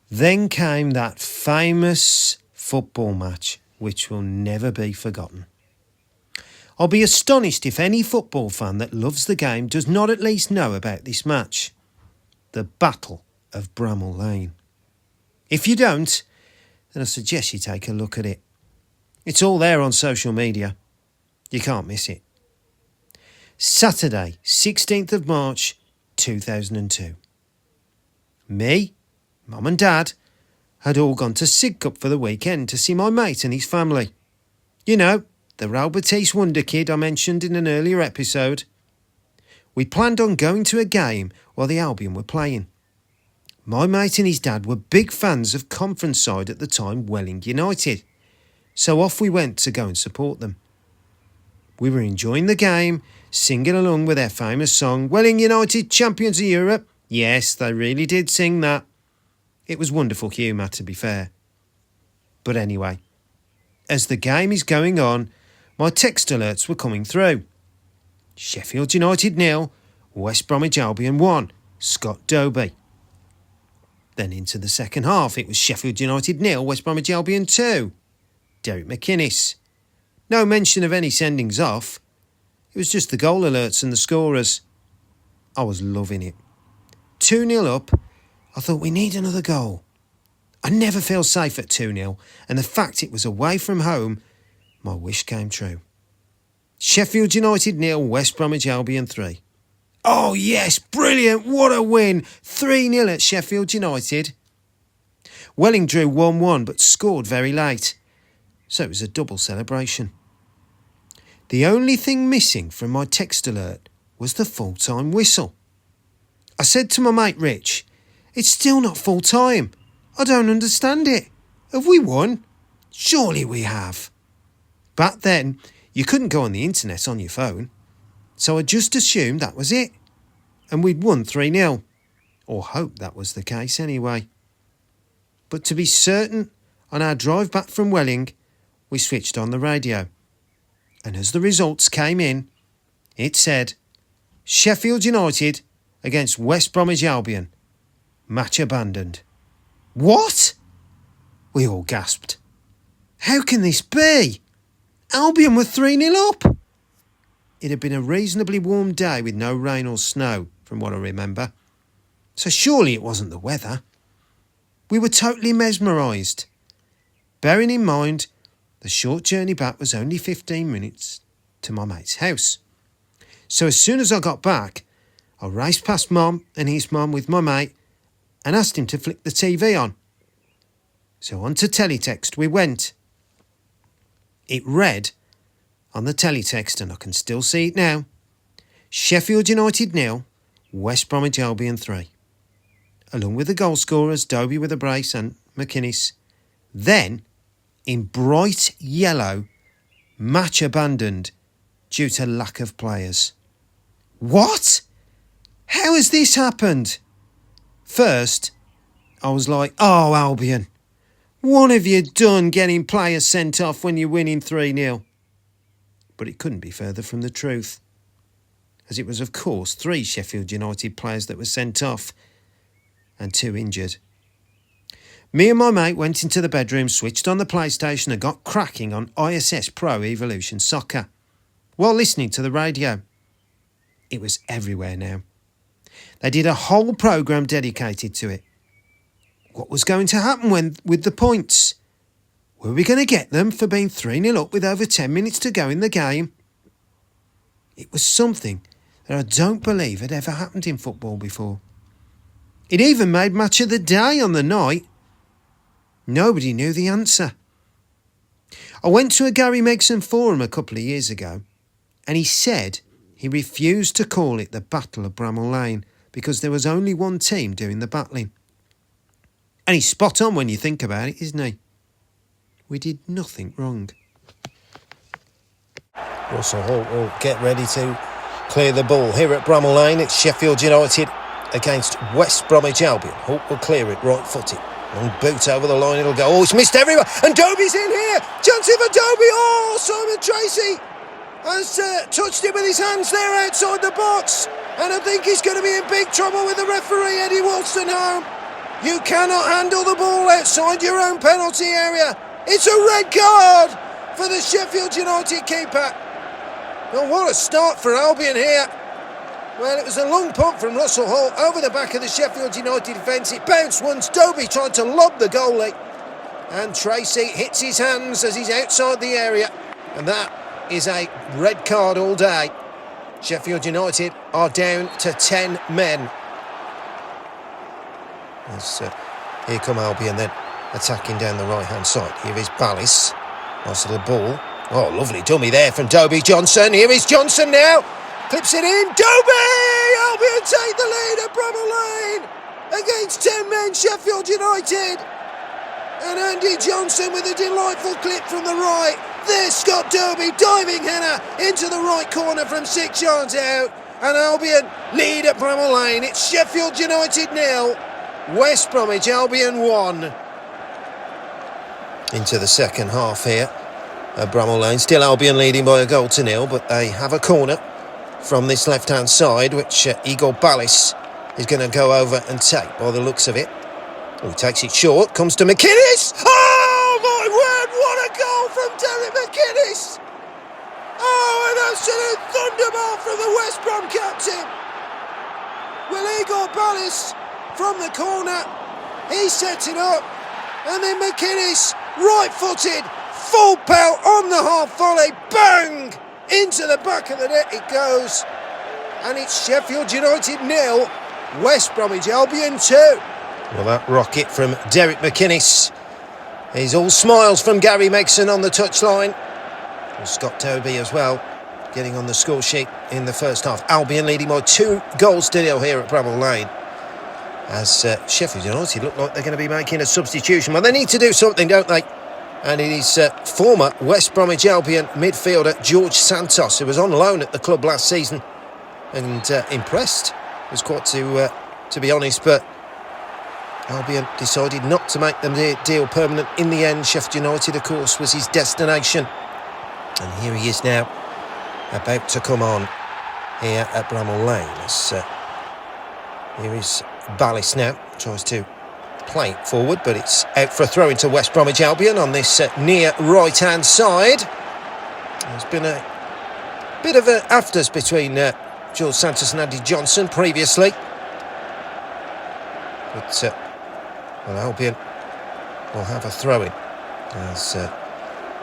Then came that famous football match, which will never be forgotten. I'll be astonished if any football fan that loves the game does not at least know about this match. The Battle of Bramall Lane. If you don't, then I suggest you take a look at it. It's all there on social media. You can't miss it. Saturday, 16th of March, 2002. Me, Mum and Dad had all gone to Sidcup for the weekend to see my mate and his family. You know, the Real Batiste wonder kid I mentioned in an earlier episode. We planned on going to a game while the Albion were playing. My mate and his dad were big fans of conference side at the time, Welling United, so off we went to go and support them. We were enjoying the game, singing along with their famous song, Welling United Champions of Europe. Yes, they really did sing that. It was wonderful humour, to be fair. But anyway, as the game is going on, my text alerts were coming through. Sheffield United 0, West Bromwich Albion 1, Scott Dobie. Then into the second half, it was Sheffield United 0, West Bromwich Albion 2, Derek McInnes. No mention of any sendings off. It was just the goal alerts and the scorers. I was loving it. 2-0 up, I thought we need another goal. I never feel safe at 2-0, and the fact it was away from home, my wish came true. Sheffield United 0, West Bromwich Albion 3. Oh yes, brilliant, what a win! 3-0 at Sheffield United. Welling drew 1-1 but scored very late, so it was a double celebration. The only thing missing from my text alert was the full-time whistle. I said to my mate Rich, it's still not full-time. I don't understand it. Have we won? Surely we have. Back then, you couldn't go on the internet on your phone, so I just assumed that was it. And we'd won 3-0. Or hoped that was the case anyway. But to be certain, on our drive back from Welling, we switched on the radio. And as the results came in, it said, Sheffield United against West Bromwich Albion. Match abandoned. What? We all gasped. How can this be? Albion were 3-0 up. It had been a reasonably warm day with no rain or snow, from what I remember. So surely it wasn't the weather. We were totally mesmerised. Bearing in mind, the short journey back was only 15 minutes to my mate's house. So as soon as I got back, I raced past Mum and his mum with my mate and asked him to flick the TV on. So on to teletext we went. It read on the teletext, and I can still see it now, Sheffield United 0, West Bromwich Albion 3. Along with the goal scorers, Dobie with a brace and McInnes. Then, in bright yellow, match abandoned due to lack of players. What? How has this happened? First, I was like, oh, Albion, what have you done getting players sent off when you're winning 3-0? But it couldn't be further from the truth, as it was, of course, 3 Sheffield United players that were sent off and 2 injured. Me and my mate went into the bedroom, switched on the PlayStation and got cracking on ISS Pro Evolution Soccer while listening to the radio. It was everywhere now. They did a whole programme dedicated to it. What was going to happen with the points? Were we going to get them for being 3-0 up with over 10 minutes to go in the game? It was something that I don't believe had ever happened in football before. It even made match of the day on the night. Nobody knew the answer. I went to a Gary Megson forum a couple of years ago, and he said he refused to call it the Battle of Bramall Lane because there was only one team doing the battling. And he's spot on when you think about it, isn't he? We did nothing wrong. Russell Holt will get ready to clear the ball here at Bramall Lane. It's Sheffield United against West Bromwich Albion. Hope will clear it right-footed. Long boot over the line, it'll go. Oh, it's missed everywhere. And Dobie's in here. Chance for Dobie. Oh, Simon Tracy has touched it with his hands there outside the box. And I think he's going to be in big trouble with the referee, Eddie Wolstenholme. You cannot handle the ball outside your own penalty area. It's a red card for the Sheffield United keeper. Well, what a start for Albion here. Well, it was a long punt from Russell Hall over the back of the Sheffield United defence. It bounced once. Dobie tried to lob the goalie. And Tracy hits his hands as he's outside the area. And that is a red card all day. Sheffield United are down to 10 men. Here come Albion then, attacking down the right-hand side. Here is Ballis. Nice little ball. Oh, lovely dummy there from Dobie Johnson. Here is Johnson now. Clips it in. Dobie! Albion take the lead at Bramall Lane against 10 men Sheffield United. And Andy Johnson with a delightful clip from the right. There's Scott Dobie, diving header into the right corner from 6 yards out. And Albion lead at Bramall Lane. It's Sheffield United 0, West Bromwich Albion 1. Into the second half here at Bramall Lane. Still Albion leading by a goal to 0, but they have a corner from this left-hand side, which Igor Ballis is going to go over and take by the looks of it. Oh, he takes it short, comes to McInnes. Oh, my word, what a goal from Derek McInnes. Oh, an absolute thunderbolt from the West Brom captain. Well, Igor Ballis from the corner, he sets it up, and then McInnes, right-footed, full pelt on the half volley, bang! Into the back of the net it goes. And it's Sheffield United 0, West Bromwich Albion 2. Well, that rocket from Derek McInnes is all smiles from Gary Megson on the touchline. And Scott Dobie as well, getting on the score sheet in the first half. Albion leading by 2 goals to 0 here at Bramall Lane. As Sheffield United look like they're going to be making a substitution. Well, they need to do something, don't they? And it is former West Bromwich Albion midfielder George Santos, who was on loan at the club last season and impressed. It was quite to be honest, but Albion decided not to make the deal permanent in the end. Sheffield United, of course, was his destination. And here he is now, about to come on here at Bramall Lane. Here is Ballis now, tries to play it forward, but it's out for a throw into West Bromwich Albion on this near right-hand side. There's been a bit of an afters between George Santos and Andy Johnson previously. But well, Albion will have a throw-in as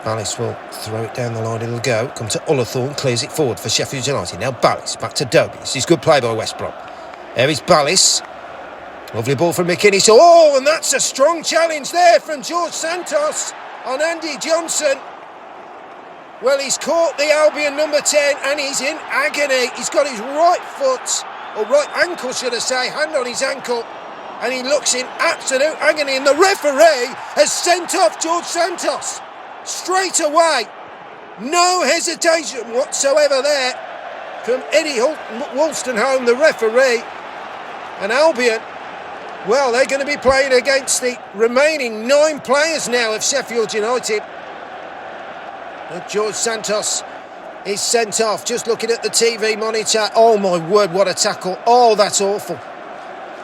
Ballis will throw it down the line. It'll go. Come to Ullathorne, clears it forward for Sheffield United. Now Ballis back to Dobie. This is good play by West Brom. There is Ballis. Lovely ball from McInnes. Oh, and that's a strong challenge there from George Santos on Andy Johnson. Well, he's caught the Albion number 10 and he's in agony. He's got his right foot, or right ankle should I say, hand on his ankle, and he looks in absolute agony, and the referee has sent off George Santos straight away. No hesitation whatsoever there from Eddie Wolstenholme, the referee. And Albion, well, they're going to be playing against the remaining 9 players now of Sheffield United. And George Santos is sent off. Just looking at the TV monitor. Oh, my word, what a tackle. Oh, that's awful.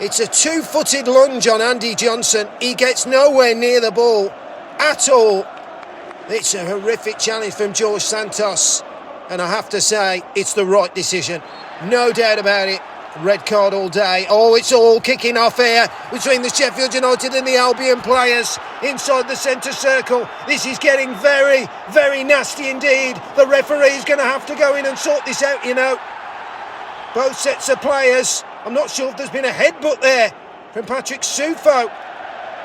It's a 2-footed lunge on Andy Johnson. He gets nowhere near the ball at all. It's a horrific challenge from George Santos. And I have to say, it's the right decision. No doubt about it. Red card all day. Oh, it's all kicking off here between the Sheffield United and the Albion players inside the centre circle. This is getting very, very nasty indeed. The referee's going to have to go in and sort this out, you know. Both sets of players. I'm not sure if there's been a headbutt there from Patrick Sufo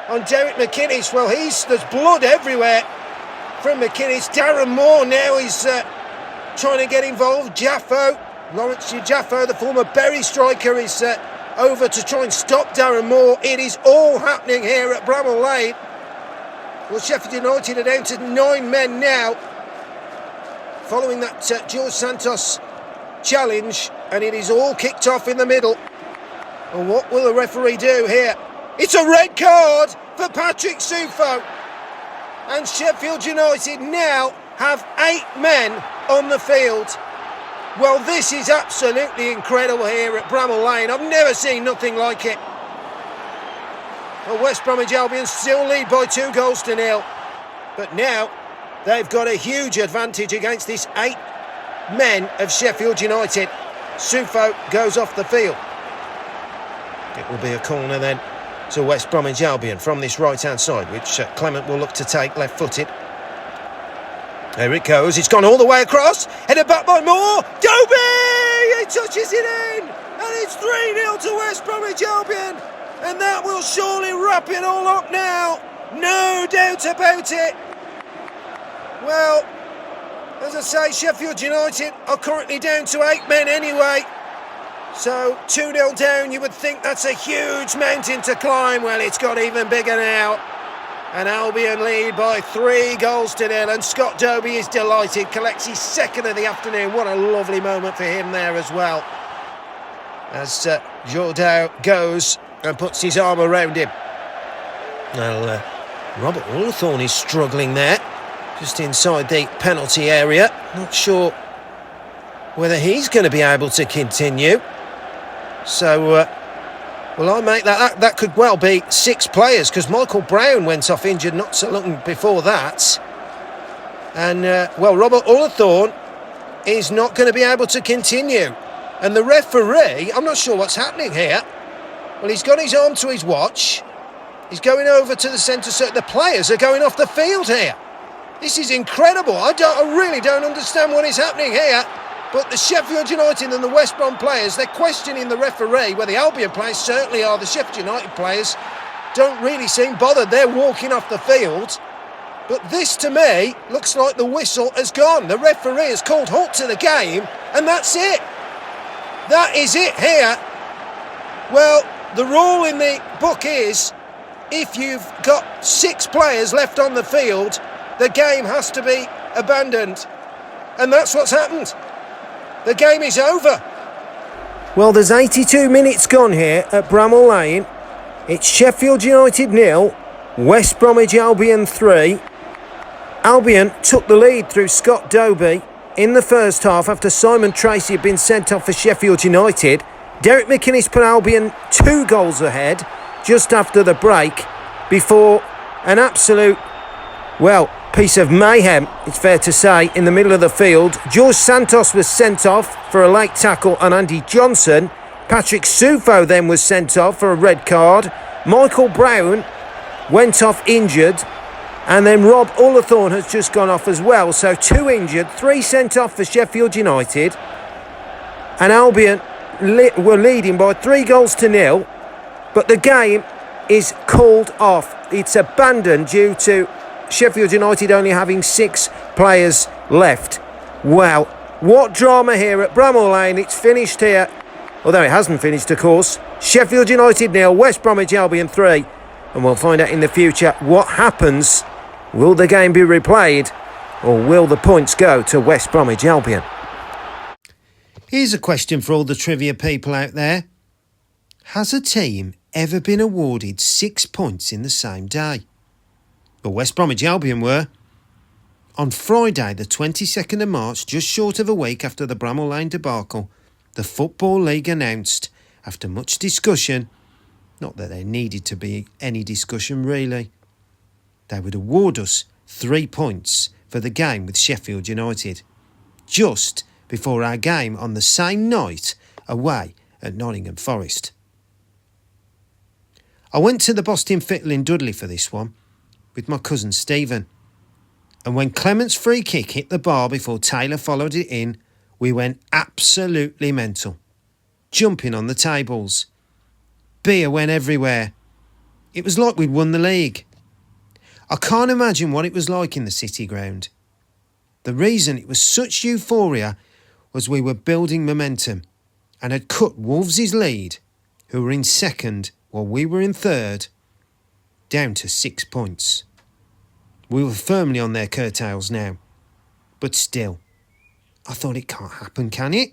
on Derek McInnes. Well, there's blood everywhere from McInnes. Darren Moore now is trying to get involved. Lawrence Jaffo, the former Bury striker, is over to try and stop Darren Moore. It is all happening here at Bramall Lane. Well, Sheffield United are down to 9 men now, following that George Santos challenge, and it is all kicked off in the middle. And what will the referee do here? It's a red card for Patrick Sufo. And Sheffield United now have 8 men on the field. Well, this is absolutely incredible here at Bramall Lane. I've never seen nothing like it. Well, West Bromwich Albion still lead by 2-0. But now they've got a huge advantage against this 8 men of Sheffield United. Sufo goes off the field. It will be a corner then to West Bromwich Albion from this right-hand side, which Clement will look to take left-footed. There it goes, it's gone all the way across, headed back by Moore, Dobie! He touches it in, and it's 3-0 to West Bromwich Albion, and that will surely wrap it all up now, no doubt about it. Well, as I say, Sheffield United are currently down to 8 men anyway, so 2-0 down, you would think that's a huge mountain to climb. Well, it's got even bigger now. And Albion lead by 3-0, and Scott Dobie is delighted, collects his 2nd of the afternoon. What a lovely moment for him there as well. As Jourdain goes and puts his arm around him. Well, Robert Hawthorne is struggling there, just inside the penalty area. Not sure whether he's going to be able to continue. So, well, I make that could well be 6 players, because Michael Brown went off injured not so long before that. And, well, Robert Hawthorne is not going to be able to continue. And the referee, I'm not sure what's happening here. Well, he's got his arm to his watch. He's going over to the centre circle. The players are going off the field here. This is incredible. I really don't understand what is happening here. But the Sheffield United and the West Brom players, they're questioning the referee. Well, the Albion players certainly are. The Sheffield United players don't really seem bothered. They're walking off the field. But this, to me, looks like the whistle has gone. The referee has called halt to the game, and that's it. That is it here. Well, the rule in the book is, if you've got 6 players left on the field, the game has to be abandoned. And that's what's happened. The game is over. Well, there's 82 minutes gone here at Bramall Lane. It's Sheffield United 0, West Bromwich Albion 3. Albion took the lead through Scott Dobie in the first half after Simon Tracy had been sent off for Sheffield United. Derek McInnes put Albion 2 goals ahead just after the break before an absolute, well, piece of mayhem, it's fair to say, in the middle of the field. George Santos was sent off for a late tackle on Andy Johnson. Patrick Sufo then was sent off for a red card. Michael Brown went off injured. And then Rob Hawthorne has just gone off as well. So 2 injured, 3 sent off for Sheffield United. And Albion were leading by 3-0. But the game is called off. It's abandoned due to Sheffield United only having 6 players left. Wow, what drama here at Bramall Lane. It's finished here, although it hasn't finished, of course. Sheffield United 0, West Bromwich Albion 3. And we'll find out in the future what happens. Will the game be replayed, or will the points go to West Bromwich Albion? Here's a question for all the trivia people out there. Has a team ever been awarded 6 points in the same day? Well, West Bromwich Albion were. On Friday, the 22nd of March, just short of a week after the Bramall Lane debacle, the Football League announced, after much discussion, not that there needed to be any discussion really, they would award us 3 points for the game with Sheffield United, just before our game on the same night away at Nottingham Forest. I went to the Boston Fiddle in Dudley for this one, with my cousin Stephen. And when Clement's free kick hit the bar before Taylor followed it in, we went absolutely mental, jumping on the tables. Beer went everywhere. It was like we'd won the league. I can't imagine what it was like in the City Ground. The reason it was such euphoria was we were building momentum and had cut Wolves' lead, who were in second while we were in third, down to 6 points. We were firmly on their curtails now. But still, I thought it can't happen, can it?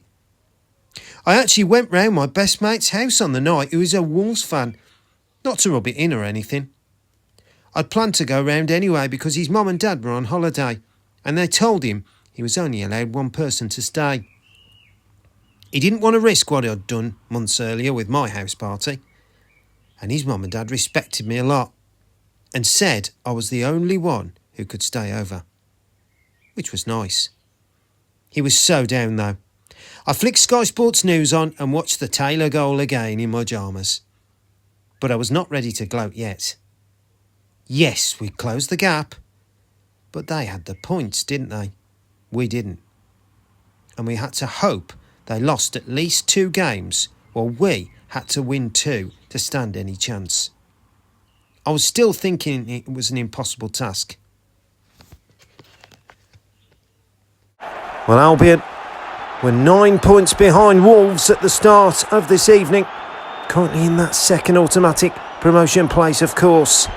I actually went round my best mate's house on the night, who is a Wolves fan, not to rub it in or anything. I'd planned to go round anyway because his mum and dad were on holiday, and they told him he was only allowed one person to stay. He didn't want to risk what I'd done months earlier with my house party, and his mum and dad respected me a lot and said I was the only one who could stay over, which was nice. He was so down though. I flicked Sky Sports News on and watched the Taylor goal again in my pyjamas. But I was not ready to gloat yet. Yes, we closed the gap, but they had the points, didn't they? We didn't. And we had to hope they lost at least 2 games, while we had to win 2 to stand any chance. I was still thinking it was an impossible task. Well, Albion were 9 points behind Wolves at the start of this evening. Currently in that second automatic promotion place, of course.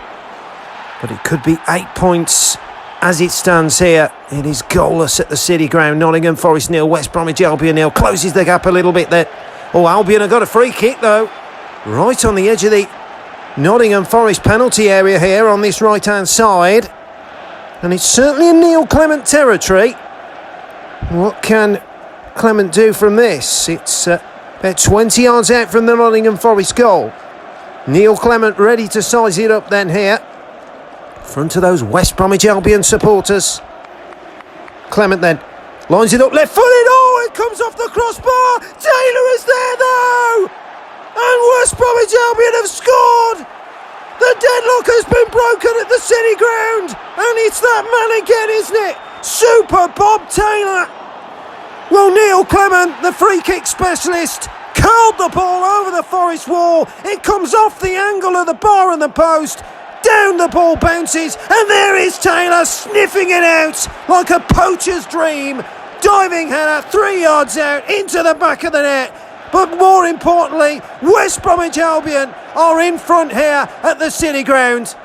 But it could be 8 points as it stands here. It is goalless at the City Ground. Nottingham Forest 0, West Bromwich Albion 0. Closes the gap a little bit there. Oh, Albion have got a free kick though. Right on the edge of the Nottingham Forest penalty area here on this right-hand side. And it's certainly in Neil Clement territory. What can Clement do from this? It's about 20 yards out from the Nottingham Forest goal. Neil Clement ready to size it up then here. Front of those West Bromwich Albion supporters. Clement then lines it up left-footed. Oh, it comes off the crossbar. Taylor is there though. And West Bromwich Albion have scored. The deadlock has been broken at the City Ground. And it's that man again, isn't it? Super Bob Taylor. Well, Neil Clement, the free kick specialist, curled the ball over the Forest wall. It comes off the angle of the bar and the post. Down the ball bounces, and there is Taylor sniffing it out like a poacher's dream. Diving header 3 yards out into the back of the net. But more importantly, West Bromwich Albion are in front here at the City Ground.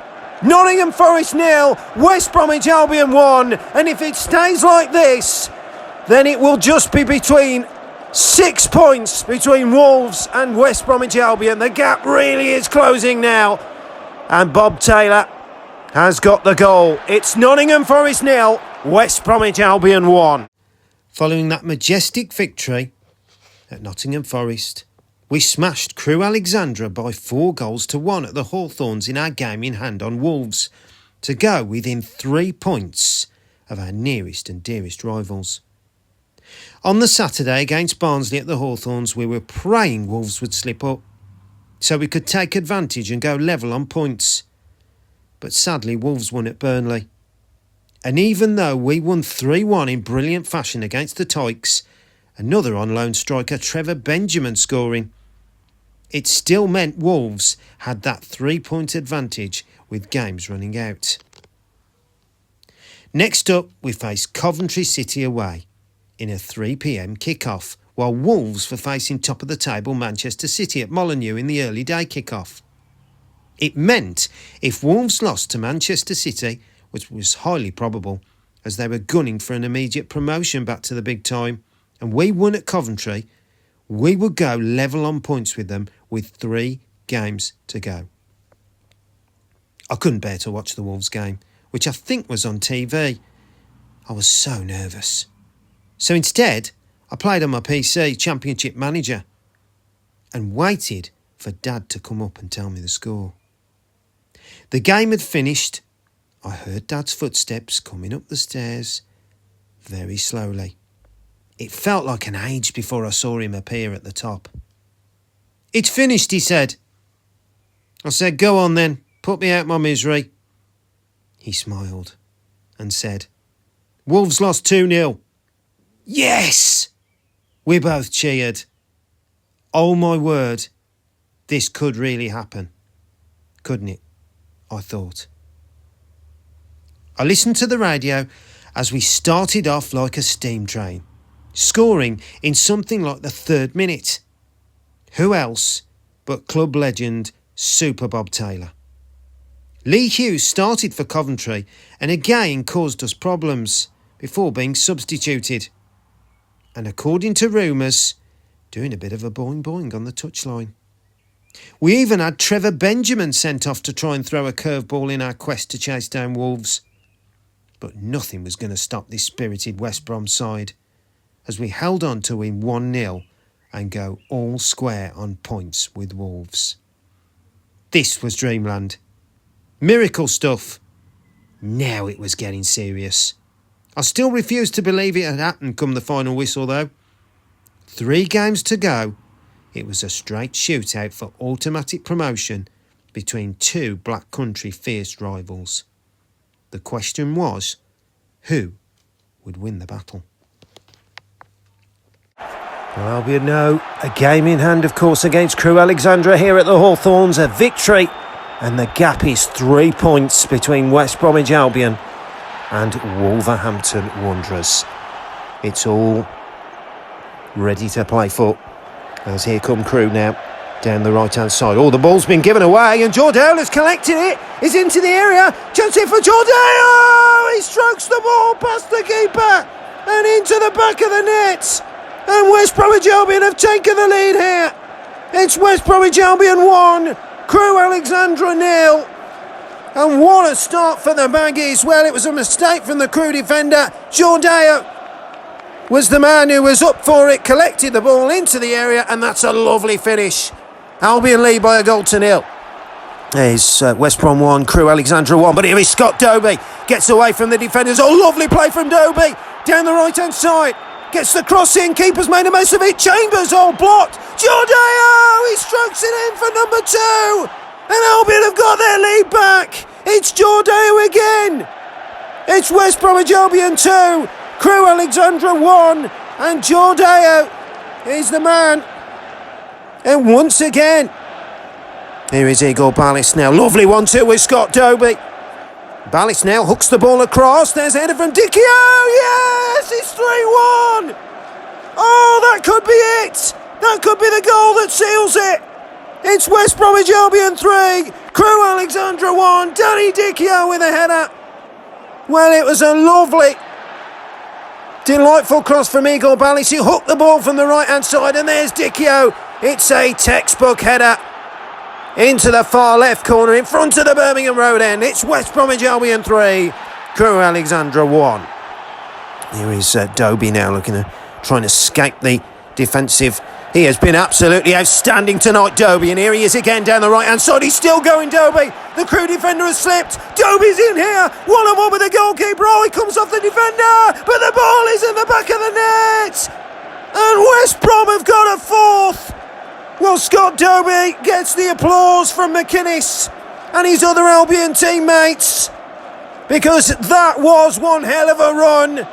Nottingham Forest 0, West Bromwich Albion 1. And if it stays like this, then it will just be between 6 points between Wolves and West Bromwich Albion. The gap really is closing now. And Bob Taylor has got the goal. It's Nottingham Forest 0, West Bromwich Albion 1. Following that majestic victory at Nottingham Forest, we smashed Crewe Alexandra by 4-1 at the Hawthorns in our game in hand on Wolves, to go within 3 points of our nearest and dearest rivals. On the Saturday against Barnsley at the Hawthorns, we were praying Wolves would slip up, so we could take advantage and go level on points. But sadly, Wolves won at Burnley. And even though we won 3-1 in brilliant fashion against the Tykes, another on-loan striker, Trevor Benjamin, scoring, it still meant Wolves had that 3-point advantage with games running out. Next up, we faced Coventry City away in a 3 p.m. kick-off, while Wolves were facing top-of-the-table Manchester City at Molineux in the early day kick-off. It meant if Wolves lost to Manchester City, which was highly probable, as they were gunning for an immediate promotion back to the big time, and we won at Coventry, we would go level on points with them with 3 games to go. I couldn't bear to watch the Wolves game, which I think was on TV. I was so nervous. So instead, I played on my PC, Championship Manager, and waited for Dad to come up and tell me the score. The game had finished. I heard Dad's footsteps coming up the stairs very slowly. It felt like an age before I saw him appear at the top. "It's finished," he said. I said, "Go on then, put me out my misery." He smiled and said, "Wolves lost 2-0. Yes! We both cheered. Oh my word, this could really happen, couldn't it? I thought. I listened to the radio as we started off like a steam train, scoring in something like the 3rd minute. Who else but club legend Super Bob Taylor? Lee Hughes started for Coventry and again caused us problems before being substituted. And according to rumours, doing a bit of a boing-boing on the touchline. We even had Trevor Benjamin sent off to try and throw a curveball in our quest to chase down Wolves. But nothing was going to stop this spirited West Brom side, as we held on to win 1-0 and go all square on points with Wolves. This was dreamland. Miracle stuff. Now it was getting serious. I still refuse to believe it had happened come the final whistle though. 3 games to go. It was a straight shootout for automatic promotion between 2 Black Country fierce rivals. The question was, who would win the battle? Well, Albion know a game in hand, of course, against Crewe Alexandra here at the Hawthorns. A victory, and the gap is 3 points between West Bromwich Albion and Wolverhampton Wanderers. It's all ready to play for, as here come Crewe now down the right hand side. Oh, the ball's been given away and Jordale has collected it. He's into the area. Chance here for Jordale. He strokes the ball past the keeper and into the back of the net. And West Bromwich Albion have taken the lead here. It's West Bromwich Albion 1, Crewe Alexandra 0. And what a start for the Baggies. Well, it was a mistake from the Crewe defender. Jordale was the man who was up for it, collected the ball into the area, and that's a lovely finish. Albion lead by a goal to 0. There's West Brom 1, Crewe Alexandra 1, but here is Scott Dobie. Gets away from the defenders. Oh, lovely play from Dobie. Down the right-hand side. Gets the cross in. Keeper's made a mess of it. Chambers all blocked. Jordale! He strokes it in for number 2. And Albion have got their lead back. It's Jordale again. It's West Bromwich Albion 2, Crewe Alexandra 1, and Jordale is the man. And once again, here is Igor Ballis now. Lovely 1-2 with Scott Dobie. Ballis now hooks the ball across. There's a header from Dicchio. Yes, it's 3-1. Oh, that could be it. That could be the goal that seals it. It's West Bromwich Albion 3, Crewe Alexandra 1. Danny Dicchio with a header. Well, it was a lovely, delightful cross from Igor Ballis. He hooked the ball from the right-hand side, and there's Dicchio. It's a textbook header into the far left corner in front of the Birmingham Road end. It's West Bromwich Albion 3, Crewe Alexandra 1. Here is Dobie now trying to escape the defensive. He has been absolutely outstanding tonight, Dobie, and here he is again down the right-hand side. He's still going, Dobie. The Crewe defender has slipped. Dobie's in here, 1-on-1 with the goalkeeper. Oh, he comes off the defender, but the ball is in the back of the net. And West Brom have got a 4th. Well, Scott Dobie gets the applause from McInnes and his other Albion teammates, because that was one hell of a run.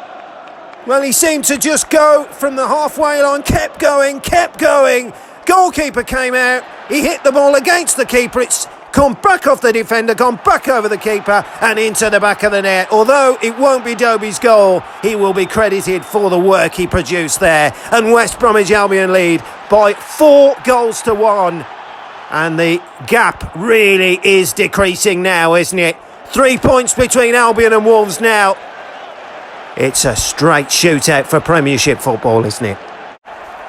Well, he seemed to just go from the halfway line, kept going. Goalkeeper came out, he hit the ball against the keeper. It's come back off the defender, gone back over the keeper and into the back of the net. Although it won't be Dobie's goal, he will be credited for the work he produced there. And West Bromwich Albion lead by 4-1. And the gap really is decreasing now, isn't it? 3 points between Albion and Wolves now. It's a straight shootout for Premiership football, isn't it?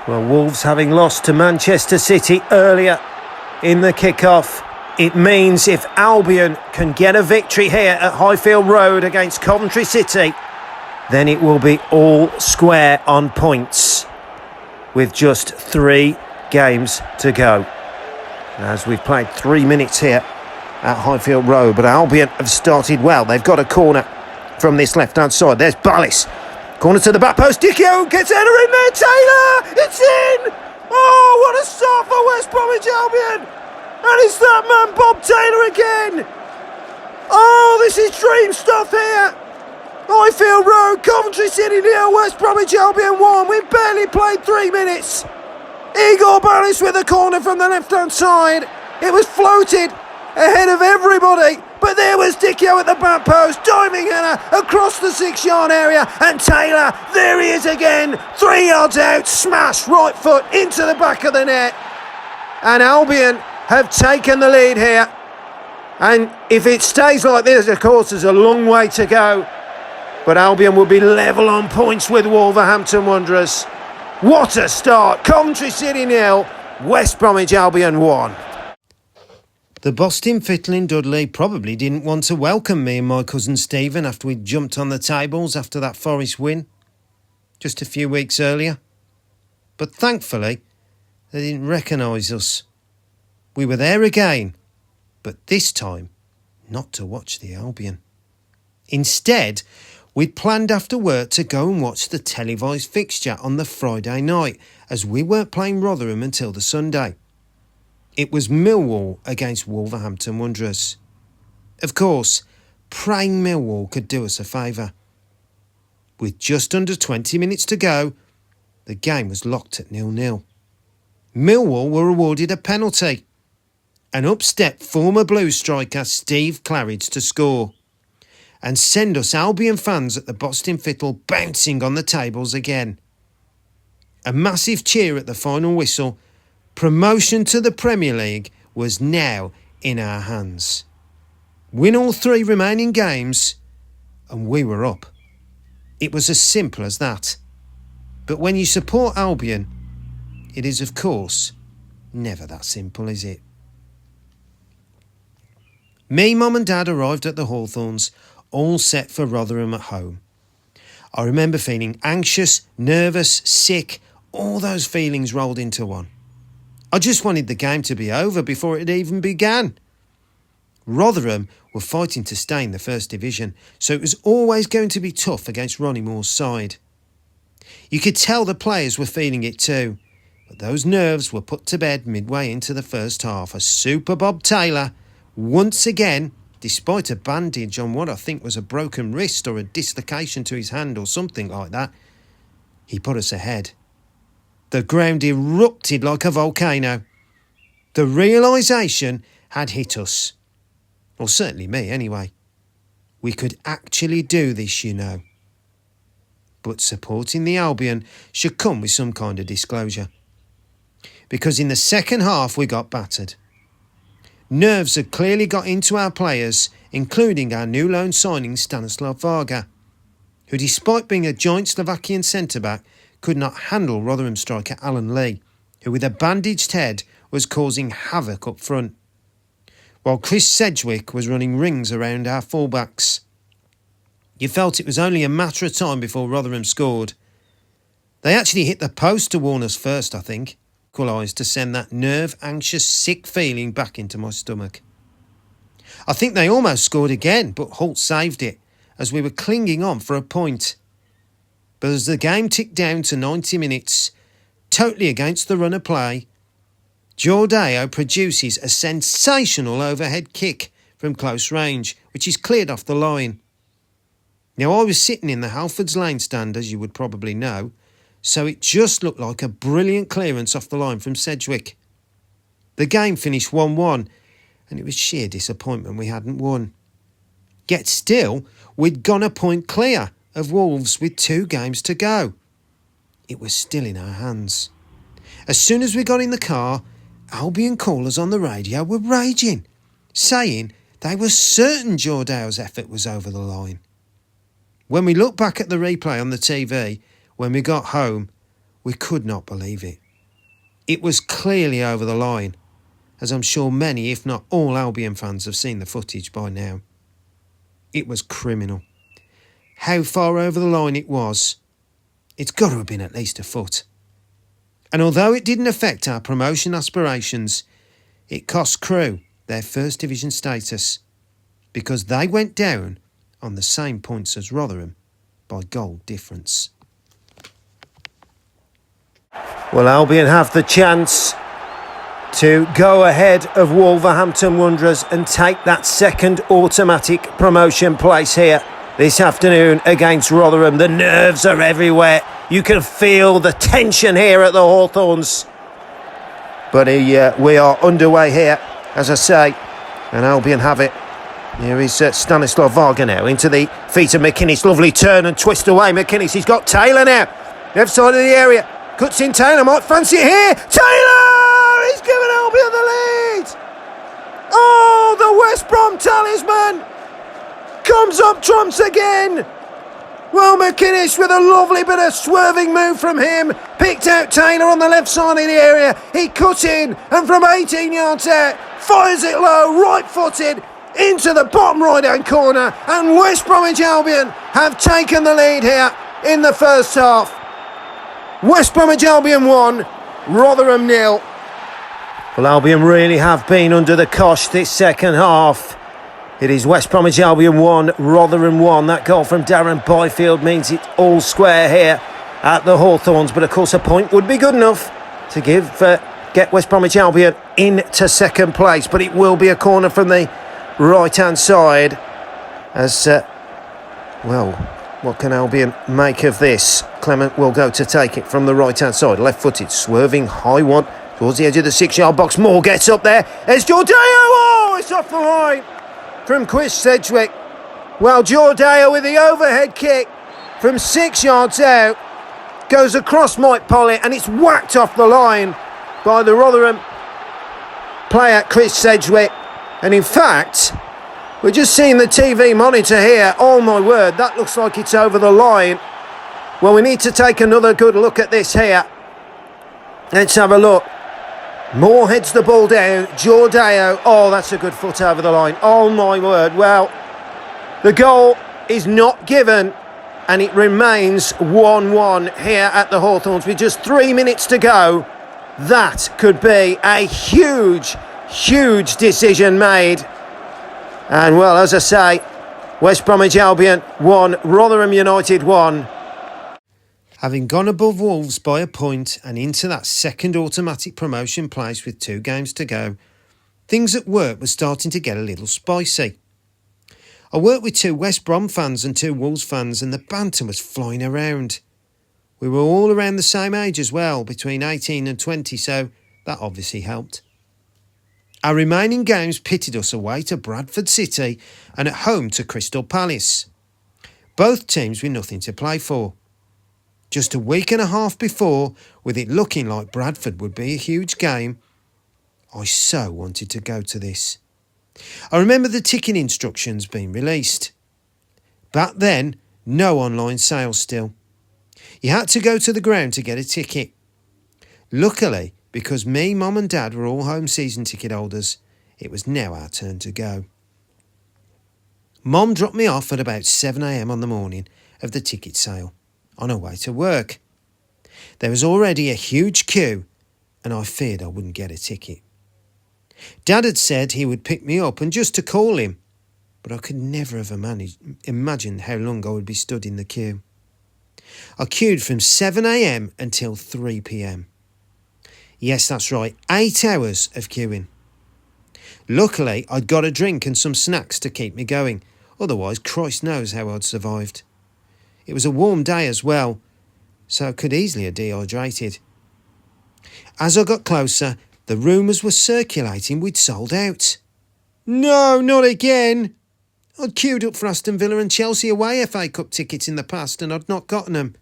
Well, Wolves having lost to Manchester City earlier in the kick-off, it means if Albion can get a victory here at Highfield Road against Coventry City, then it will be all square on points with just 3 games to go. As we've played 3 minutes here at Highfield Road, but Albion have started well. They've got a corner from this left-hand side. There's Ballis. Corner to the back post. Dicchio gets header in there. Taylor! It's in! Oh, what a start for West Bromwich Albion! And it's that man, Bob Taylor, again! Oh, this is dream stuff here! Highfield Road, Coventry City 0, West Bromwich Albion 1. We've barely played 3 minutes. Igor Ballis with a corner from the left-hand side. It was floated ahead of everybody, but there was Dicchio at the back post, diving header across the 6-yard area, and Taylor, there he is again, 3 yards out, smash right foot into the back of the net. And Albion have taken the lead here, and if it stays like this, of course, there's a long way to go, but Albion will be level on points with Wolverhampton Wanderers. What a start! Coventry City 0, West Bromwich Albion 1. The Boston fiddling Dudley probably didn't want to welcome me and my cousin Stephen after we'd jumped on the tables after that Forest win just a few weeks earlier. But thankfully, they didn't recognise us. We were there again, but this time not to watch the Albion. Instead, we'd planned after work to go and watch the televised fixture on the Friday night, as we weren't playing Rotherham until the Sunday. It was Millwall against Wolverhampton Wanderers. Of course, praying Millwall could do us a favour. With just under 20 minutes to go, the game was locked at 0-0. Millwall were awarded a penalty, and up stepped former Blues striker Steve Claridge to score, and send us Albion fans at the Boston Fiddle bouncing on the tables again. A massive cheer at the final whistle. Promotion to the Premier League was now in our hands. Win all 3 remaining games, and we were up. It was as simple as that. But when you support Albion, it is, of course, never that simple, is it? Me, Mum and Dad arrived at the Hawthorns, all set for Rotherham at home. I remember feeling anxious, nervous, sick, all those feelings rolled into one. I just wanted the game to be over before it even began. Rotherham were fighting to stay in the First Division, so it was always going to be tough against Ronnie Moore's side. You could tell the players were feeling it too, but those nerves were put to bed midway into the first half as Super Bob Taylor, once again, despite a bandage on what I think was a broken wrist or a dislocation to his hand or something like that, he put us ahead. The ground erupted like a volcano. The realisation had hit us. Or certainly me, anyway. We could actually do this, you know. But supporting the Albion should come with some kind of disclosure. Because in the second half we got battered. Nerves had clearly got into our players, including our new loan signing Stanislav Varga, who despite being a giant Slovakian centre-back could not handle Rotherham striker Alan Lee, who with a bandaged head was causing havoc up front, while Chris Sedgwick was running rings around our fullbacks. You felt it was only a matter of time before Rotherham scored. They actually hit the post to warn us first, I think, equalised to send that nerve-anxious, sick feeling back into my stomach. I think they almost scored again, but Holt saved it, as we were clinging on for a point. But as the game ticked down to 90 minutes, totally against the run of play, Jordao produces a sensational overhead kick from close range, which is cleared off the line. Now, I was sitting in the Halfords Lane stand, as you would probably know, so it just looked like a brilliant clearance off the line from Sedgwick. The game finished 1-1, and it was sheer disappointment we hadn't won. Yet still, we'd gone a point clear of Wolves with 2 games to go. It was still in our hands. As soon as we got in the car, Albion callers on the radio were raging, saying they were certain Jordao's effort was over the line. When we looked back at the replay on the TV, when we got home, we could not believe it. It was clearly over the line, as I'm sure many, if not all, Albion fans have seen the footage by now. It was criminal. How far over the line it was, it's got to have been at least a foot. And although it didn't affect our promotion aspirations, it cost Crewe their First Division status, because they went down on the same points as Rotherham by goal difference. Well, Albion have the chance to go ahead of Wolverhampton Wanderers and take that second automatic promotion place here this afternoon against Rotherham. The nerves are everywhere. You can feel the tension here at the Hawthorns. But we are underway here, as I say, and Albion have it. Here is Stanislav Varga now into the feet of McInnes. Lovely turn and twist away. McInnes, he's got Taylor now. Left side of the area. Cuts in Taylor, might fancy it here. Taylor! He's given Albion the lead! Oh, the West Brom talisman comes up trumps again. Well, McInnes with a lovely bit of swerving move from him. Picked out Taylor on the left side of the area. He cut in and from 18 yards out, fires it low, right-footed, into the bottom right-hand corner. And West Bromwich Albion have taken the lead here in the first half. West Bromwich Albion 1, Rotherham 0. Well, Albion really have been under the cosh this second half. It is West Bromwich Albion 1, Rotherham 1. That goal from Darren Byfield means it's all square here at the Hawthorns. But of course a point would be good enough to get West Bromwich Albion into second place. But it will be a corner from the right-hand side. As, well, what can Albion make of this? Clement will go to take it from the right-hand side. Left-footed, swerving, high one towards the edge of the 6-yard box. Moore gets up there. There's Jordeo. Oh, it's off the line from Chris Sedgwick. Well, Jordeo with the overhead kick from 6 yards out goes across Mike Pollitt and it's whacked off the line by the Rotherham player Chris Sedgwick. And in fact, we're just seeing the TV monitor here. Oh my word, that looks like it's over the line. Well, we need to take another good look at this here. Let's have a look. Moore heads the ball down. Jordeo. Oh, that's a good foot over the line. Oh, my word. Well, the goal is not given and it remains 1-1 here at the Hawthorns with just 3 minutes to go. That could be a huge, huge decision made. And, well, as I say, West Bromwich Albion 1, Rotherham United 1. Having gone above Wolves by a point and into that second automatic promotion place with 2 games to go, things at work were starting to get a little spicy. I worked with 2 West Brom fans and 2 Wolves fans and the banter was flying around. We were all around the same age as well, between 18 and 20, so that obviously helped. Our remaining games pitted us away to Bradford City and at home to Crystal Palace. Both teams with nothing to play for. Just a week and a half before, with it looking like Bradford would be a huge game, I so wanted to go to this. I remember the ticking instructions being released. Back then, no online sales still. You had to go to the ground to get a ticket. Luckily, because me, Mum and Dad were all home season ticket holders, it was now our turn to go. Mum dropped me off at about 7 a.m. on the morning of the ticket sale, on her way to work. There was already a huge queue and I feared I wouldn't get a ticket. Dad had said he would pick me up and just to call him, but I could never have imagined how long I would be stood in the queue. I queued from 7 a.m. until 3 p.m. Yes, that's right, 8 hours of queuing. Luckily, I'd got a drink and some snacks to keep me going, otherwise Christ knows how I'd survived. It was a warm day as well, so I could easily have dehydrated. As I got closer, the rumours were circulating we'd sold out. No, not again! I'd queued up for Aston Villa and Chelsea away FA Cup tickets in the past and I'd not gotten them.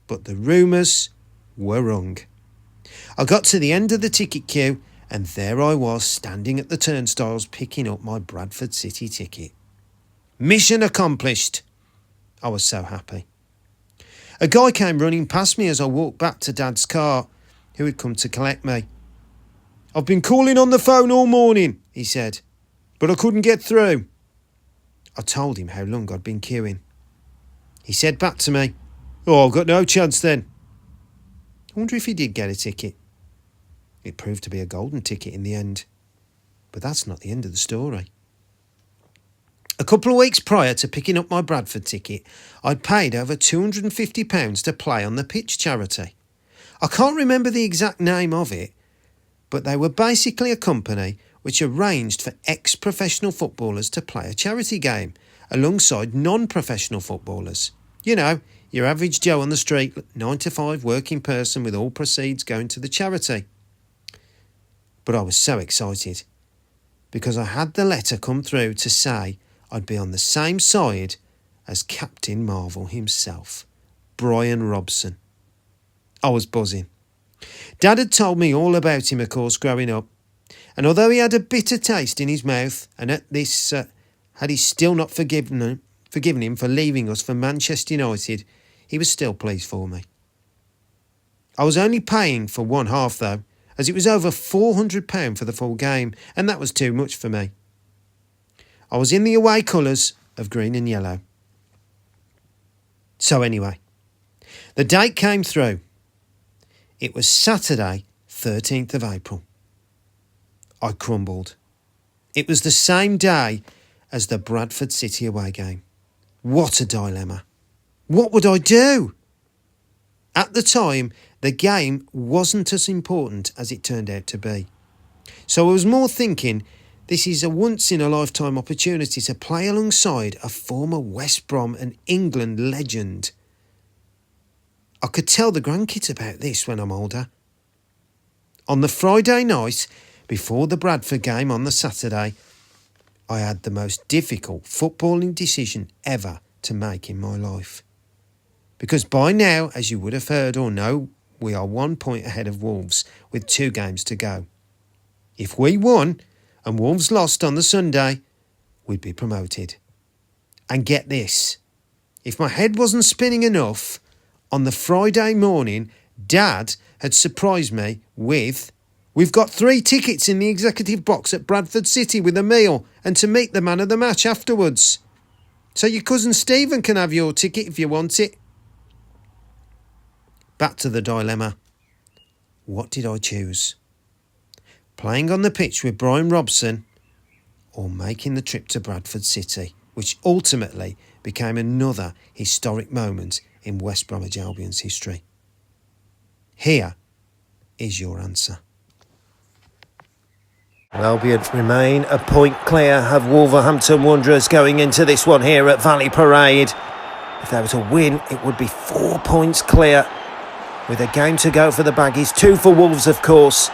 But the rumours were wrong. I got to the end of the ticket queue and there I was standing at the turnstiles picking up my Bradford City ticket. Mission accomplished! I was so happy. A guy came running past me as I walked back to Dad's car, who had come to collect me. I've been calling on the phone all morning, he said, but I couldn't get through. I told him how long I'd been queuing. He said back to me, oh, I've got no chance then. I wonder if he did get a ticket. It proved to be a golden ticket in the end. But that's not the end of the story. A couple of weeks prior to picking up my Bradford ticket, I'd paid over £250 to play on the Pitch charity. I can't remember the exact name of it, but they were basically a company which arranged for ex-professional footballers to play a charity game alongside non-professional footballers. You know, your average Joe on the street, 9 to 5 working person with all proceeds going to the charity. But I was so excited because I had the letter come through to say I'd be on the same side as Captain Marvel himself, Brian Robson. I was buzzing. Dad had told me all about him, of course, growing up. And although he had a bitter taste in his mouth, and at this, had he still not forgiven forgiven him for leaving us for Manchester United, he was still pleased for me. I was only paying for one half though, as it was over £400 for the full game, and that was too much for me. I was in the away colours of green and yellow. So anyway, the date came through. It was Saturday, 13th of April. I crumbled. It was the same day as the Bradford City away game. What a dilemma. What would I do? At the time, the game wasn't as important as it turned out to be. So I was more thinking, this is a once-in-a-lifetime opportunity to play alongside a former West Brom and England legend. I could tell the grandkids about this when I'm older. On the Friday night, before the Bradford game on the Saturday, I had the most difficult footballing decision ever to make in my life. Because by now, as you would have heard or know, we are 1 point ahead of Wolves with 2 games to go. If we won and Wolves lost on the Sunday, we'd be promoted. And get this, if my head wasn't spinning enough, on the Friday morning, Dad had surprised me with, "We've got 3 tickets in the executive box at Bradford City with a meal and to meet the man of the match afterwards. So your cousin Stephen can have your ticket if you want it." Back to the dilemma. What did I choose? Playing on the pitch with Brian Robson or making the trip to Bradford City, which ultimately became another historic moment in West Bromwich Albion's history? Here is your answer. Albion remain a point clear of Wolverhampton Wanderers going into this one here at Valley Parade. If there was a win, it would be 4 points clear. With a game to go for the Baggies, 2 for Wolves of course,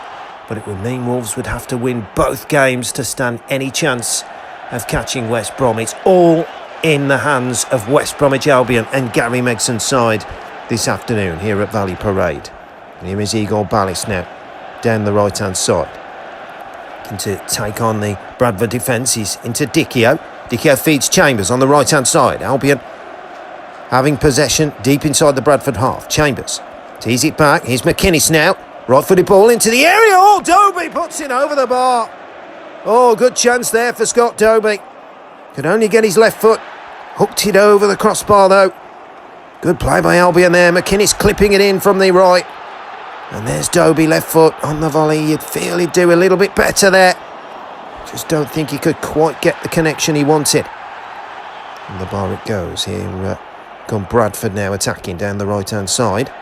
but it would mean Wolves would have to win both games to stand any chance of catching West Brom. It's all in the hands of West Bromwich Albion and Gary Megson's side this afternoon here at Valley Parade. And here is Igor Ballis now, down the right-hand side. Looking to take on the Bradford defence. He's into Dicchio. Dicchio feeds Chambers on the right-hand side. Albion having possession deep inside the Bradford half. Chambers tees it back. Here's McInnes now. Right-footed ball into the area. Oh, Dobie puts it over the bar. Oh, good chance there for Scott Dobie. Could only get his left foot. Hooked it over the crossbar though. Good play by Albion there. McInnes clipping it in from the right. And there's Dobie, left foot on the volley. You'd feel he'd do a little bit better there. Just don't think he could quite get the connection he wanted. And the bar it goes. Here gone Bradford now attacking down the right-hand side.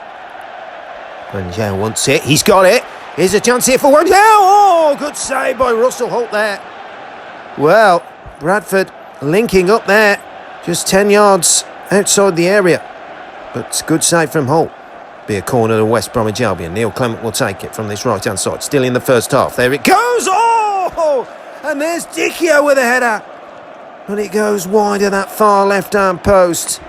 Brangel wants it. He's got it. Here's a chance here for one. Oh, good save by Russell Holt there. Well, Bradford linking up there. Just 10 yards outside the area. But good save from Holt. Be a corner to West Bromwich Albion. Neil Clement will take it from this right-hand side. Still in the first half. There it goes. Oh! And there's Dicchio with a header. And it goes wide of that far left-hand post.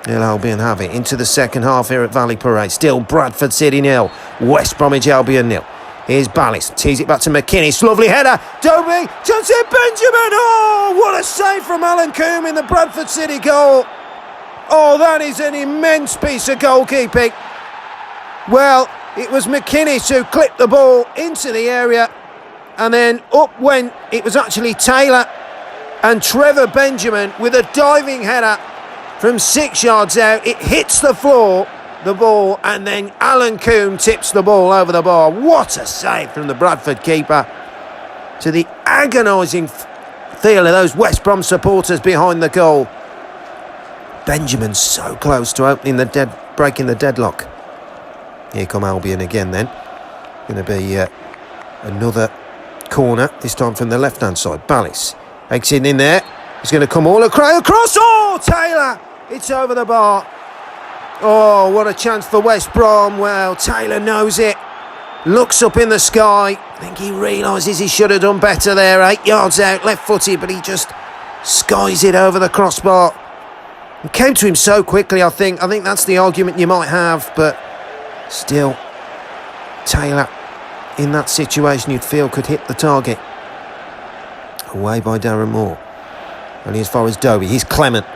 Will Albion have it into the second half here at Valley Parade. Still Bradford City 0. West Bromwich Albion 0. Here's Ballis. Tees it back to McInnes. Lovely header. Dobie. Chance it. Benjamin. Oh, what a save from Alan Coombe in the Bradford City goal. Oh, that is an immense piece of goalkeeping. Well, it was McInnes who clipped the ball into the area. And then up went, it was actually Taylor and Trevor Benjamin with a diving header from 6 yards out. It hits the floor, the ball, and then Alan Coombe tips the ball over the bar. What a save from the Bradford keeper. To the agonising feel of those West Brom supporters behind the goal. Benjamin so close to breaking the deadlock. Here come Albion again then. Going to be another corner, this time from the left-hand side. Ballis makes it in there. He's going to come all across. Oh, Taylor! It's over the bar. Oh, what a chance for West Brom. Well, Taylor knows it. Looks up in the sky. I think he realises he should have done better there. 8 yards out, left-footed, but he just skies it over the crossbar. It came to him so quickly, I think. I think that's the argument you might have, but still, Taylor, in that situation, you'd feel could hit the target. Away by Darren Moore. Only as far as Dobie. Here's Clement.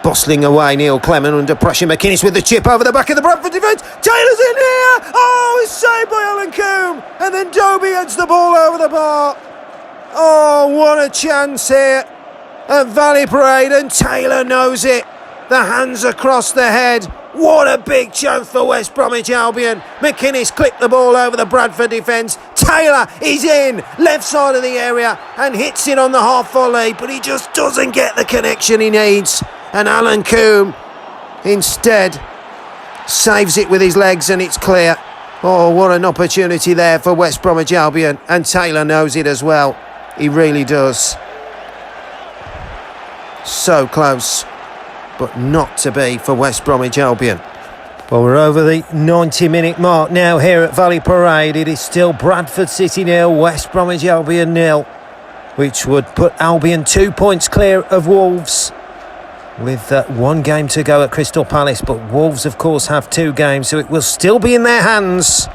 Bustling away, Neil Clement under pressure. McInnes with the chip over the back of the Bradford defence. Taylor's in here! Oh, it's saved by Alan Coombe. And then Dobie heads the ball over the bar. Oh, what a chance here at Valley Parade. And Taylor knows it. The hands across the head. What a big chance for West Bromwich Albion. McInnes clipped the ball over the Bradford defence. Taylor is in, left side of the area, and hits it on the half volley, but he just doesn't get the connection he needs. And Alan Coombe instead saves it with his legs, and it's clear. Oh, what an opportunity there for West Bromwich Albion, and Taylor knows it as well. He really does. So close, but not to be for West Bromwich Albion. Well, we're over the 90-minute mark now here at Valley Parade. It is still Bradford City 0, West Bromwich Albion 0, which would put Albion 2 points clear of Wolves with one game to go at Crystal Palace. But Wolves, of course, have 2 games, so it will still be in their hands.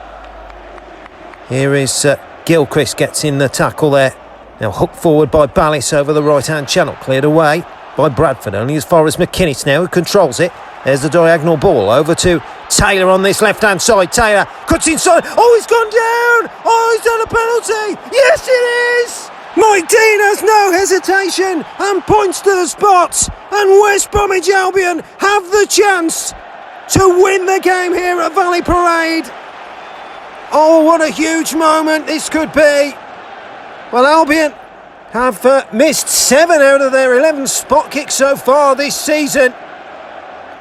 Here is Gilchrist gets in the tackle there. Now hooked forward by Ballis over the right-hand channel. Cleared away by Bradford, only as far as McInnes now, who controls it. There's the diagonal ball over to Taylor on this left-hand side. Taylor cuts inside. Oh, he's gone down. Oh, he's done a penalty. Yes, it is. Mike Dean has no hesitation and points to the spot. And West Bromwich Albion have the chance to win the game here at Valley Parade. Oh, what a huge moment this could be. Well, Albion have missed 7 out of their 11 spot kicks so far this season.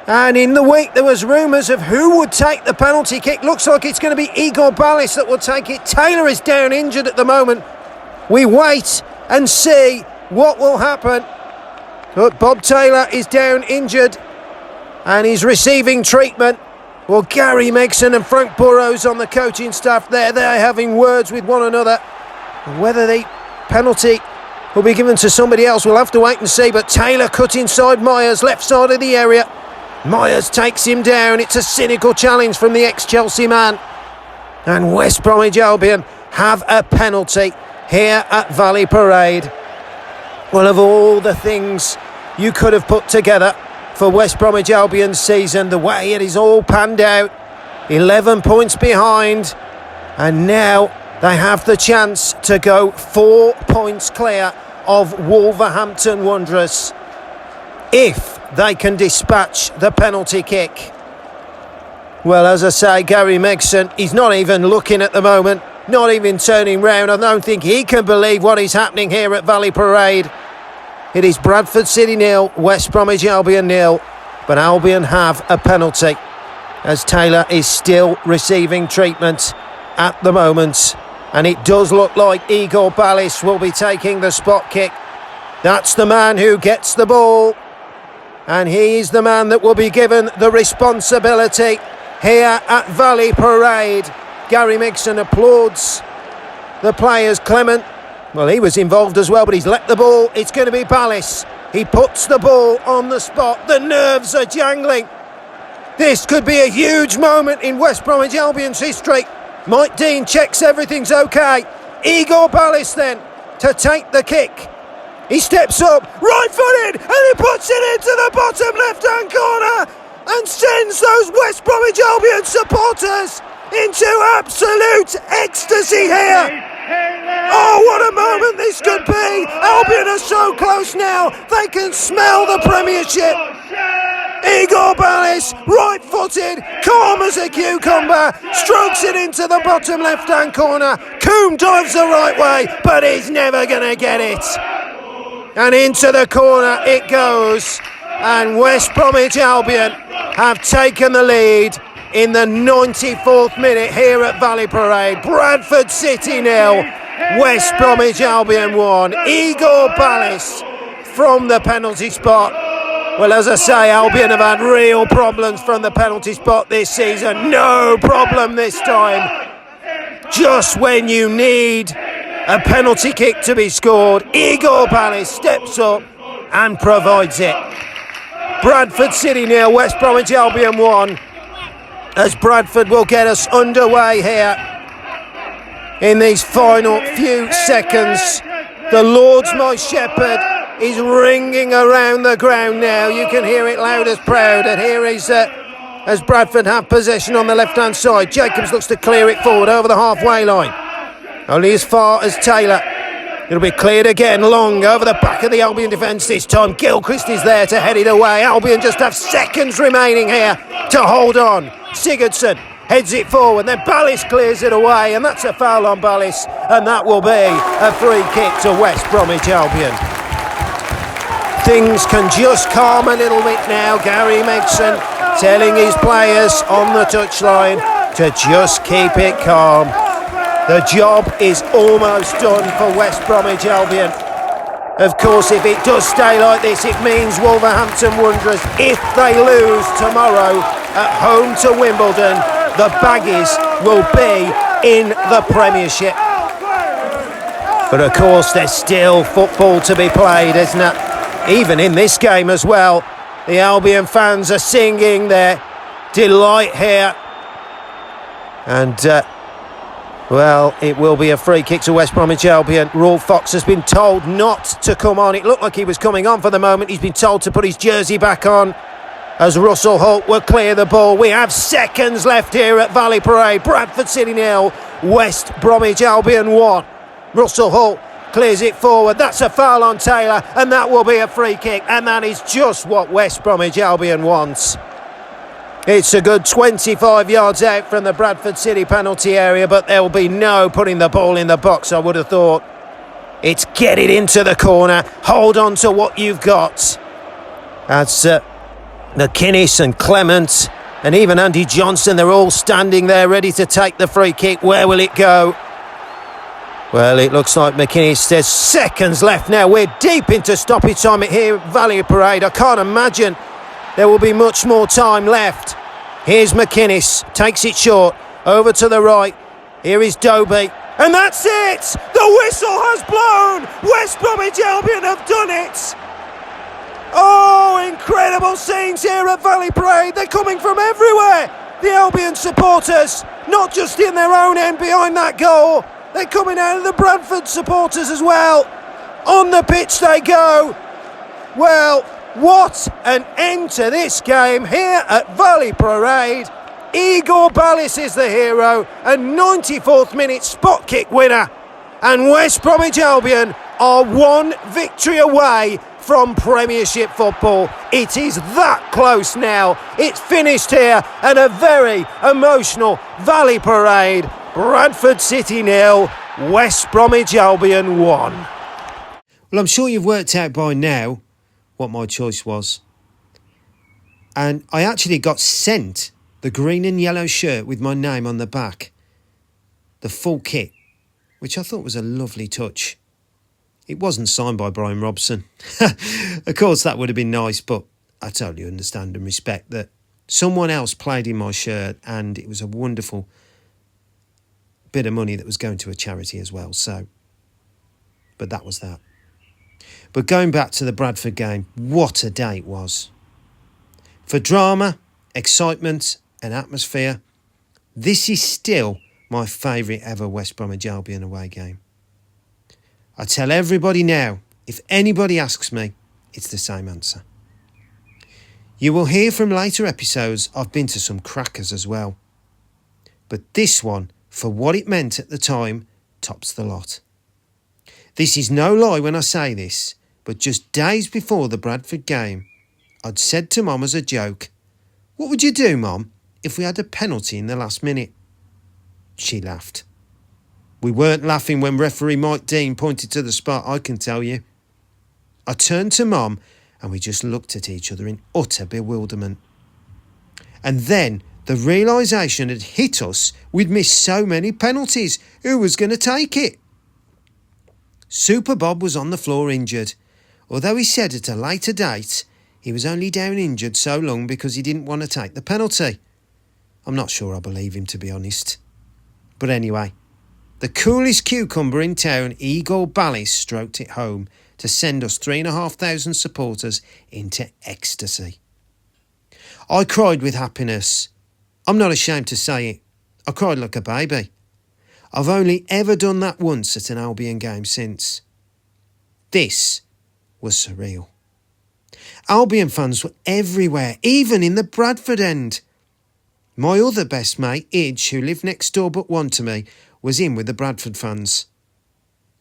And in the week there was rumours of who would take the penalty kick. Looks like it's going to be Igor Ballis that will take it. Taylor is down injured at the moment. We wait and see what will happen. But Bob Taylor is down injured and he's receiving treatment. Well, Gary Megson and Frank Burrows on the coaching staff there. They're having words with one another. Whether the penalty will be given to somebody else, we'll have to wait and see. But Taylor cut inside Myers, left side of the area. Myers takes him down. It's a cynical challenge from the ex-Chelsea man. And West Bromwich Albion have a penalty here at Valley Parade. Well, of all the things you could have put together for West Bromwich Albion's season, the way it is all panned out, 11 points behind, and now they have the chance to go 4 points clear of Wolverhampton Wanderers if they can dispatch the penalty kick. Well, as I say, Gary Megson, he's not even looking at the moment, not even turning round. I don't think he can believe what is happening here at Valley Parade. It is Bradford City 0, West Bromwich Albion 0, but Albion have a penalty as Taylor is still receiving treatment at the moment. And it does look like Igor Ballis will be taking the spot kick. That's the man who gets the ball. And he is the man that will be given the responsibility here at Valley Parade. Gary Megson applauds the players. Clement, well, he was involved as well, but he's let the ball. It's going to be Ballis. He puts the ball on the spot. The nerves are jangling. This could be a huge moment in West Bromwich Albion's history. Mike Dean checks everything's okay. Igor Ballis then to take the kick. He steps up, right-footed, and he puts it into the bottom left-hand corner and sends those West Bromwich Albion supporters into absolute ecstasy here. Oh, what a moment this could be. Albion are so close now. They can smell the Premiership. Igor Ballis, right-footed, calm as a cucumber, strokes it into the bottom left-hand corner. Coombe dives the right way, but he's never going to get it. And into the corner it goes. And West Bromwich Albion have taken the lead in the 94th minute here at Valley Parade. Bradford City 0, West Bromwich Albion 1. Igor Ballis from the penalty spot. Well, as I say, Albion have had real problems from the penalty spot this season. No problem this time. Just when you need a penalty kick to be scored, Igor Ballis steps up and provides it. Bradford City 0, West Bromwich Albion 1. As Bradford will get us underway here in these final few seconds. The Lord's my shepherd. is ringing around the ground now. You can hear it loud as proud. And here is as Bradford have possession on the left-hand side. Jacobs looks to clear it forward over the halfway line. Only as far as Taylor. It'll be cleared again, long over the back of the Albion defence this time. Gilchrist is there to head it away. Albion just have seconds remaining here to hold on. Sigurdsson heads it forward, then Ballis clears it away, and that's a foul on Ballis, and that will be a free kick to West Bromwich Albion. Things can just calm a little bit now. Gary Megson telling his players on the touchline to just keep it calm. The job is almost done for West Bromwich Albion. Of course, if it does stay like this, it means Wolverhampton Wanderers, if they lose tomorrow at home to Wimbledon, the Baggies will be in the Premiership. But of course, there's still football to be played, isn't it? Even in this game as well, the Albion fans are singing their delight here. And, well, it will be a free kick to West Bromwich Albion. Rolf Fox has been told not to come on. It looked like he was coming on for the moment. He's been told to put his jersey back on as Russell Holt will clear the ball. We have seconds left here at Valley Parade. Bradford City 0, West Bromwich Albion 1. Russell Holt clears it forward. That's a foul on Taylor, and that will be a free kick, and that is just what West Bromwich Albion wants. It's a good 25 yards out from the Bradford City penalty area, but there will be no putting the ball in the box, I would have thought. It's get it into the corner, hold on to what you've got. That's McInnes and Clement and even Andy Johnson, they're all standing there ready to take the free kick. Where will it go? Well, it looks like McInnes, there's seconds left now. We're deep into stoppage time here at Valley Parade. I can't imagine there will be much more time left. Here's McInnes, takes it short, over to the right. Here is Doby, and that's it! The whistle has blown! West Bromwich Albion have done it! Oh, incredible scenes here at Valley Parade. They're coming from everywhere. The Albion supporters, not just in their own end behind that goal. They're coming out of the Bradford supporters as well. On the pitch they go. Well, what an end to this game here at Valley Parade. Igor Ballis is the hero, a 94th minute spot kick winner. And West Bromwich Albion are one victory away from Premiership football. It is that close now. It's finished here and a very emotional Valley Parade. Bradford City 0, West Bromwich Albion 1. Well, I'm sure you've worked out by now what my choice was. And I actually got sent the green and yellow shirt with my name on the back. The full kit, which I thought was a lovely touch. It wasn't signed by Brian Robson. Of course, that would have been nice, but I totally understand and respect that someone else played in my shirt, and it was a wonderful bit of money that was going to a charity as well. So, but that was that. But going back to the Bradford game, what a day it was. For drama, excitement and atmosphere, this is still my favourite ever West Bromwich Albion away game. I tell everybody now, if anybody asks me, it's the same answer. You will hear from later episodes I've been to some crackers as well. But this one, for what it meant at the time, tops the lot. This is no lie when I say this, but just days before the Bradford game, I'd said to Mum as a joke, "What would you do, Mum, if we had a penalty in the last minute?" She laughed. We weren't laughing when referee Mike Dean pointed to the spot, I can tell you. I turned to Mum and we just looked at each other in utter bewilderment. And then the realisation had hit us we'd missed so many penalties. Who was going to take it? Super Bob was on the floor injured, although he said at a later date he was only down injured so long because he didn't want to take the penalty. I'm not sure I believe him, to be honest. But anyway, the coolest cucumber in town, Igor Ballis, stroked it home to send us 3,500 supporters into ecstasy. I cried with happiness. I'm not ashamed to say it. I cried like a baby. I've only ever done that once at an Albion game since. This was surreal. Albion fans were everywhere, even in the Bradford end. My other best mate, Idge, who lived next door but one to me, was in with the Bradford fans.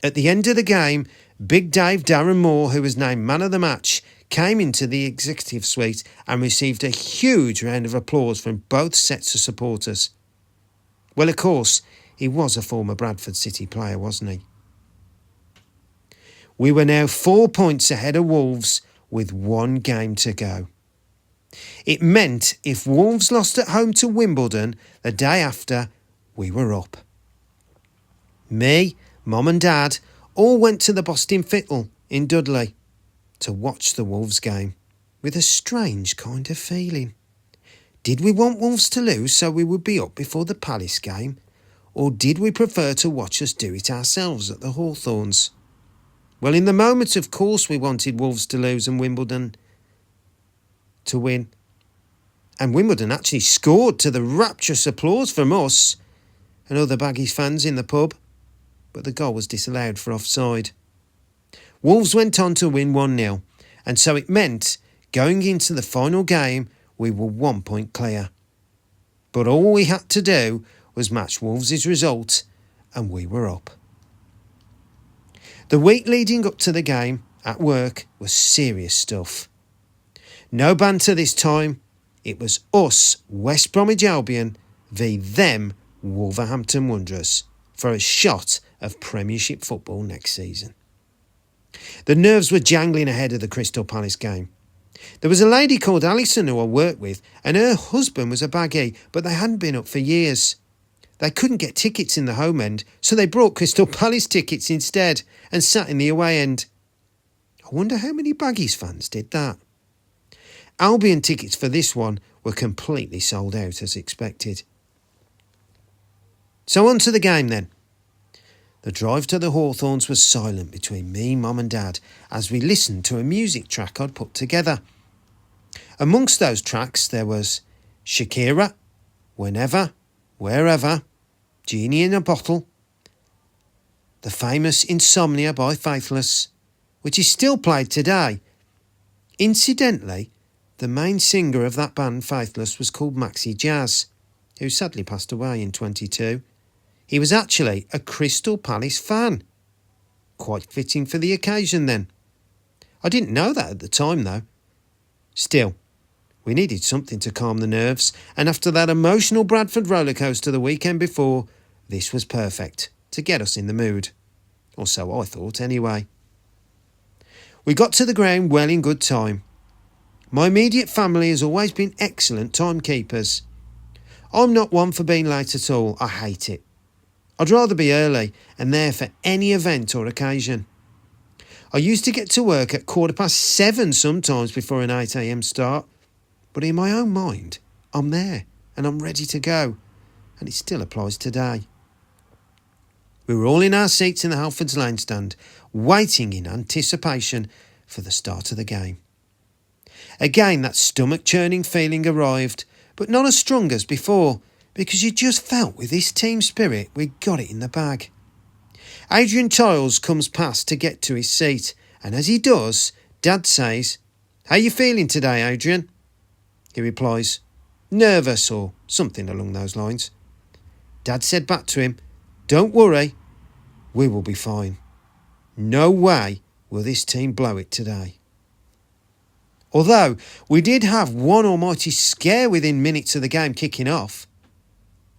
At the end of the game, Big Dave Darren Moore, who was named man of the match, came into the executive suite and received a huge round of applause from both sets of supporters. Well, of course, he was a former Bradford City player, wasn't he? We were now 4 points ahead of Wolves with one game to go. It meant if Wolves lost at home to Wimbledon the day after, we were up. Me, Mum and Dad all went to the Boston Fittle in Dudley to watch the Wolves game with a strange kind of feeling. Did we want Wolves to lose so we would be up before the Palace game, or did we prefer to watch us do it ourselves at the Hawthorns? Well, in the moment, of course, we wanted Wolves to lose and Wimbledon to win. And Wimbledon actually scored to the rapturous applause from us and other Baggies fans in the pub, but the goal was disallowed for offside. Wolves went on to win 1-0, and so it meant going into the final game we were 1 point clear. But all we had to do was match Wolves' result and we were up. The week leading up to the game at work was serious stuff. No banter this time. It was us, West Bromwich Albion, v them, Wolverhampton Wanderers, for a shot of Premiership football next season. The nerves were jangling ahead of the Crystal Palace game. There was a lady called Alison who I worked with, and her husband was a Baggie, but they hadn't been up for years. They couldn't get tickets in the home end, so they brought Crystal Palace tickets instead and sat in the away end. I wonder how many Baggies fans did that. Albion tickets for this one were completely sold out as expected. So on to the game then. The drive to the Hawthorns was silent between me, Mum and Dad as we listened to a music track I'd put together. Amongst those tracks there was Shakira, Whenever, Wherever, Genie in a Bottle, the famous Insomnia by Faithless, which is still played today. Incidentally, the main singer of that band, Faithless, was called Maxi Jazz, who sadly passed away in 2022. He was actually a Crystal Palace fan. Quite fitting for the occasion then. I didn't know that at the time though. Still, we needed something to calm the nerves, and after that emotional Bradford rollercoaster the weekend before, this was perfect to get us in the mood. Or so I thought anyway. We got to the ground well in good time. My immediate family has always been excellent timekeepers. I'm not one for being late at all. I hate it. I'd rather be early and there for any event or occasion. I used to get to work at 7:15 sometimes before an 8 a.m. start, but in my own mind, I'm there and I'm ready to go, and it still applies today. We were all in our seats in the Halfords Lane stand, waiting in anticipation for the start of the game. Again, that stomach-churning feeling arrived, but not as strong as before, because you just felt with this team spirit we'd got it in the bag. Adrian Tiles comes past to get to his seat, and as he does, Dad says, "How you feeling today, Adrian?" He replies, "Nervous," or something along those lines. Dad said back to him, "Don't worry, we will be fine. No way will this team blow it today." Although we did have one almighty scare within minutes of the game kicking off,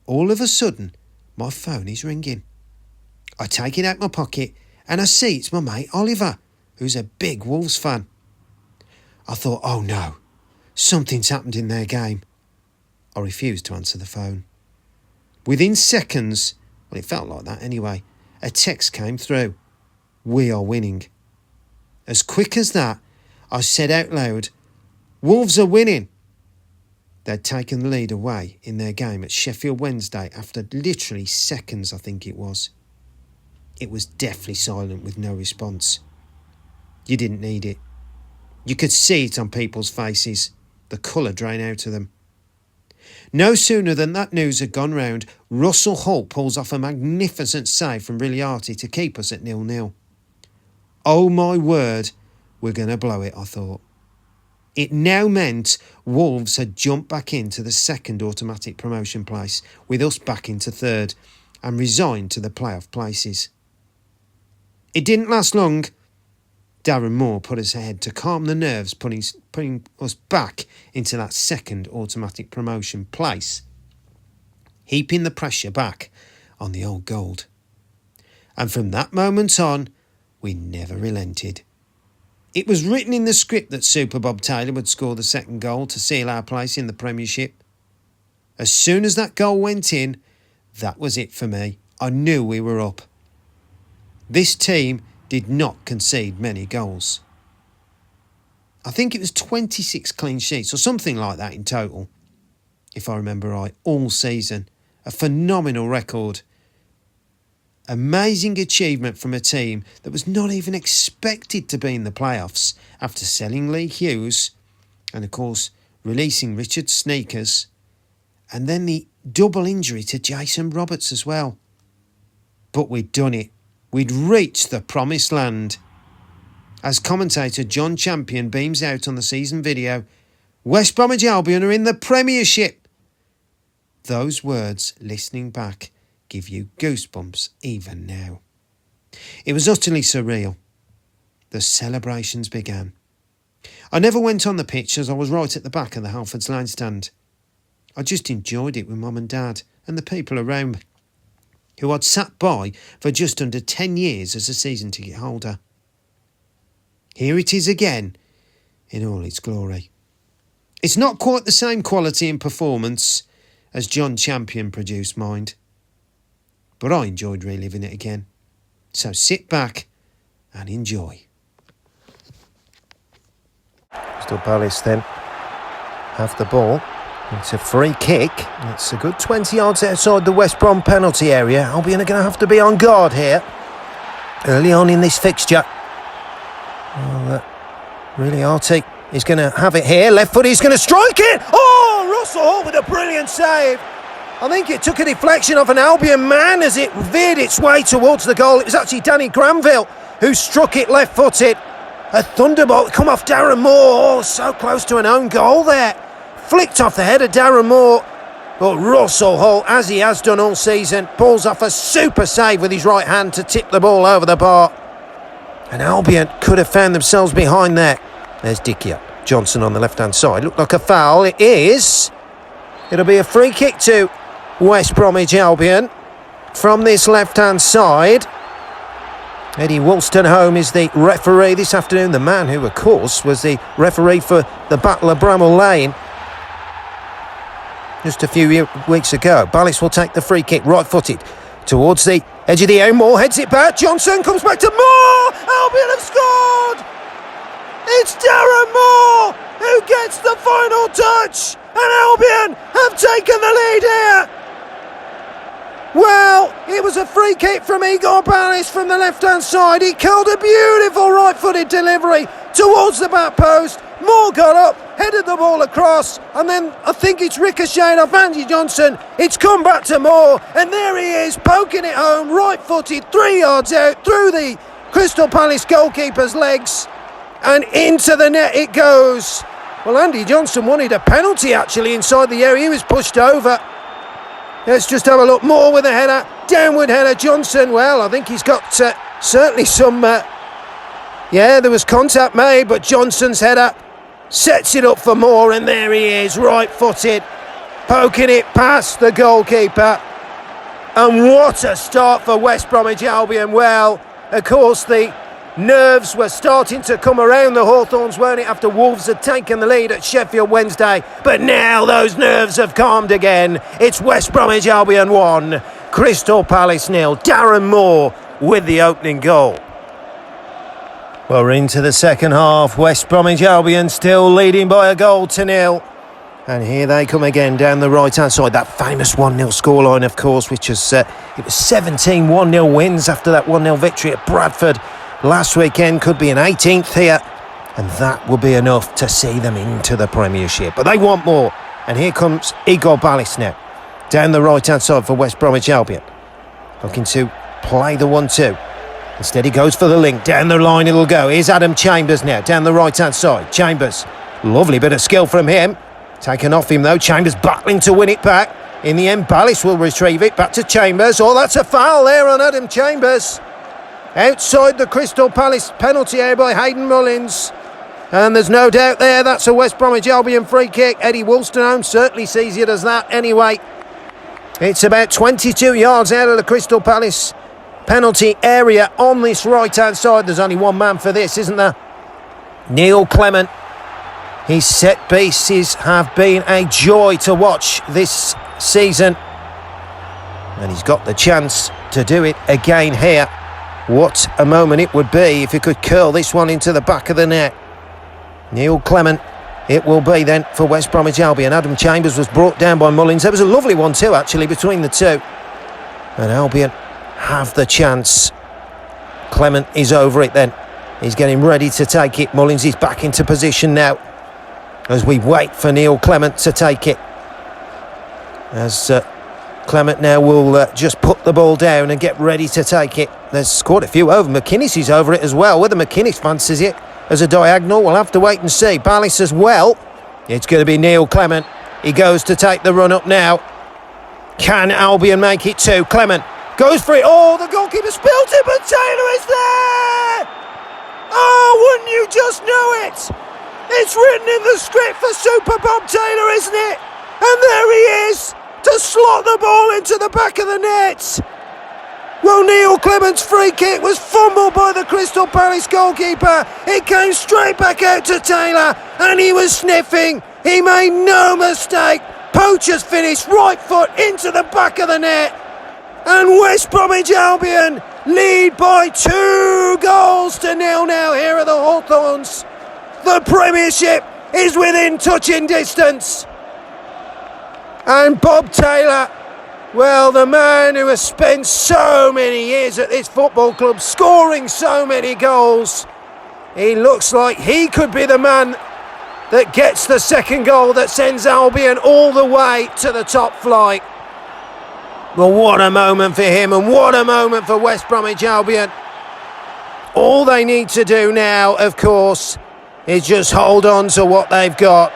all of a sudden my phone is ringing. I take it out my pocket and I see it's my mate Oliver, who's a big Wolves fan. I thought, oh no, something's happened in their game. I refused to answer the phone. Within seconds, well, it felt like that anyway, a text came through. "We are winning." As quick as that, I said out loud, "Wolves are winning." They'd taken the lead away in their game at Sheffield Wednesday after literally seconds, I think it was. It was deathly silent with no response. You didn't need it. You could see it on people's faces, the colour drain out of them. No sooner than that news had gone round, Russell Holt pulls off a magnificent save from Riliati to keep us at 0-0. Oh my word, were going to blow it, I thought. It now meant Wolves had jumped back into the second automatic promotion place, with us back into third, and resigned to the playoff places. It didn't last long. Darren Moore put us ahead to calm the nerves, putting us back into that second automatic promotion place, heaping the pressure back on the old Gold. And from that moment on, we never relented. It was written in the script that Super Bob Taylor would score the second goal to seal our place in the Premiership. As soon as that goal went in, that was it for me. I knew we were up. This team did not concede many goals. I think it was 26 clean sheets or something like that in total, if I remember right, all season. A phenomenal record. Amazing achievement from a team that was not even expected to be in the playoffs after selling Lee Hughes and, of course, releasing Richard Sneakers, and then the double injury to Jason Roberts as well. But we'd done it. We'd reached the promised land. As commentator John Champion beams out on the season video, West Bromwich Albion are in the Premiership. Those words, listening back, give you goosebumps even now. It was utterly surreal. The celebrations began. I never went on the pitch as I was right at the back of the Halfords Lane stand. I just enjoyed it with Mum and Dad and the people around me, who I'd sat by for just under 10 years as a season ticket holder. Here it is again, in all its glory. It's not quite the same quality and performance as John Champion produced, mind, but I enjoyed reliving it again. So sit back and enjoy. Crystal Palace then have the ball. It's a free kick. It's a good 20 yards outside the West Brom penalty area. Albion are going to have to be on guard here early on in this fixture. Well, really Artie is going to have it here. Left foot, he's going to strike it. Oh, Russell with a brilliant save. I think it took a deflection off an Albion man as it veered its way towards the goal. It was actually Danny Granville who struck it left-footed. A thunderbolt come off Darren Moore. Oh, so close to an own goal there. Flicked off the head of Darren Moore. But Russell Hull, as he has done all season, pulls off a super save with his right hand to tip the ball over the bar. And Albion could have found themselves behind there. There's Dickie Johnson on the left-hand side. Looked like a foul. It is. It'll be a free kick to West Bromwich Albion from this left-hand side. Eddie Wolstenholme is the referee this afternoon. The man who, of course, was the referee for the Battle of Bramall Lane just a few weeks ago. Ballis will take the free kick, right-footed, towards the edge of the area. Moore heads it back. Johnson comes back to Moore. Albion have scored. It's Darren Moore who gets the final touch, and Albion have taken the lead here. Well, it was a free kick from Igor Ballis from the left-hand side. He curled a beautiful right-footed delivery towards the back post. Moore got up, headed the ball across, and then I think it's ricocheted off Andy Johnson. It's come back to Moore, and there he is, poking it home, right-footed, 3 yards out, through the Crystal Palace goalkeeper's legs, and into the net it goes. Well, Andy Johnson wanted a penalty, actually, inside the area. He was pushed over. Let's just have a look. Moore with a header, downward header. Johnson, well, I think he's got certainly some... there was contact made, but Johnson's header sets it up for Moore, and there he is, right-footed, poking it past the goalkeeper. And what a start for West Bromwich Albion. Well, of course, the nerves were starting to come around the Hawthorns, weren't it, after Wolves had taken the lead at Sheffield Wednesday. But now those nerves have calmed again. It's West Bromwich Albion 1, Crystal Palace 0. Darren Moore with the opening goal. Well, we're into the second half. West Bromwich Albion still leading by a goal to 0. And here they come again down the right-hand side. That famous 1-0 scoreline, of course, which was it was 17 1-0 wins after that 1-0 victory at Bradford last weekend. Could be an 18th here, and that will be enough to see them into the Premiership. But they want more, and here comes Igor Ballis now, down the right-hand side for West Bromwich Albion, looking to play the 1-2. Instead he goes for the link. Down the line it'll go. Here's Adam Chambers now, down the right-hand side. Chambers, lovely bit of skill from him. Taken off him though. Chambers battling to win it back. In the end, Ballis will retrieve it. Back to Chambers. Oh, that's a foul there on Adam Chambers. Outside the Crystal Palace penalty area by Hayden Mullins. And there's no doubt there, that's a West Bromwich Albion free kick. Eddie Wolstenholme certainly sees it as that anyway. It's about 22 yards out of the Crystal Palace penalty area on this right-hand side. There's only one man for this, isn't there? Neil Clement. His set pieces have been a joy to watch this season. And he's got the chance to do it again here. What a moment it would be if he could curl this one into the back of the net. Neil Clement it will be then for West Bromwich Albion. Adam Chambers was brought down by Mullins. There was a lovely one too actually between the two. And Albion have the chance. Clement is over it then. He's getting ready to take it. Mullins is back into position now as we wait for Neil Clement to take it. As Clement now will just put the ball down and get ready to take it. There's quite a few over. McInnes is over it as well. Whether McInnes fancies it as a diagonal, we'll have to wait and see. Ballis as well. It's going to be Neil Clement. He goes to take the run up now. Can Albion make it two? Clement goes for it. Oh, the goalkeeper spilled it, but Taylor is there! Oh, wouldn't you just know it? It's written in the script for Super Bob Taylor, isn't it? And there he is to slot the ball into the back of the net. Well, Neil Clement's free kick was fumbled by the Crystal Palace goalkeeper. It came straight back out to Taylor and he was sniffing. He made no mistake. Poacher's finish, right foot into the back of the net. And West Bromwich Albion lead by 2-0 now here at the Hawthorns. The Premiership is within touching distance. And Bob Taylor, well, the man who has spent so many years at this football club, scoring so many goals, he looks like he could be the man that gets the second goal that sends Albion all the way to the top flight. Well, what a moment for him and what a moment for West Bromwich Albion. All they need to do now, of course, is just hold on to what they've got.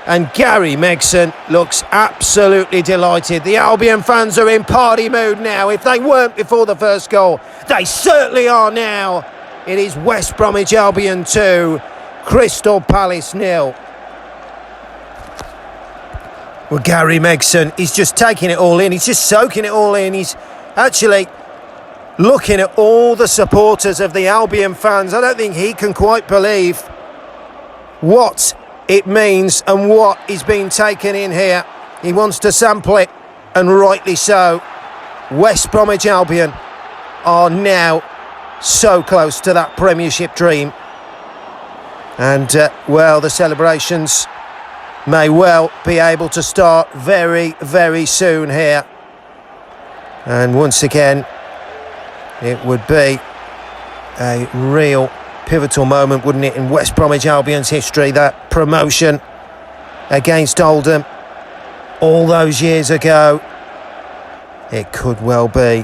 And Gary Megson looks absolutely delighted. The Albion fans are in party mood now. If they weren't before the first goal, they certainly are now. It is West Bromwich Albion 2, Crystal Palace 0. Well, Gary Megson, he's just taking it all in. He's just soaking it all in. He's actually looking at all the supporters of the Albion fans. I don't think he can quite believe what it means and what is being taken in here. He wants to sample it, and rightly so. West Bromwich Albion are now so close to that Premiership dream. And, well, the celebrations may well be able to start very, very soon here. And once again, it would be a real pivotal moment, wouldn't it, in West Bromwich Albion's history, that promotion against Oldham all those years ago. It could well be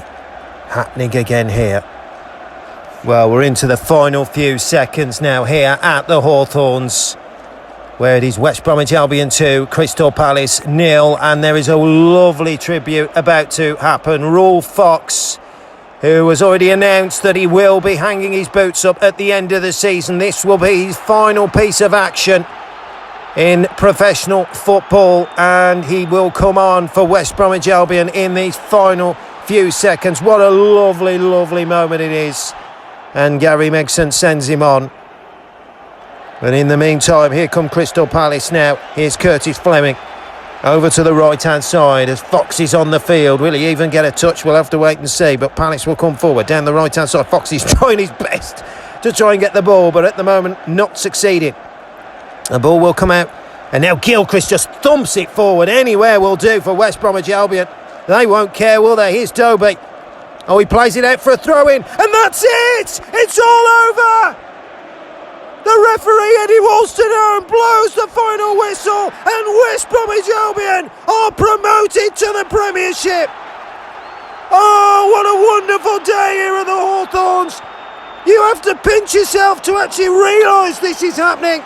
happening again here. Well, we're into the final few seconds now here at the Hawthorns, where it is West Bromwich Albion 2, Crystal Palace 0, and there is a lovely tribute about to happen. Rolf Fox, who has already announced that he will be hanging his boots up at the end of the season. This will be his final piece of action in professional football, and he will come on for West Bromwich Albion in these final few seconds. What a lovely, lovely moment it is. And Gary Megson sends him on. But in the meantime, here come Crystal Palace now. Here's Curtis Fleming. Over to the right-hand side as Fox is on the field. Will he even get a touch? We'll have to wait and see. But Palace will come forward down the right-hand side. Fox is trying his best to try and get the ball, but at the moment not succeeding. The ball will come out. And now Gilchrist just thumps it forward. Anywhere will do for West Bromwich Albion. They won't care, will they? Here's Doby. Oh, he plays it out for a throw-in. And that's it! It's all over! The referee, Eddie Wolstenholme, blows the final whistle, and West Bromwich Albion are promoted to the Premiership. Oh, what a wonderful day here at the Hawthorns. You have to pinch yourself to actually realise this is happening.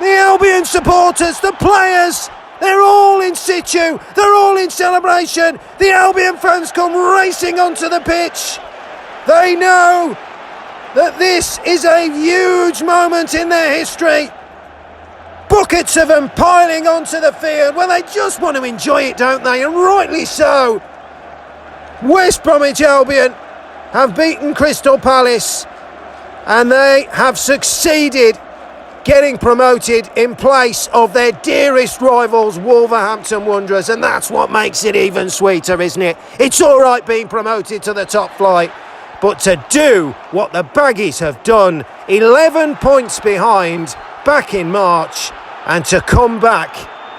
The Albion supporters, the players, they're all in situ. They're all in celebration. The Albion fans come racing onto the pitch. They know that this is a huge moment in their history. Buckets of them piling onto the field. Well, they just want to enjoy it, don't they? And rightly so. West Bromwich Albion have beaten Crystal Palace and they have succeeded getting promoted in place of their dearest rivals, Wolverhampton Wanderers, and that's what makes it even sweeter, isn't it? It's all right being promoted to the top flight, but to do what the Baggies have done, 11 points behind back in March, and to come back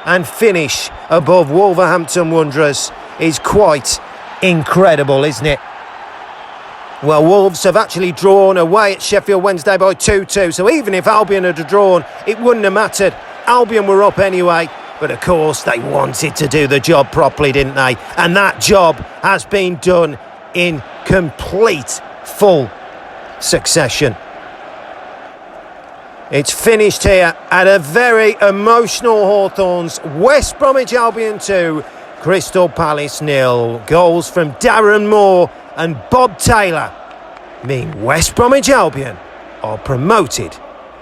and finish above Wolverhampton Wanderers is quite incredible, isn't it? Well, Wolves have actually drawn away at Sheffield Wednesday by 2-2, so even if Albion had drawn, it wouldn't have mattered. Albion were up anyway, but of course they wanted to do the job properly, didn't they? And that job has been done in complete, full succession. It's finished here at a very emotional Hawthorns. West Bromwich Albion 2, Crystal Palace 0. Goals from Darren Moore and Bob Taylor mean West Bromwich Albion are promoted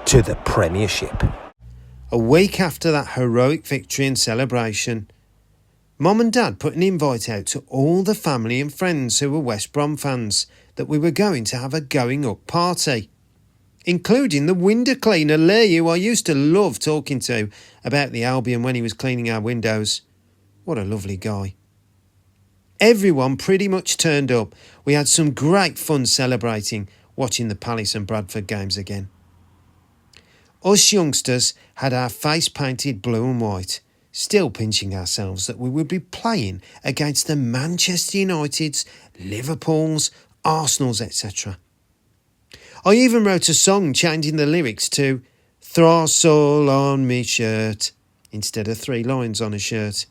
to the Premiership. A week after that heroic victory and celebration, Mum and Dad put an invite out to all the family and friends who were West Brom fans that we were going to have a going up party, including the window cleaner Lee, who I used to love talking to about the Albion when he was cleaning our windows. What a lovely guy. Everyone pretty much turned up. We had some great fun celebrating, watching the Palace and Bradford games again. Us youngsters had our face painted blue and white, still pinching ourselves that we would be playing against the Manchester Uniteds, Liverpools, Arsenals, etc. I even wrote a song changing the lyrics to "Throstle on me shirt" instead of 3 lines on a shirt.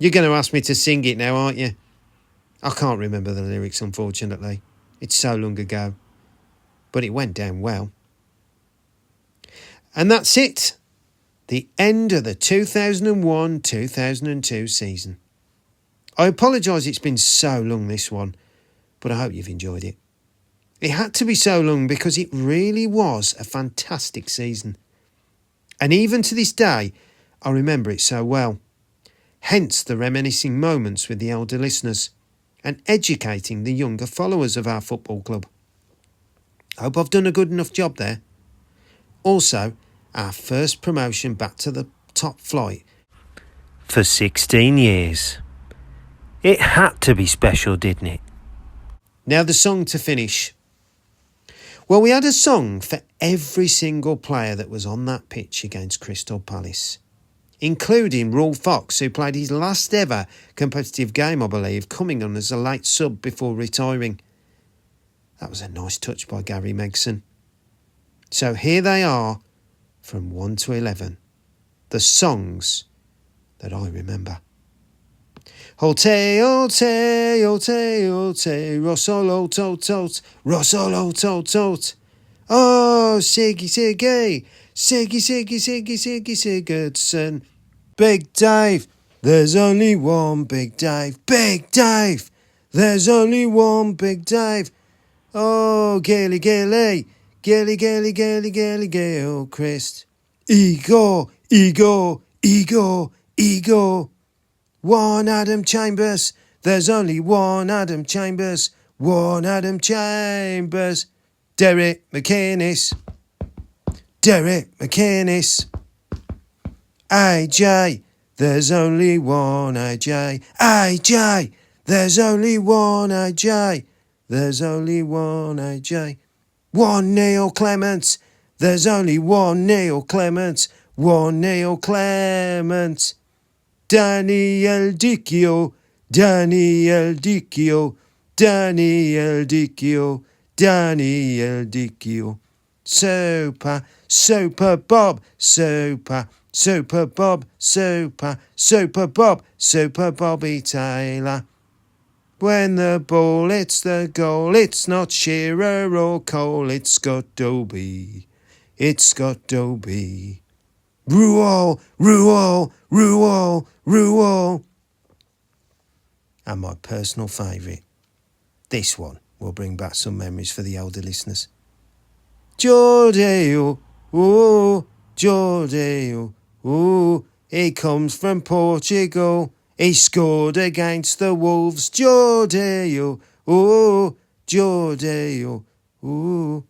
You're going to ask me to sing it now, aren't you? I can't remember the lyrics, unfortunately. It's so long ago. But it went down well. And that's it. The end of the 2001-2002 season. I apologise it's been so long, this one, but I hope you've enjoyed it. It had to be so long because it really was a fantastic season. And even to this day, I remember it so well. Hence the reminiscing moments with the elder listeners and educating the younger followers of our football club. I hope I've done a good enough job there. Also, our first promotion back to the top flight for 16 years. It had to be special, didn't it? Now the song to finish. Well, we had a song for every single player that was on that pitch against Crystal Palace, including Raul Fox, who played his last ever competitive game, I believe, coming on as a late sub before retiring. That was a nice touch by Gary Megson. So here they are, from 1 to 11, the songs that I remember. Holte, holte, holte, holte, Rossolo, tot, tot, Rossolo, tot, tot. Oh, Siggy, Siggy, Siggy, Siggy, Siggy, Siggy, Sigurdsson. Big Dave, there's only one Big Dave. Big Dave, there's only one Big Dave. Oh, Gilly, Gilly, Gilly, Gilly, Gilly, Gilly, Gil, Christ. Igor, Igor, Igor, Igor. One Adam Chambers, there's only one Adam Chambers. One Adam Chambers. Derek McInnes. Derek McInnes. AJ, there's only one AJ. AJ, there's only one AJ. There's only one AJ. One Neil Clements, there's only one Neil Clements. One Neil Clements. Daniel Dicchio, Daniel Dicchio, Daniel Dicchio, Daniel Dicchio. Super, Super Bob, Super, Super Bob, Super, Super Bob, Super Bobby Taylor. When the ball hits the goal, it's not Shearer or Cole, it's Scott Dobie. It's Scott Dobie. Ruol, Ruol, Ruol, Ruol. And my personal favourite, this one will bring back some memories for the older listeners. Geordie, oh, Geordie, oh, he comes from Portugal. He scored against the Wolves. Geordie, oh, Geordie, oh.